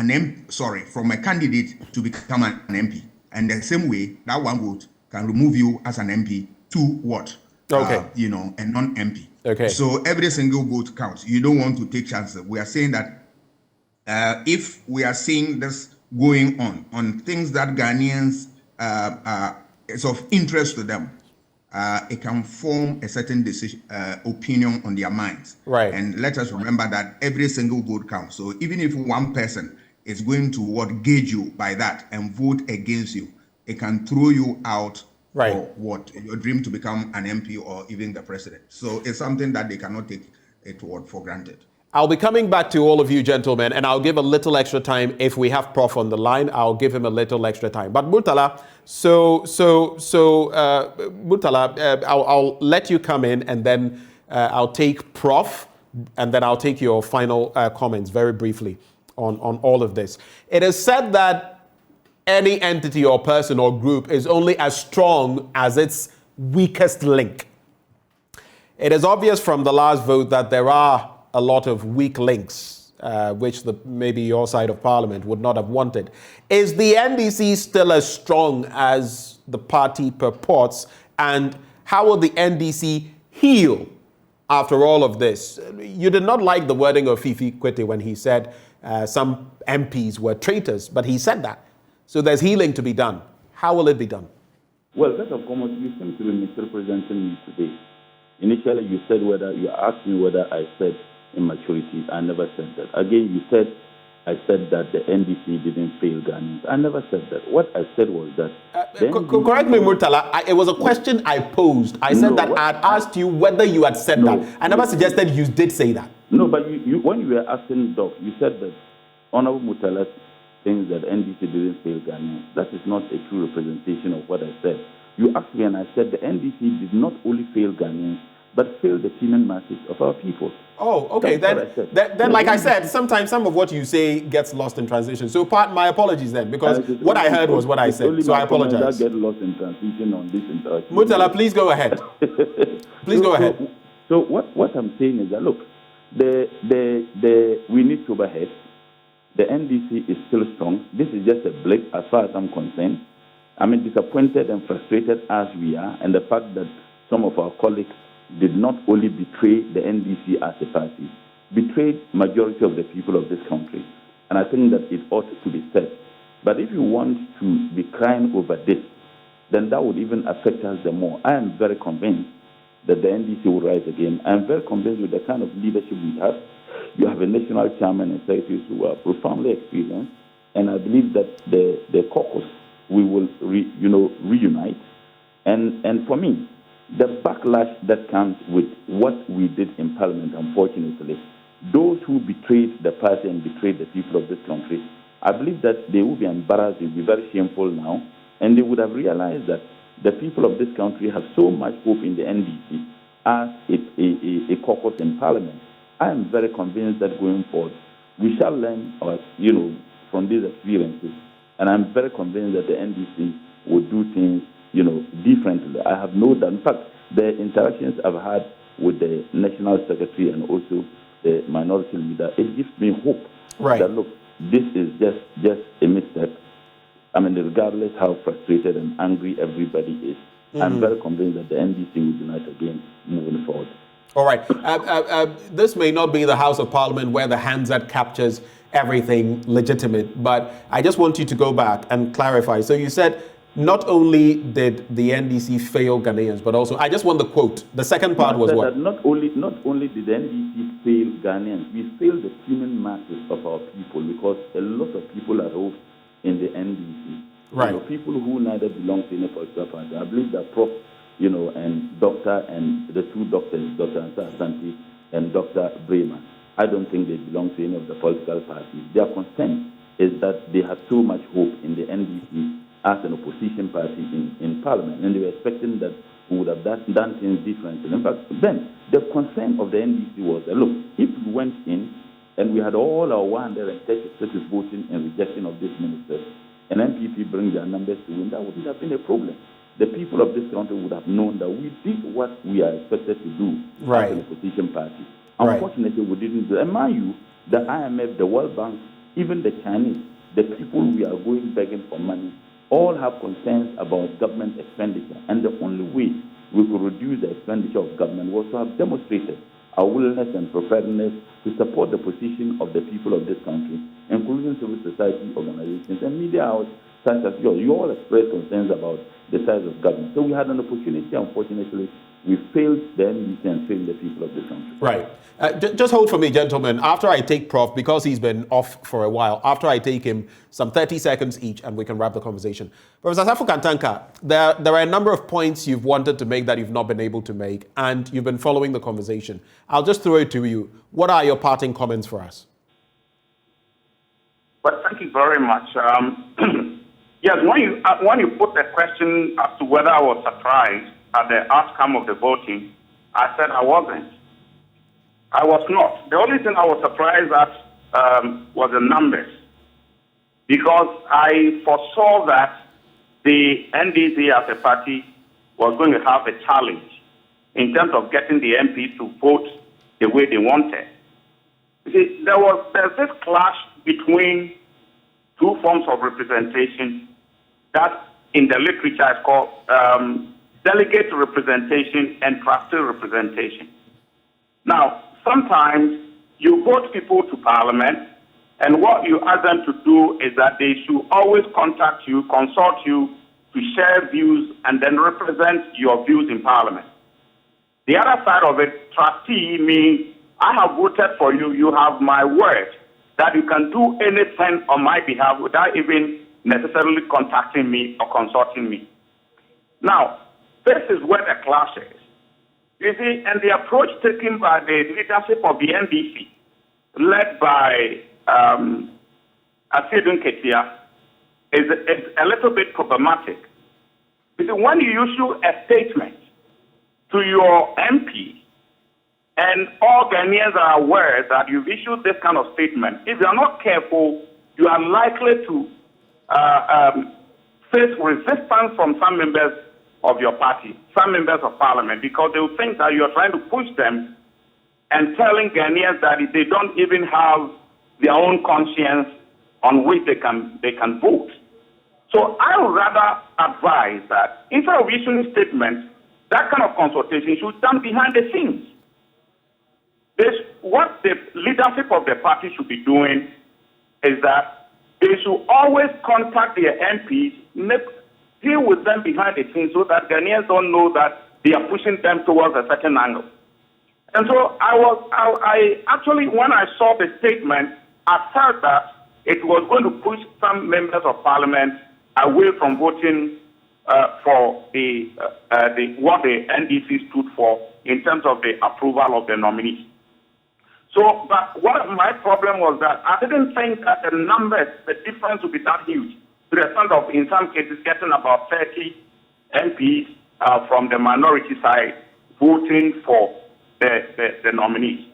from a candidate to become an MP. And the same way, that one vote can remove you as an MP to what? Okay. A non-MP. Okay. So every single vote counts. You don't want to take chances. We are saying that if we are seeing this going on things that Ghanaians is of interest to them, it can form a certain decision, opinion on their minds. Right. And let us remember that every single vote counts. So even if one person is going to gauge you by that and vote against you, it can throw you out for your dream to become an MP or even the president. So it's something that they cannot take it for granted. I'll be coming back to all of you gentlemen, and I'll give a little extra time. If we have Prof on the line, I'll give him a little extra time. But Murtala, Murtala, I'll let you come in, and then I'll take Prof, and then I'll take your final comments very briefly on all of this. It is said that any entity or person or group is only as strong as its weakest link. It is obvious from the last vote that there are a lot of weak links, which maybe your side of Parliament would not have wanted. Is the NDC still as strong as the party purports? And how will the NDC heal after all of this? You did not like the wording of Fifi Kwete when he said some MPs were traitors, but he said that. So there's healing to be done. How will it be done? Well, first and foremost, you seem to be misrepresenting me today. Initially, you asked me whether I said immaturity. I never said that. Again, you said I said that the NDC didn't fail Ghanaians. I never said that. What I said was that... correct me, Murtala. It was a question I posed. I said that I had asked you whether you had said that. I never suggested you did say that. No, but when you were asking Doc, you said that Honorable Murtala thinks that NDC didn't fail Ghanaians. That is not a true representation of what I said. You asked me and I said the NDC did not only fail Ghanaians, but failed the teeming masses of our people. Oh, okay. Then, like I said, sometimes some of what you say gets lost in translation. So, my apologies then, because what I heard was what I said. So I apologize. That get lost in translation on this interaction. Murtala, please go ahead. Please go ahead. So what I'm saying is that look, we need to overhead. The NDC is still strong. This is just a blip as far as I'm concerned. I'm disappointed and frustrated as we are, and the fact that some of our colleagues did not only betray the NDC as a party, betrayed majority of the people of this country. And I think that it ought to be said. But if you want to be crying over this, then that would even affect us the more. I am very convinced that the NDC will rise again. I am very convinced with the kind of leadership we have. You have a national chairman and secretaries who are profoundly experienced. And I believe that the caucus, we will reunite. And for me, the backlash that comes with what we did in Parliament, unfortunately, those who betrayed the party and betrayed the people of this country, I believe that they will be embarrassed, they will be very shameful now, and they would have realized that the people of this country have so much hope in the NDC as a caucus in Parliament. I am very convinced that going forward, we shall learn from these experiences, and I'm very convinced that the NDC will do things differently. I have no doubt. In fact, the interactions I've had with the National Secretary and also the minority leader, it gives me hope that, look, this is just a misstep. I mean, regardless how frustrated and angry everybody is, I'm very convinced that the NDC will unite again moving forward. All right. This may not be the House of Parliament where the Hansard captures everything legitimate, but I just want you to go back and clarify. So you said not only did the NDC fail Ghanaians, but also, I just want the quote. The second part was what? Not only did the NDC fail Ghanaians, we failed the human masses of our people, because a lot of people are hoped in the NDC. Right. People who neither belong to any political party. I believe that Prof, and Doctor, and the two doctors, Dr. Lansah and Dr. Bremer, I don't think they belong to any of the political parties. Their concern is that they have so much hope in the NDC as an opposition party in Parliament, and they were expecting that we would have done things differently. In fact, then the concern of the NDC was that, look, if we went in and we had all our 136 voting and rejection of these ministers, and MPP bring their numbers to win, that wouldn't have been a problem. the people of this country would have known that we did what we are expected to do as an opposition party. Unfortunately, we didn't do it. And mind you, the IMF, the World Bank, even the Chinese, the people we are going begging for money, all have concerns about government expenditure. And the only way we could reduce the expenditure of government was to have demonstrated our willingness and preparedness to support the position of the people of this country, including civil society organizations and media houses such as yours. You all expressed concerns about the size of government. So we had an opportunity, unfortunately. We failed the NDC and failed the people of this country. Right. Just hold for me, gentlemen. After I take Prof, because he's been off for a while, after I take him, some 30 seconds each, and we can wrap the conversation. Professor Asafo Kantanka, there are a number of points you've wanted to make that you've not been able to make, and you've been following the conversation. I'll just throw it to you. What are your parting comments for us? Well, thank you very much. Yes, when you put the question as to whether I was surprised at the outcome of the voting, I said I wasn't. I was not. The only thing I was surprised at was the numbers, because I foresaw that the NDC as a party was going to have a challenge in terms of getting the MPs to vote the way they wanted. You see, there's this clash between two forms of representation that in the literature is called delegate representation and trustee representation. Now, sometimes you vote people to Parliament, and what you ask them to do is that they should always contact you, consult you, to share views, and then represent your views in Parliament. The other side of it, trustee, means I have voted for you, you have my word that you can do anything on my behalf without even necessarily contacting me or consulting me. Now, this is where the clash is. You see, and the approach taken by the leadership of the NDC, led by Asidun Ketia, is a little bit problematic. You see, when you issue a statement to your MP, and all Ghanaians are aware that you've issued this kind of statement, if you are not careful, you are likely to face resistance from some members of your party, some members of Parliament, because they will think that you are trying to push them and telling Ghanaians that they don't even have their own conscience on which they can vote. So I would rather advise that instead of issuing statements, that kind of consultation should be done behind the scenes. What the leadership of the party should be doing is that they should always contact their MPs, deal with them behind the scenes so that Ghanaians don't know that they are pushing them towards a certain angle. And so I actually, when I saw the statement, I felt that it was going to push some members of Parliament away from voting for what the NDC stood for in terms of the approval of the nominees. So, but my problem was that I didn't think that the numbers, the difference would be that huge, to the extent of, in some cases, getting about 30 MPs from the minority side voting for the nominees.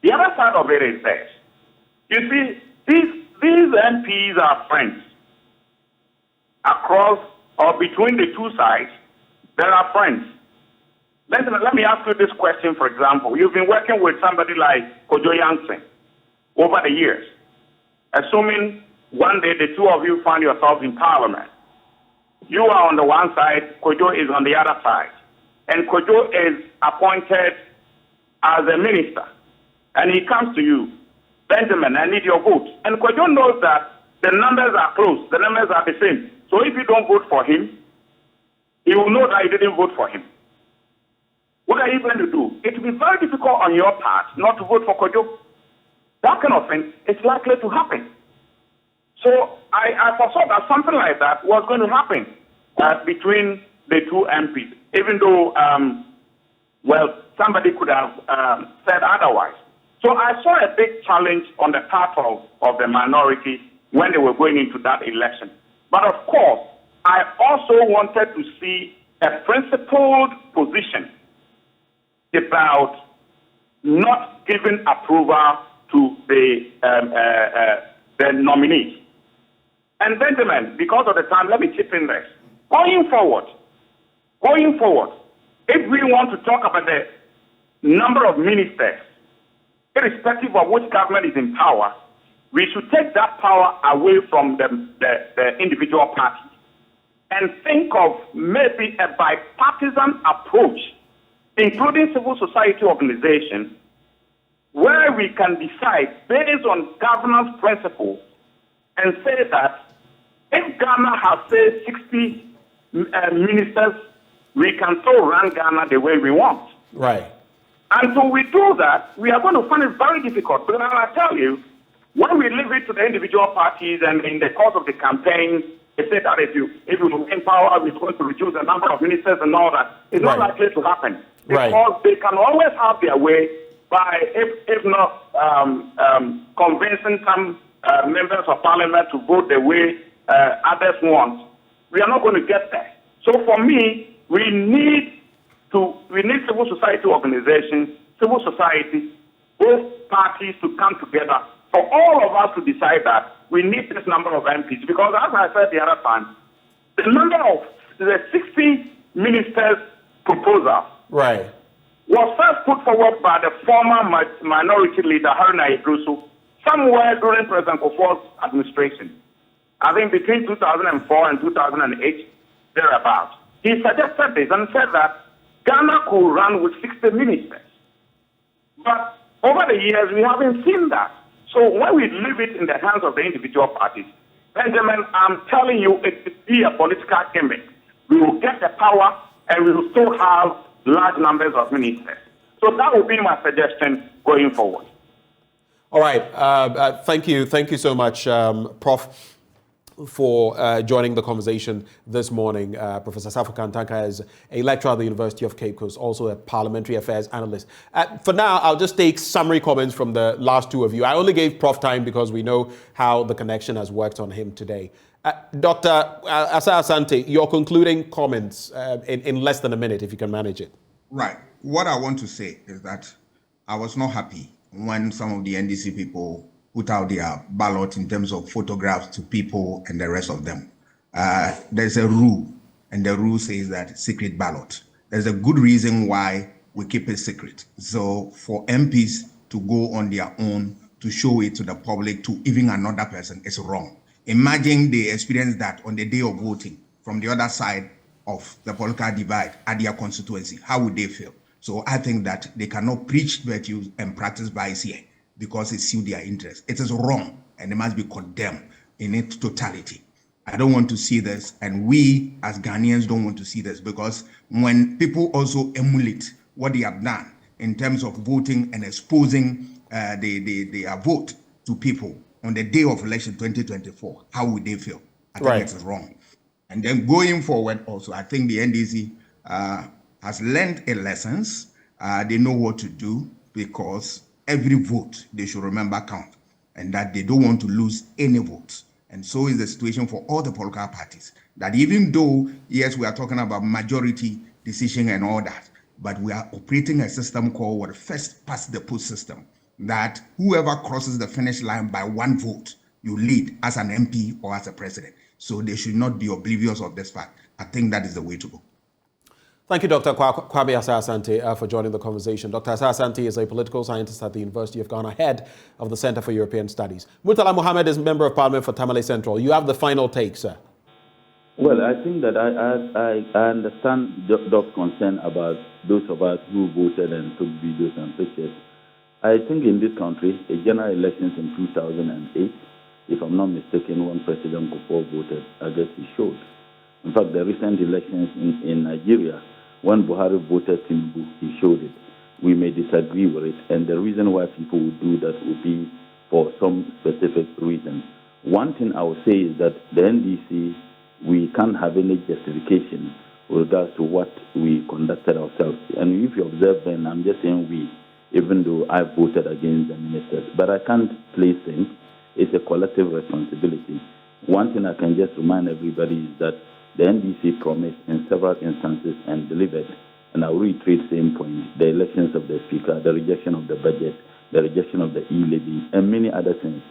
The other side of it is this. You see, these MPs are friends. Across or between the two sides, there are friends. Let me ask you this question, for example. You've been working with somebody like Kojo Yankson over the years. Assuming one day the two of you find yourselves in Parliament. You are on the one side, Kojo is on the other side. And Kojo is appointed as a minister. And he comes to you, Benjamin, I need your vote. And Kojo knows that the numbers are close, the numbers are the same. So if you don't vote for him, he will know that you didn't vote for him. What are you going to do? It will be very difficult on your part not to vote for Kojo. That kind of thing is likely to happen. So I foresaw that something like that was going to happen between the two MPs, even though, somebody could have said otherwise. So I saw a big challenge on the part of the minority when they were going into that election. But of course, I also wanted to see a principled position about not giving approval to the nominees. And Benjamin, because of the time, let me chip in this. Going forward, going forward, if we want to talk about the number of ministers, irrespective of which government is in power, we should take that power away from the individual parties and think of maybe a bipartisan approach, including civil society organizations, where we can decide based on governance principles and say that if Ghana has, say, 60 ministers, we can still run Ghana the way we want. Right. Until we do that, we are going to find it very difficult. But I tell you, when we leave it to the individual parties and in the course of the campaign, they say that if you win power, we're going to reduce the number of ministers and all that. It's not likely to happen. Because they can always have their way by, if not convincing some members of parliament to vote the way others want. We are not going to get there. So for me, we need civil society organizations, civil society, both parties to come together for all of us to decide that we need this number of MPs. Because as I said the other time, the number of the 60 ministers proposal was first put forward by the former minority leader, Haruna Idrusu, somewhere during President Kufuor's administration. I think between 2004 and 2008, thereabouts. He suggested this and said that Ghana could run with 60 ministers. But over the years, we haven't seen that. So when we leave it in the hands of the individual parties, Benjamin, I'm telling you, it will be a political gimmick. We will get the power and we will still have large numbers of ministers. So that would be my suggestion going forward. All right. Thank you. Thank you so much, Prof, for joining the conversation this morning. Professor Safo Kantanka is a lecturer at the University of Cape Coast, also a parliamentary affairs analyst. For now, I'll just take summary comments from the last two of you. I only gave Prof time because we know how the connection has worked on him today. Dr. Asa Asante, your concluding comments in less than a minute, if you can manage it. Right. What I want to say is that I was not happy when some of the NDC people put out their ballot in terms of photographs to people and the rest of them. There's a rule, and the rule says that secret ballot. There's a good reason why we keep it secret. So for MPs to go on their own to show it to the public, to even another person, is wrong. Imagine they experience that on the day of voting from the other side of the political divide at their constituency. How would they feel? So I think that they cannot preach virtues and practice vice here, because it suits their interest. It is wrong, and it must be condemned in its totality. I don't want to see this, and we as Ghanaians don't want to see this, because when people also emulate what they have done in terms of voting and exposing their vote to people on the day of election 2024, how would they feel? I think it is wrong. And then going forward also, I think the NDC has learned a lessons. They know what to do, because every vote they should remember count, and that they don't want to lose any votes. And so is the situation for all the political parties, that even though, yes, we are talking about majority decision and all that, but we are operating a system called what first past the post system, that whoever crosses the finish line by one vote, you lead as an MP or as a president. So they should not be oblivious of this fact. I think that is the way to go. Thank you, Dr. Kwame Asa Asante, for joining the conversation. Dr. Asa Asante is a political scientist at the University of Ghana, head of the Center for European Studies. Murtala Mohammed is Member of Parliament for Tamale Central. You have the final take, sir. Well, I think that I understand Doc's concern about those of us who voted and took videos and pictures. I think in this country, a general elections in 2008, if I'm not mistaken, when President Kufuor voted, I guess he showed. In fact, the recent elections in Nigeria, when Buhari voted Tinubu, he showed it. We may disagree with it, and the reason why people would do that would be for some specific reason. One thing I would say is that the NDC, we can't have any justification with regards to what we conducted ourselves. And if you observe, then I'm just saying we, even though I voted against the ministers. But I can't place things. It's a collective responsibility. One thing I can just remind everybody is that the NDC promised in several instances and delivered, and I'll reiterate the same point: the elections of the speaker, the rejection of the budget, the rejection of the e-levy, and many other things.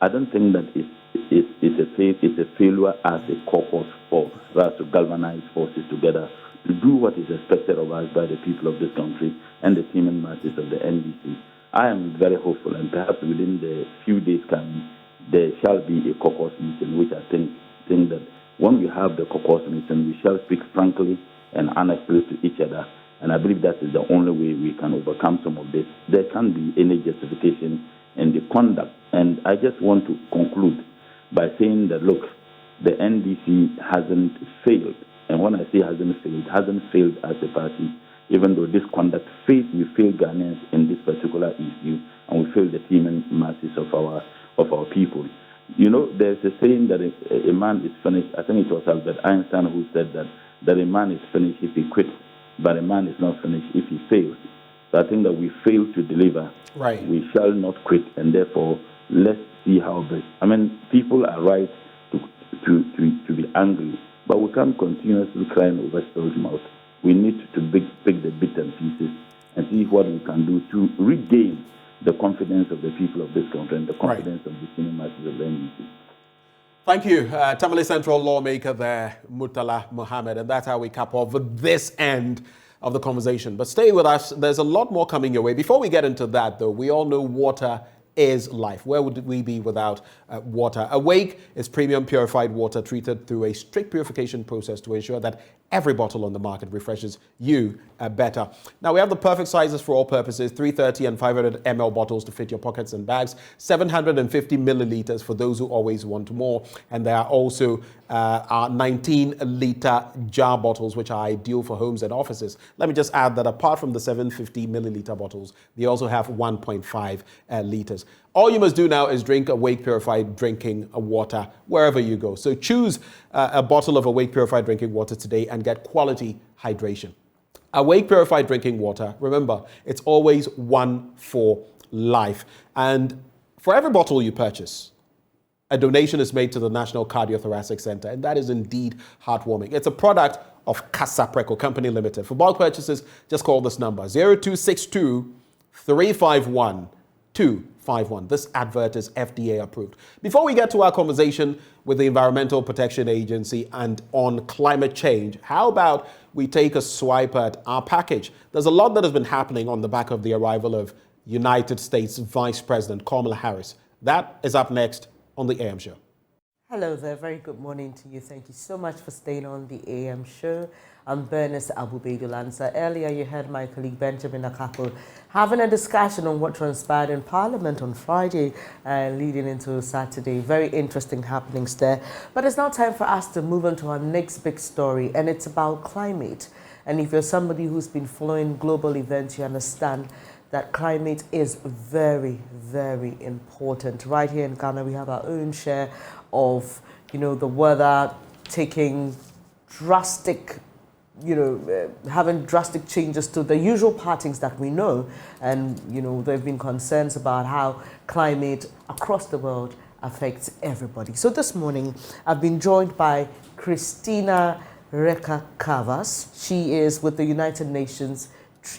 I don't think that it's a failure as a caucus for us to galvanize forces together do what is expected of us by the people of this country and the teeming masses of the NDC. I am very hopeful, and perhaps within the few days coming, there shall be a caucus meeting, which I think that when we have the caucus meeting, we shall speak frankly and honestly to each other. And I believe that is the only way we can overcome some of this. There can't be any justification in the conduct. And I just want to conclude by saying that, look, the NDC hasn't failed. And when I say hasn't failed as a party, even though this conduct failed, we failed Ghanaians in this particular issue, and we failed the teeming masses of our people. You know, there's a saying that a man is finished. I think it was Albert Einstein who said that a man is finished if he quits, but a man is not finished if he fails. So I think that we failed to deliver. Right. We shall not quit, and therefore let's see how best. I mean, people are right to be angry, but we can't continuously cry over spilled mouth. We need to pick the bits and pieces and see what we can do to regain the confidence of the people of this country and the confidence of the senior masses of the NDC. Thank you. Tamale Central lawmaker there, Murtala Mohammed, and that's how we cap off this end of the conversation. But stay with us. There's a lot more coming your way. Before we get into that, though, we all know water is life. Where would we be without water? Awake is premium purified water treated through a strict purification process to ensure that every bottle on the market refreshes you better. Now, we have the perfect sizes for all purposes, 330 and 500 ml bottles to fit your pockets and bags, 750 milliliters for those who always want more. And there are also our 19-liter jar bottles, which are ideal for homes and offices. Let me just add that apart from the 750 milliliter bottles, they also have 1.5 liters. All you must do now is drink Awake Purified Drinking Water wherever you go. So choose a bottle of Awake Purified Drinking Water today and get quality hydration. Awake Purified Drinking Water, remember, it's always one for life. And for every bottle you purchase, a donation is made to the National Cardiothoracic Center, and that is indeed heartwarming. It's a product of Casapreco Company Limited. For bulk purchases, just call this number, 0262 351 251. This advert is FDA approved. Before we get to our conversation with the Environmental Protection Agency and on climate change, how about we take a swipe at our package? There's a lot that has been happening on the back of the arrival of United States Vice President Kamala Harris. That is up next on the AM Show. Hello there, very good morning to you. Thank you so much for staying on the AM Show. I'm Bernice Lansah. Earlier you heard my colleague Benjamin Akakpo having a discussion on what transpired in Parliament on Friday leading into Saturday. Very interesting happenings there. But it's now time for us to move on to our next big story, and it's about climate. And if you're somebody who's been following global events, you understand that climate is very, very important. Right here in Ghana, we have our own share of, the weather taking drastic, having drastic changes to the usual patterns that we know. And, there have been concerns about how climate across the world affects everybody. So this morning, I've been joined by Christina Reka-Kavas. She is with the United Nations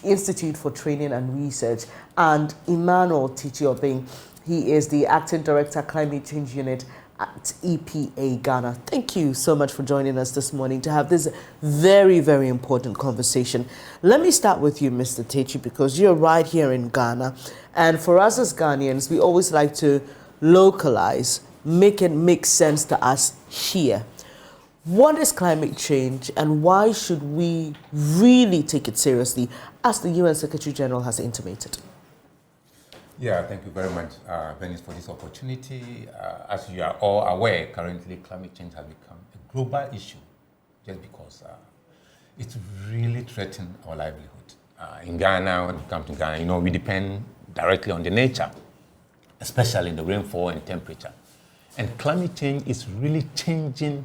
Institute for Training and Research, and Emmanuel Tichiobing. He is the Acting Director, Climate Change Unit at EPA Ghana. Thank you so much for joining us this morning to have this very, very important conversation. Let me start with you, Mr. Techi, because you're right here in Ghana. And for us as Ghanaians, we always like to localize, make it make sense to us here. What is climate change, and why should we really take it seriously, as the UN Secretary General has intimated? Yeah, thank you very much, Bernice, for this opportunity. As you are all aware, currently climate change has become a global issue just because it's really threatening our livelihood. In Ghana, when it comes to Ghana, we depend directly on the nature, especially in the rainfall and temperature. And climate change is really changing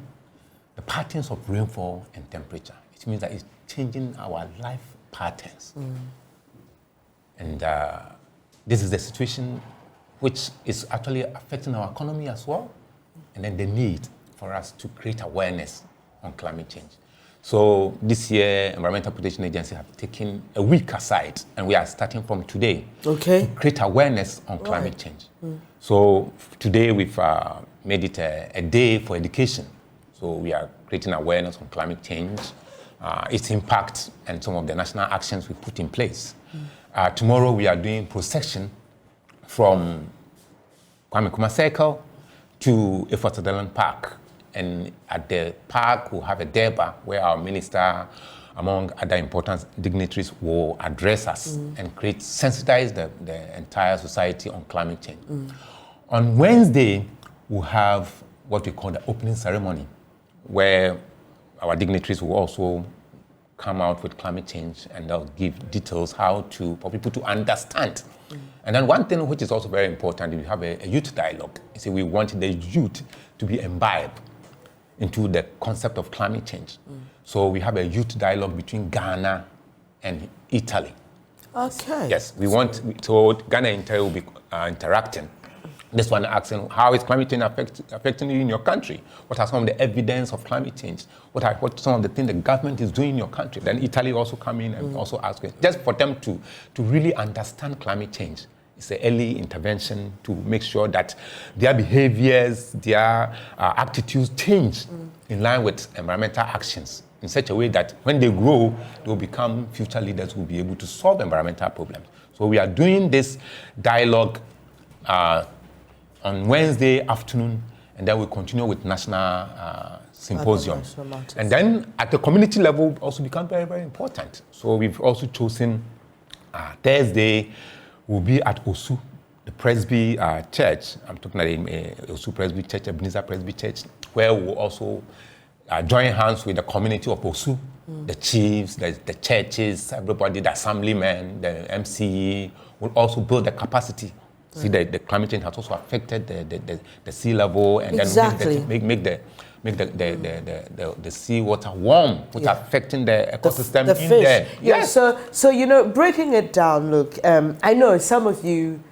the patterns of rainfall and temperature. It means that it's changing our life patterns. And this is the situation which is actually affecting our economy as well. And then the need for us to create awareness on climate change. So this year, Environmental Protection Agency have taken a week aside, and we are starting from today to create awareness on climate change. So today we've made it a day for education. So we are creating awareness on climate change, its impact and some of the national actions we put in place. Tomorrow we are doing procession from Kwame Nkrumah Circle to Effortland Park. And at the park, we'll have a derby where our minister, among other important dignitaries, will address us and sensitize the entire society on climate change. On Wednesday, we'll have what we call the opening ceremony, where our dignitaries will also come out with climate change and they'll give details for people to understand. And then one thing which is also very important, we have a youth dialogue. You see, we want the youth to be imbibed into the concept of climate change. So we have a youth dialogue between Ghana and Italy. Okay. Yes, so Ghana and Italy will be interacting. This one asking, how is climate change affecting you in your country? What are some of the evidence of climate change? What are some of the things the government is doing in your country? Then Italy also come in and also ask questions, just for them to really understand climate change. It's an early intervention to make sure that their behaviors, their attitudes change in line with environmental actions in such a way that when they grow, they will become future leaders who will be able to solve environmental problems. So we are doing this dialogue on Wednesday afternoon, and then we continue with national symposium. And then at the community level, also become very, very important. So we've also chosen Thursday, we'll be at Osu, the Presby Church. I'm talking about Osu Presby Church, Ebenezer Presby Church, where we'll also join hands with the community of Osu, the chiefs, the churches, everybody, the assemblymen, the MCE, will also build the capacity. See, the climate change has also affected the sea level, and then make the sea water warm, which are affecting the ecosystem the in fish. there. Yes. So breaking it down, look, I know some of you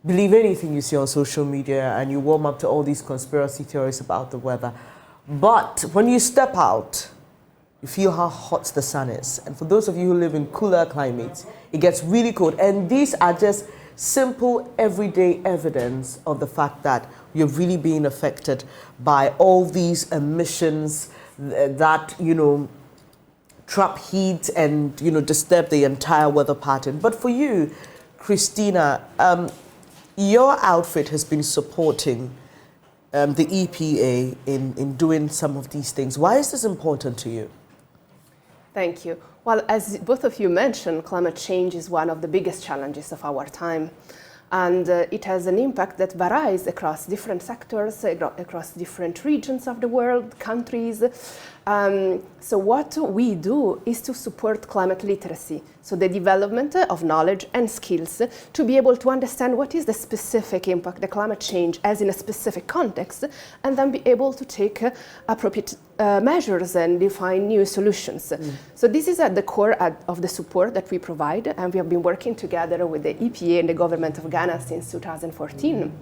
believe anything you see on social media and you warm up to all these conspiracy theories about the weather. But when you step out, you feel how hot the sun is. And for those of you who live in cooler climates, it gets really cold. And these are just simple, everyday evidence of the fact that you're really being affected by all these emissions that, trap heat and, disturb the entire weather pattern. But for you, Christina, your outfit has been supporting the EPA in doing some of these things. Why is this important to you? Thank you. Well, as both of you mentioned, climate change is one of the biggest challenges of our time. And it has an impact that varies across different sectors, across different regions of the world, countries. So what we do is to support climate literacy, so the development of knowledge and skills to be able to understand what is the specific impact the climate change has in a specific context, and then be able to take appropriate measures and define new solutions. So this is at the core of the support that we provide, and we have been working together with the EPA and the government of Ghana since 2014.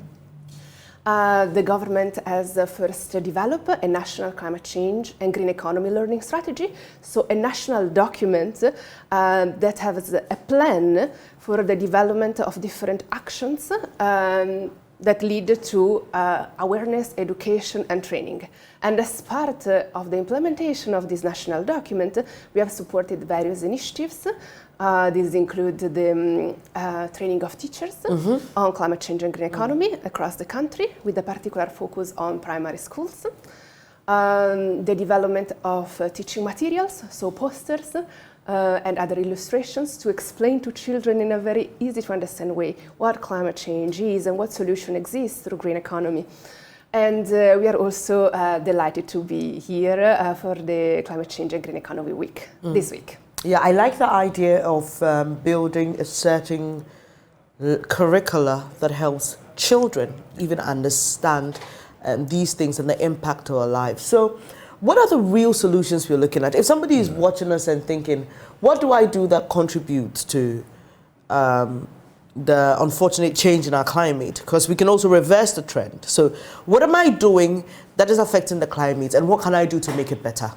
The government has first developed a national climate change and green economy learning strategy, so a national document that has a plan for the development of different actions that lead to awareness, education, and training. And as part of the implementation of this national document, we have supported various initiatives. These include the training of teachers on climate change and green economy across the country, with a particular focus on primary schools. The development of teaching materials, so posters and other illustrations to explain to children in a very easy to understand way what climate change is and what solution exists through green economy. And we are also delighted to be here for the Climate Change and Green Economy Week this week. Yeah, I like the idea of building a certain curricula that helps children even understand these things and the impact to our lives. So what are the real solutions we're looking at? If somebody is watching us and thinking, what do I do that contributes to the unfortunate change in our climate? Because we can also reverse the trend. So what am I doing that is affecting the climate, and what can I do to make it better?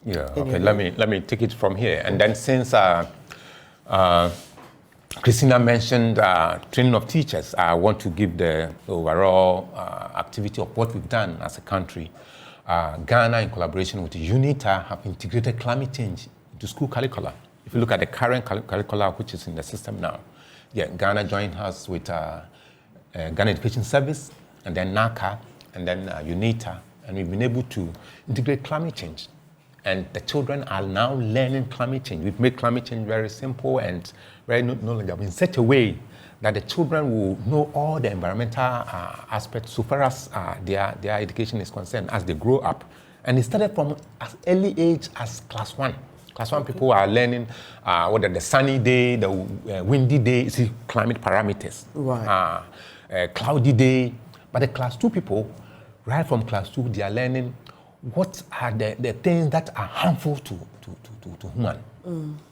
Yeah, okay, let me take it from here. And then since Christina mentioned training of teachers, I want to give the overall activity of what we've done as a country. Ghana, in collaboration with UNITA, have integrated climate change into school curricula. If you look at the current curricula, which is in the system now, Ghana joined us with Ghana Education Service, and then NACA, and then UNITA, and we've been able to integrate climate change. And the children are now learning climate change. We've made climate change very simple and very knowledgeable in such a way that the children will know all the environmental aspects so far as their education is concerned as they grow up. And it started from as early age as class 1. Class 1 people are learning whether the sunny day, the windy day, see climate parameters. Right. Cloudy day. But the class 2 people, right from class 2, they are learning what are the things that are harmful to human.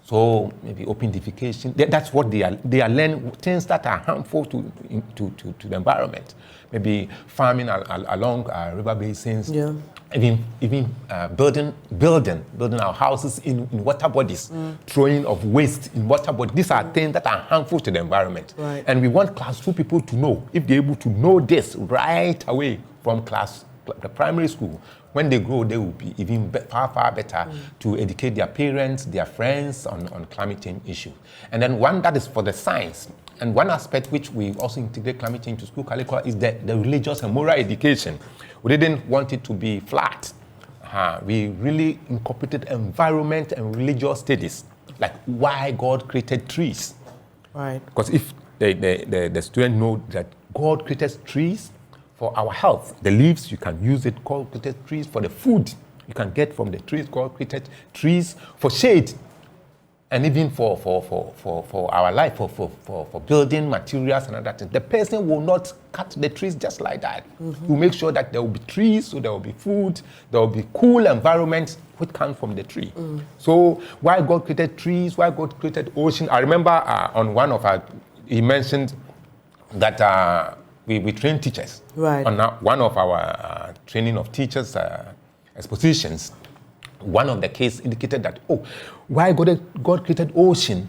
So maybe open defecation. That's what they are learning, things that are harmful to the environment. Maybe farming along river basins. Yeah. Even building our houses in water bodies, throwing of waste in water bodies. These are things that are harmful to the environment. Right. And we want class 2 people to know, if they're able to know this right away from the primary school, when they grow, they will be even far better to educate their parents, their friends on climate change issues. And then one that is for the science. And one aspect which we also integrate climate change to school curricula is the religious and moral education. We didn't want it to be flat. We really incorporated environment and religious studies, like why God created trees. Right. Because if the student know that God created trees for our health, the leaves, you can use it. God created trees for the food you can get from the trees. God created trees for shade, and even for our life, for building materials and other things. The person will not cut the trees just like that. We'll make sure that there will be trees, so there will be food, there will be cool environment which comes from the tree. So why God created trees, why God created ocean. I remember on one of he mentioned that we train teachers. Right. On one of our training of teachers expositions, one of the case indicated that, why God created ocean?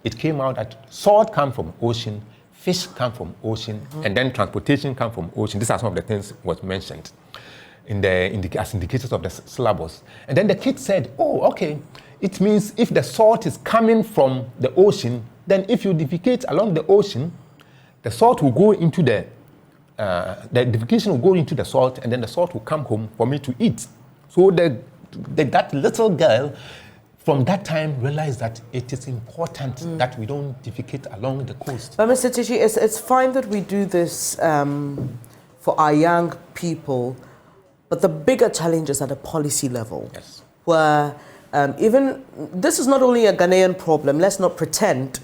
It came out that salt comes from ocean, fish come from ocean, and then transportation come from ocean. These are some of the things was mentioned as indicators of the syllabus. And then the kid said, okay, it means if the salt is coming from the ocean, then if you defecate along the ocean, the salt will go into the defecation will go into the salt, and then the salt will come home for me to eat. So that little girl, from that time, realized that it is important that we don't defecate along the coast. But Mr. Tishi, it's fine that we do this for our young people, but the bigger challenge is at a policy level. Yes. Where even, this is not only a Ghanaian problem, let's not pretend.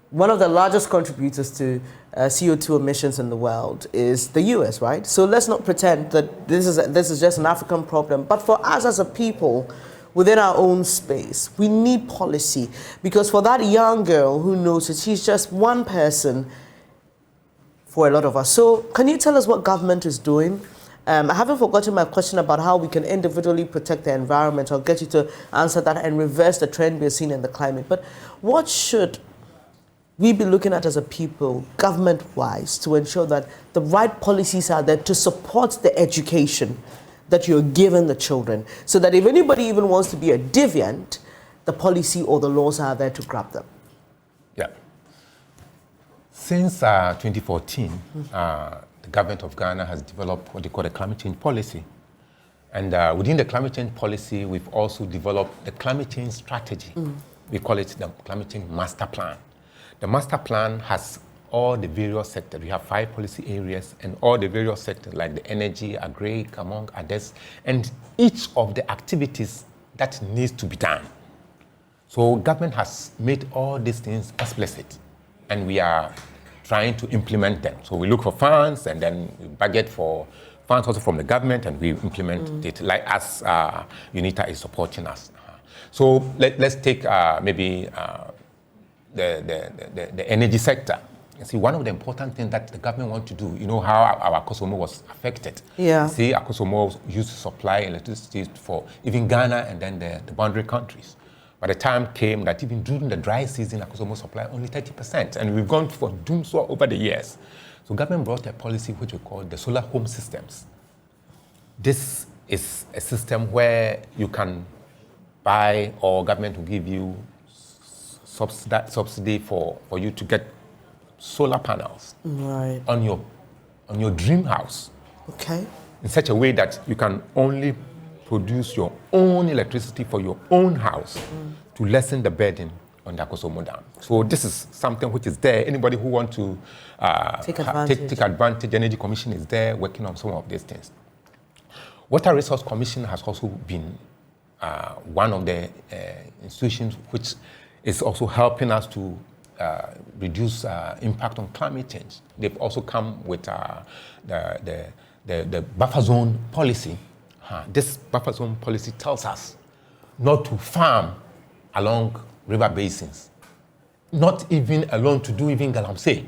One of the largest contributors to CO2 emissions in the world is the US, right? So let's not pretend that this is just an African problem. But for us as a people, within our own space, we need policy. Because for that young girl who knows that she's just one person for a lot of us. So can you tell us what government is doing? I haven't forgotten my question about how we can individually protect the environment. I'll get you to answer that and reverse the trend we're seeing in the climate. But what should we be looking at as a people, government-wise, to ensure that the right policies are there to support the education that you're giving the children, so that if anybody even wants to be a deviant, the policy or the laws are there to grab them? Yeah. Since 2014, the government of Ghana has developed what they call a climate change policy. And within the climate change policy, we've also developed the climate change strategy. We call it the climate change master plan. The master plan has all the various sectors. We have 5 policy areas, and all the various sectors like the energy, agri, among others, and each of the activities that needs to be done. So government has made all these things explicit, and we are trying to implement them. So we look for funds, and then we budget for funds also from the government, and we implement it, like as UNITA is supporting us. So let's take maybe the energy sector. You see, one of the important things that the government wants to do, you know how our Kosovo was affected. Yeah. See, our Kosovo used to supply electricity for even Ghana and then the boundary countries. But the time came that even during the dry season, our Kosovo supply only 30%. And we've gone for doing so over the years. So government brought a policy which we call the solar home systems. This is a system where you can buy, or government will give you subsidy for you to get solar panels on your dream house. Okay. In such a way that you can only produce your own electricity for your own house to lessen the burden on the Akosombo Dam. So this is something which is there. Anybody who wants to take advantage, Energy Commission is there working on some of these things. Water Resource Commission has also been one of the institutions which is also helping us to reduce impact on climate change. They've also come with the buffer zone policy. This buffer zone policy tells us not to farm along river basins, not even alone to do even galamsey.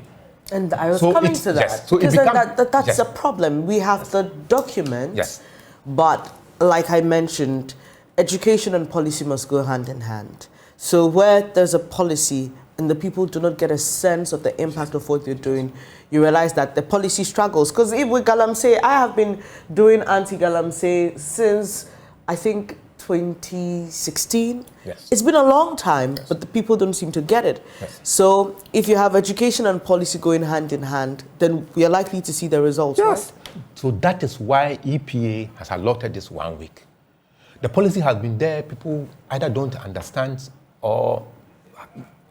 And I was coming to that. Yes. So because that's a problem. We have the document, but like I mentioned, education and policy must go hand in hand. So where there's a policy and the people do not get a sense of the impact of what they're doing, you realize that the policy struggles. Because if with galamsey, I have been doing anti-galamsey since, I think, 2016. Yes. It's been a long time, but the people don't seem to get it. Yes. So if you have education and policy going hand in hand, then we are likely to see the results, right? So that is why EPA has allotted this 1 week. The policy has been there, people either don't understand or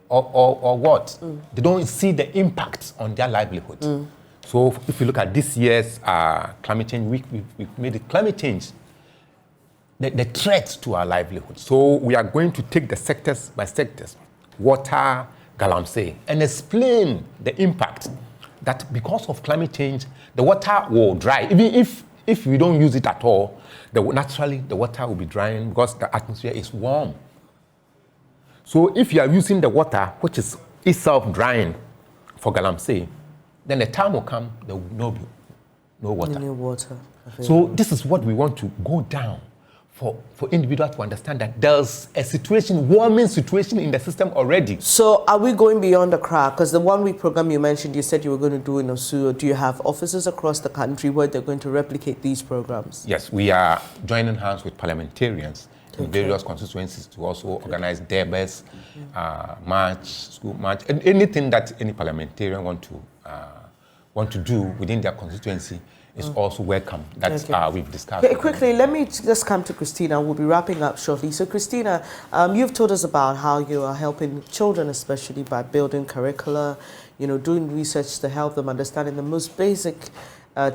what. They don't see the impact on their livelihood. So if you look at this year's climate change week, we've made it climate change the threat to our livelihood. So we are going to take the sectors by sectors, water, galamsey, and explain the impact that because of climate change, the water will dry. Even if we don't use it at all, naturally the water will be drying because the atmosphere is warm. So if you are using the water, which is itself drying for galamsey, then the time will come, there will no water. No water. So this is what we want to go down for individuals to understand that there's a situation, warming situation in the system already. So are we going beyond the crack? Because the 1 week program you mentioned, you said you were going to do in Osu. Do you have offices across the country where they're going to replicate these programs? Yes, we are joining hands with parliamentarians in various constituencies to also organize debates, march, school march, and anything that any parliamentarian want to do within their constituency is also welcome. That's we've discussed. Okay, quickly, let me just come to Christina. We'll be wrapping up shortly. So Christina, you've told us about how you are helping children, especially by building curricula, doing research to help them understand in the most basic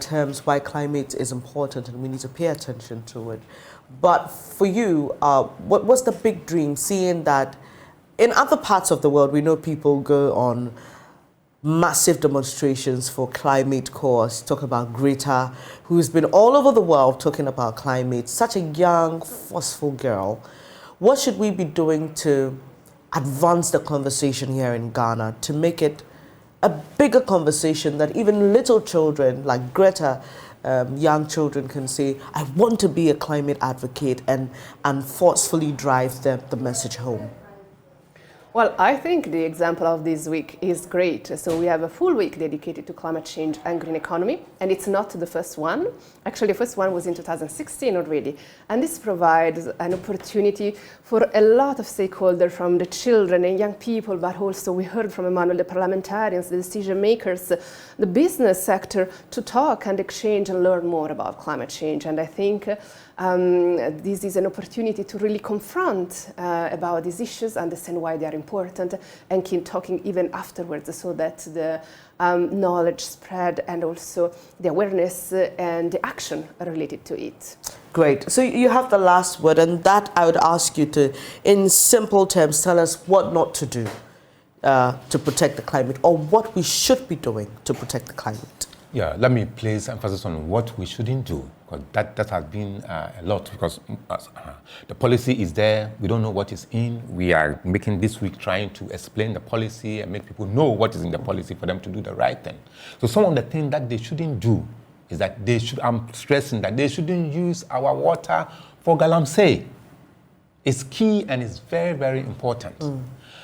terms why climate is important and we need to pay attention to it. But for you, what's the big dream, seeing that in other parts of the world, we know people go on massive demonstrations for climate cause, talk about Greta, who's been all over the world talking about climate, such a young, forceful girl. What should we be doing to advance the conversation here in Ghana, to make it a bigger conversation that even little children like Greta, young children can say, I want to be a climate advocate and forcefully drive the message home? Well, I think the example of this week is great. So we have a full week dedicated to climate change and green economy, and it's not the first one. Actually, the first one was in 2016 already. And this provides an opportunity for a lot of stakeholders, from the children and young people, but also we heard from Emmanuel, the parliamentarians, the decision makers, the business sector, to talk and exchange and learn more about climate change. And I think this is an opportunity to really confront about these issues, understand why they are important, and keep talking even afterwards, so that the knowledge spread and also the awareness and the action related to it. Great. So you have the last word, and that I would ask you to, in simple terms, tell us what not to do to protect the climate, or what we should be doing to protect the climate. Yeah, let me place emphasis on what we shouldn't do, because that has been a lot, because the policy is there, we don't know what is in. We are making this week trying to explain the policy and make people know what is in the policy for them to do the right thing. So some of the things that they shouldn't do is that I'm stressing that they shouldn't use our water for galamsey. It's key and it's very, very important.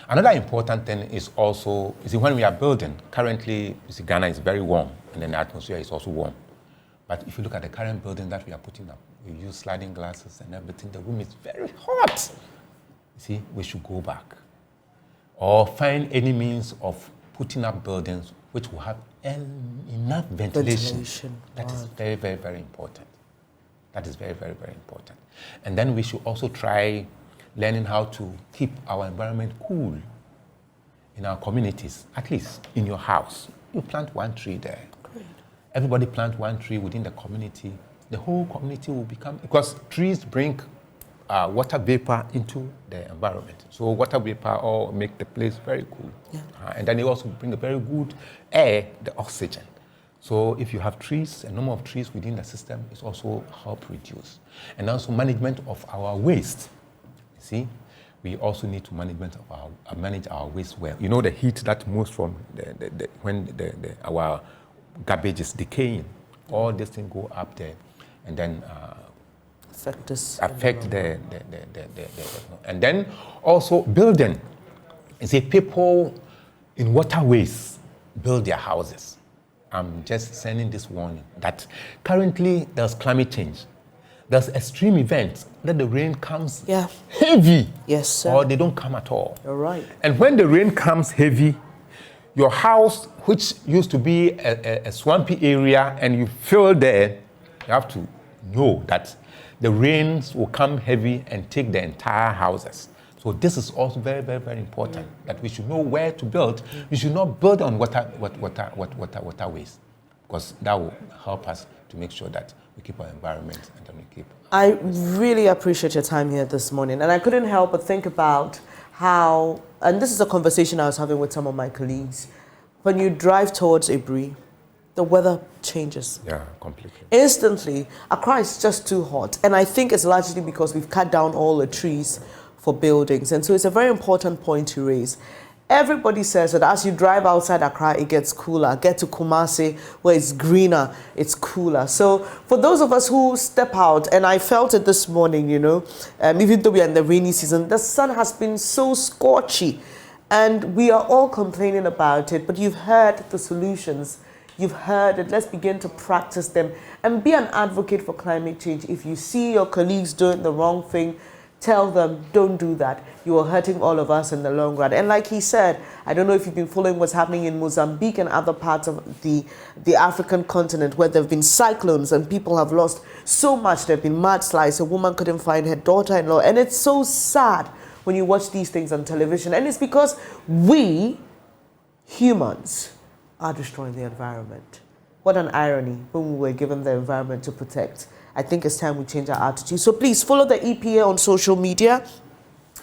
Another important thing is also, when we are building, currently, Ghana is very warm, and then the atmosphere is also warm. But if you look at the current building that we are putting up, you use sliding glasses and everything. The room is very hot. You see, we should go back. Or find any means of putting up buildings which will have enough ventilation. That is very, very, very important. That is very, very, very important. And then we should also try learning how to keep our environment cool in our communities, at least in your house. You plant one tree there. Great. Everybody plant one tree within the community. The whole community will become, because trees bring water vapor into the environment. So water vapor all make the place very cool. Yeah. And then they also bring a very good air, the oxygen. So if you have trees, a number of trees within the system is also help reduce. And also management of our waste. You see, we also need to manage our waste well. You know, the heat that moves from when our garbage is decaying, all these things go up there, and then affect the and then also building. You see, people in waterways build their houses. I'm just sending this warning that currently there's climate change. There's extreme events that the rain comes heavy. Yes, sir. Or they don't come at all. You're right. And when the rain comes heavy, your house, which used to be a swampy area, and you fill there, you have to know that the rains will come heavy and take the entire houses. So this is also very, very, very important, that we should know where to build. We should not build on waterways, because that will help us to make sure that we keep our environment and then we keep. I really appreciate your time here this morning, and I couldn't help but think about how, and this is a conversation I was having with some of my colleagues, when you drive towards Ibri, the weather changes. Yeah, completely. Instantly, Accra is just too hot, and I think it's largely because we've cut down all the trees for buildings, and so it's a very important point to raise. Everybody says that as you drive outside Accra, it gets cooler. Get to Kumasi, where it's greener, it's cooler. So for those of us who step out, and I felt it this morning, you know, even though we are in the rainy season, the sun has been so scorchy, and we are all complaining about it, but you've heard the solutions. You've heard it. Let's begin to practice them and be an advocate for climate change. If you see your colleagues doing the wrong thing, tell them, don't do that. You are hurting all of us in the long run. And like he said, I don't know if you've been following what's happening in Mozambique and other parts of the African continent, where there have been cyclones and people have lost so much. There have been mudslides. A woman couldn't find her daughter-in-law. And it's so sad when you watch these things on television. And it's because we, humans, are destroying the environment. What an irony when we were given the environment to protect. I think it's time we change our attitude. So please follow the EPA on social media.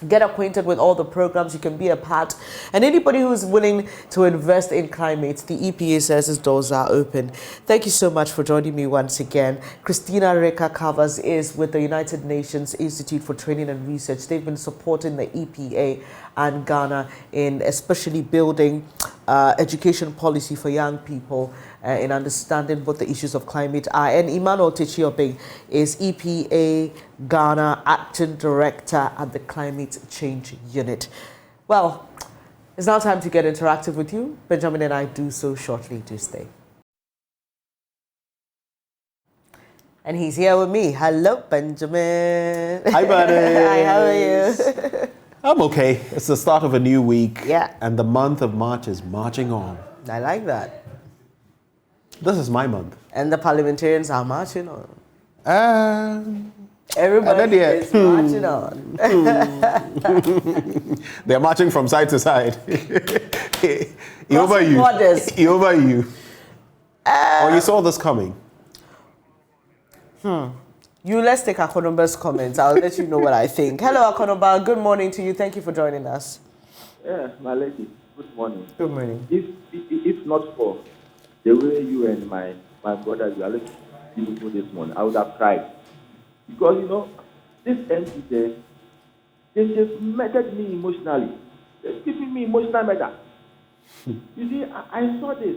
Get acquainted with all the programs. You can be a part. And anybody who's willing to invest in climate, the EPA says its doors are open. Thank you so much for joining me once again. Christina Reka Covers is with the United Nations Institute for Training and Research. They've been supporting the EPA and Ghana in especially building education policy for young people in understanding what the issues of climate are. And Emmanuel Techiobing is EPA Ghana Acting Director at the Climate Change Unit. Well, it's now time to get interactive with you. Benjamin and I do so shortly. Do stay. And he's here with me. Hello, Benjamin. Hi, Bernice. Hi, how are you? I'm okay. It's the start of a new week. Yeah. And the month of March is marching on. I like that. This is my month. And the parliamentarians are marching on. Everybody is marching on. They're marching from side to side. Over you. Over you. Oh, you saw this coming. Let's take Akonomba's comments. I'll let you know what I think. Hello, Akonomba. Good morning to you. Thank you for joining us. Yeah, my lady. Good morning. Good morning. If not for the way you and my brother, you are looking beautiful this morning, I would have cried. Because, you know, this entity, they just murdered me emotionally. They're giving me emotional murder. You see, I saw this.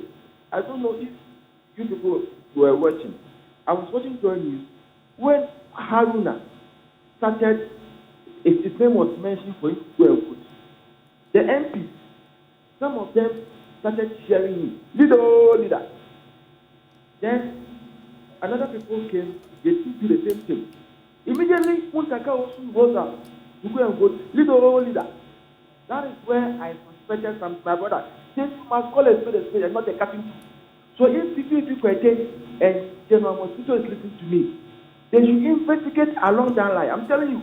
I don't know if you people were watching. I was watching JoyNews when Haruna started, his name was mentioned for him to go and vote. The MPs, some of them started cheering him, leader. Then another people came they still do the same thing. Immediately, Muntaka also goes up to go and vote, leader. That is where I suspected some my brother. They must call a spade and not a cutting tool. So if people and General Mosquito is listening to me, they should investigate along that line. I'm telling you.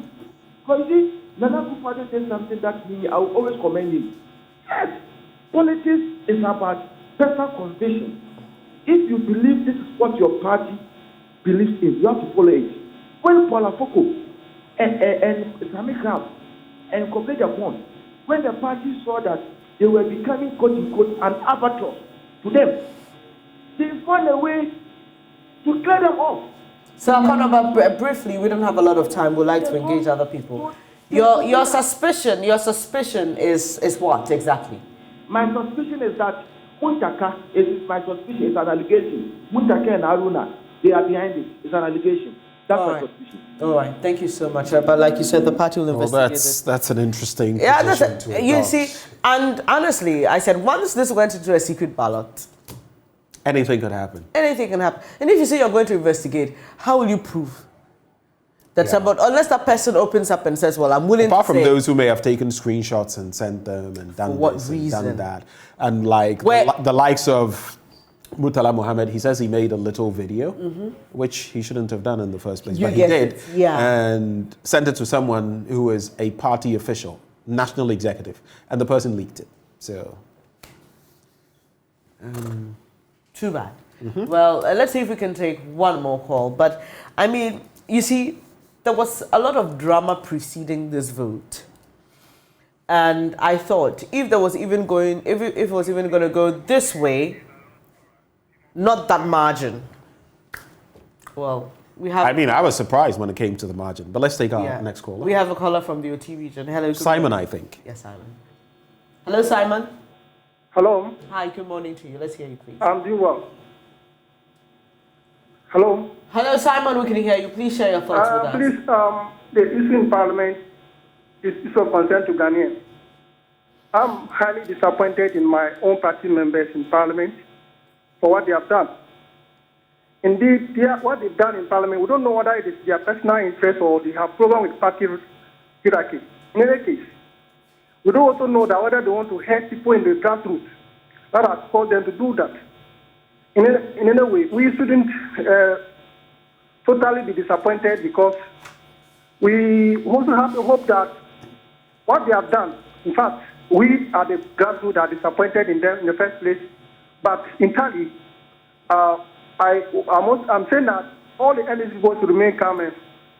Because you see, Nana Akufo says something that me, I will always commend him. Yes, politics is about personal conviction. If you believe this is what your party believes in, you have to follow it. When Paul Afoko and Islamic Crowd and Kofi Japon, when the party saw that they were becoming quote-unquote an avatar to them, they found a way to clear them off. So, Akonaba, briefly, we don't have a lot of time. We'd like to engage other people. Your suspicion is what exactly? My suspicion is that Muntaka is my suspicion. It's an allegation. Muntaka and Aruna, they are behind it. It's an allegation. That's my suspicion. All right. Thank you so much. But like you said, the party will investigate this. That's an interesting position to adopt. You see, and honestly, I said once this went into a secret ballot, anything could happen. Anything can happen. And if you say you're going to investigate, how will you prove that somebody, unless that person opens up and says, well, I'm willing Apart to from say, those who may have taken screenshots and sent them and done this and done that. And like the likes of Murtala Mohammed, he says he made a little video, which he shouldn't have done in the first place, but he did. And sent it to someone who is a party official, national executive, and the person leaked it. So, too bad. Well, let's see if we can take one more call. But I mean, you see, there was a lot of drama preceding this vote. And I thought if there was even going, if it was even going to go this way, not that margin. Well, we have. I mean, I was surprised when it came to the margin, but let's take our next caller. We have a caller from the OT region. Hello, Simon, I think. Yes, Simon. Hello, Simon. Hello. Hi, good morning to you. Let's hear you, please. I'm doing well. Hello. Hello, Simon. We can hear you. Please share your thoughts with us. Please, the issue in Parliament is of concern to Ghanaians. I'm highly disappointed in my own party members in Parliament for what they have done. Indeed, what they've done in Parliament, we don't know whether it is their personal interest or they have problem with party hierarchy. In any case, we don't also know that whether they want to hurt people in the grassroots that has caused them to do that. In any way, we shouldn't totally be disappointed because we also have to hope that what they have done, in fact, we are the grassroots are disappointed in them in the first place. But entirely, I'm saying that all the NDC votes should remain calm and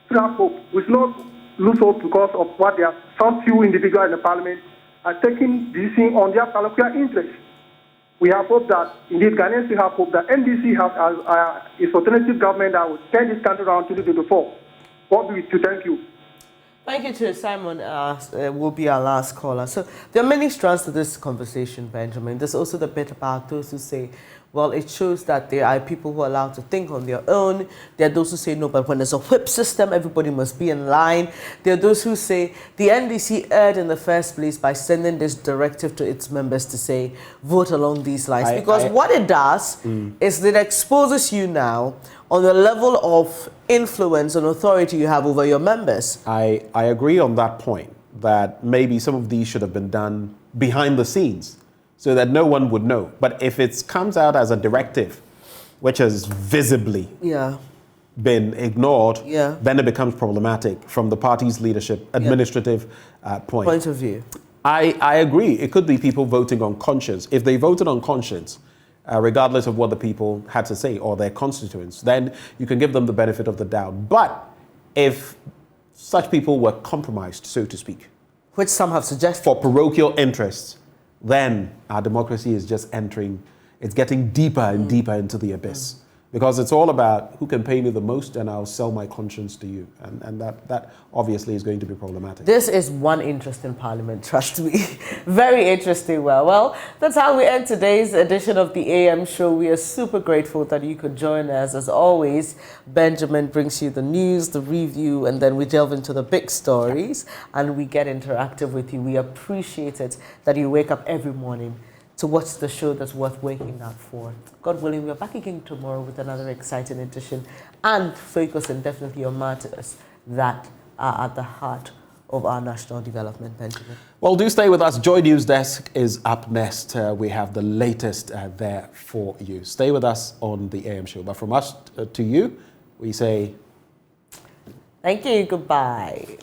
should have hope. We should not lose hope because of what they have. Some few individuals in the Parliament are taking decisions on their parochial interests. We have hope that, indeed, Ghanaians will have hope that NDC has its alternative government that will turn this country around to 2024. God be with you. Thank you. Thank you to Simon. Will be our last caller. So there are many strands to this conversation, Benjamin. There's also the bit about those who say, well, it shows that there are people who are allowed to think on their own. There are those who say, no, but when there's a whip system, everybody must be in line. There are those who say the NDC erred in the first place by sending this directive to its members to say, vote along these lines. Because what it does is that it exposes you now on the level of influence and authority you have over your members. I agree on that point, that maybe some of these should have been done behind the scenes, so that no one would know. But if it comes out as a directive, which has visibly been ignored, then it becomes problematic from the party's leadership, administrative point of view. I agree. It could be people voting on conscience. If they voted on conscience, regardless of what the people had to say or their constituents, then you can give them the benefit of the doubt. But if such people were compromised, so to speak, which some have suggested, for parochial interests, then our democracy is just entering, it's getting deeper and deeper into the abyss. Because it's all about who can pay me the most and I'll sell my conscience to you. And that obviously is going to be problematic. This is one interesting parliament, trust me. Very interesting. Well, that's how we end today's edition of the AM show. We are super grateful that you could join us. As always, Benjamin brings you the news, the review, and then we delve into the big stories and we get interactive with you. We appreciate it that you wake up every morning to watch the show that's worth waking up for. God willing, we're back again tomorrow with another exciting edition and focusing definitely on matters that are at the heart of our national development, Benjamin. Well, do stay with us. Joy News Desk is up next. We have the latest there for you. Stay with us on the AM show. But from us to you, we say... Thank you. Goodbye.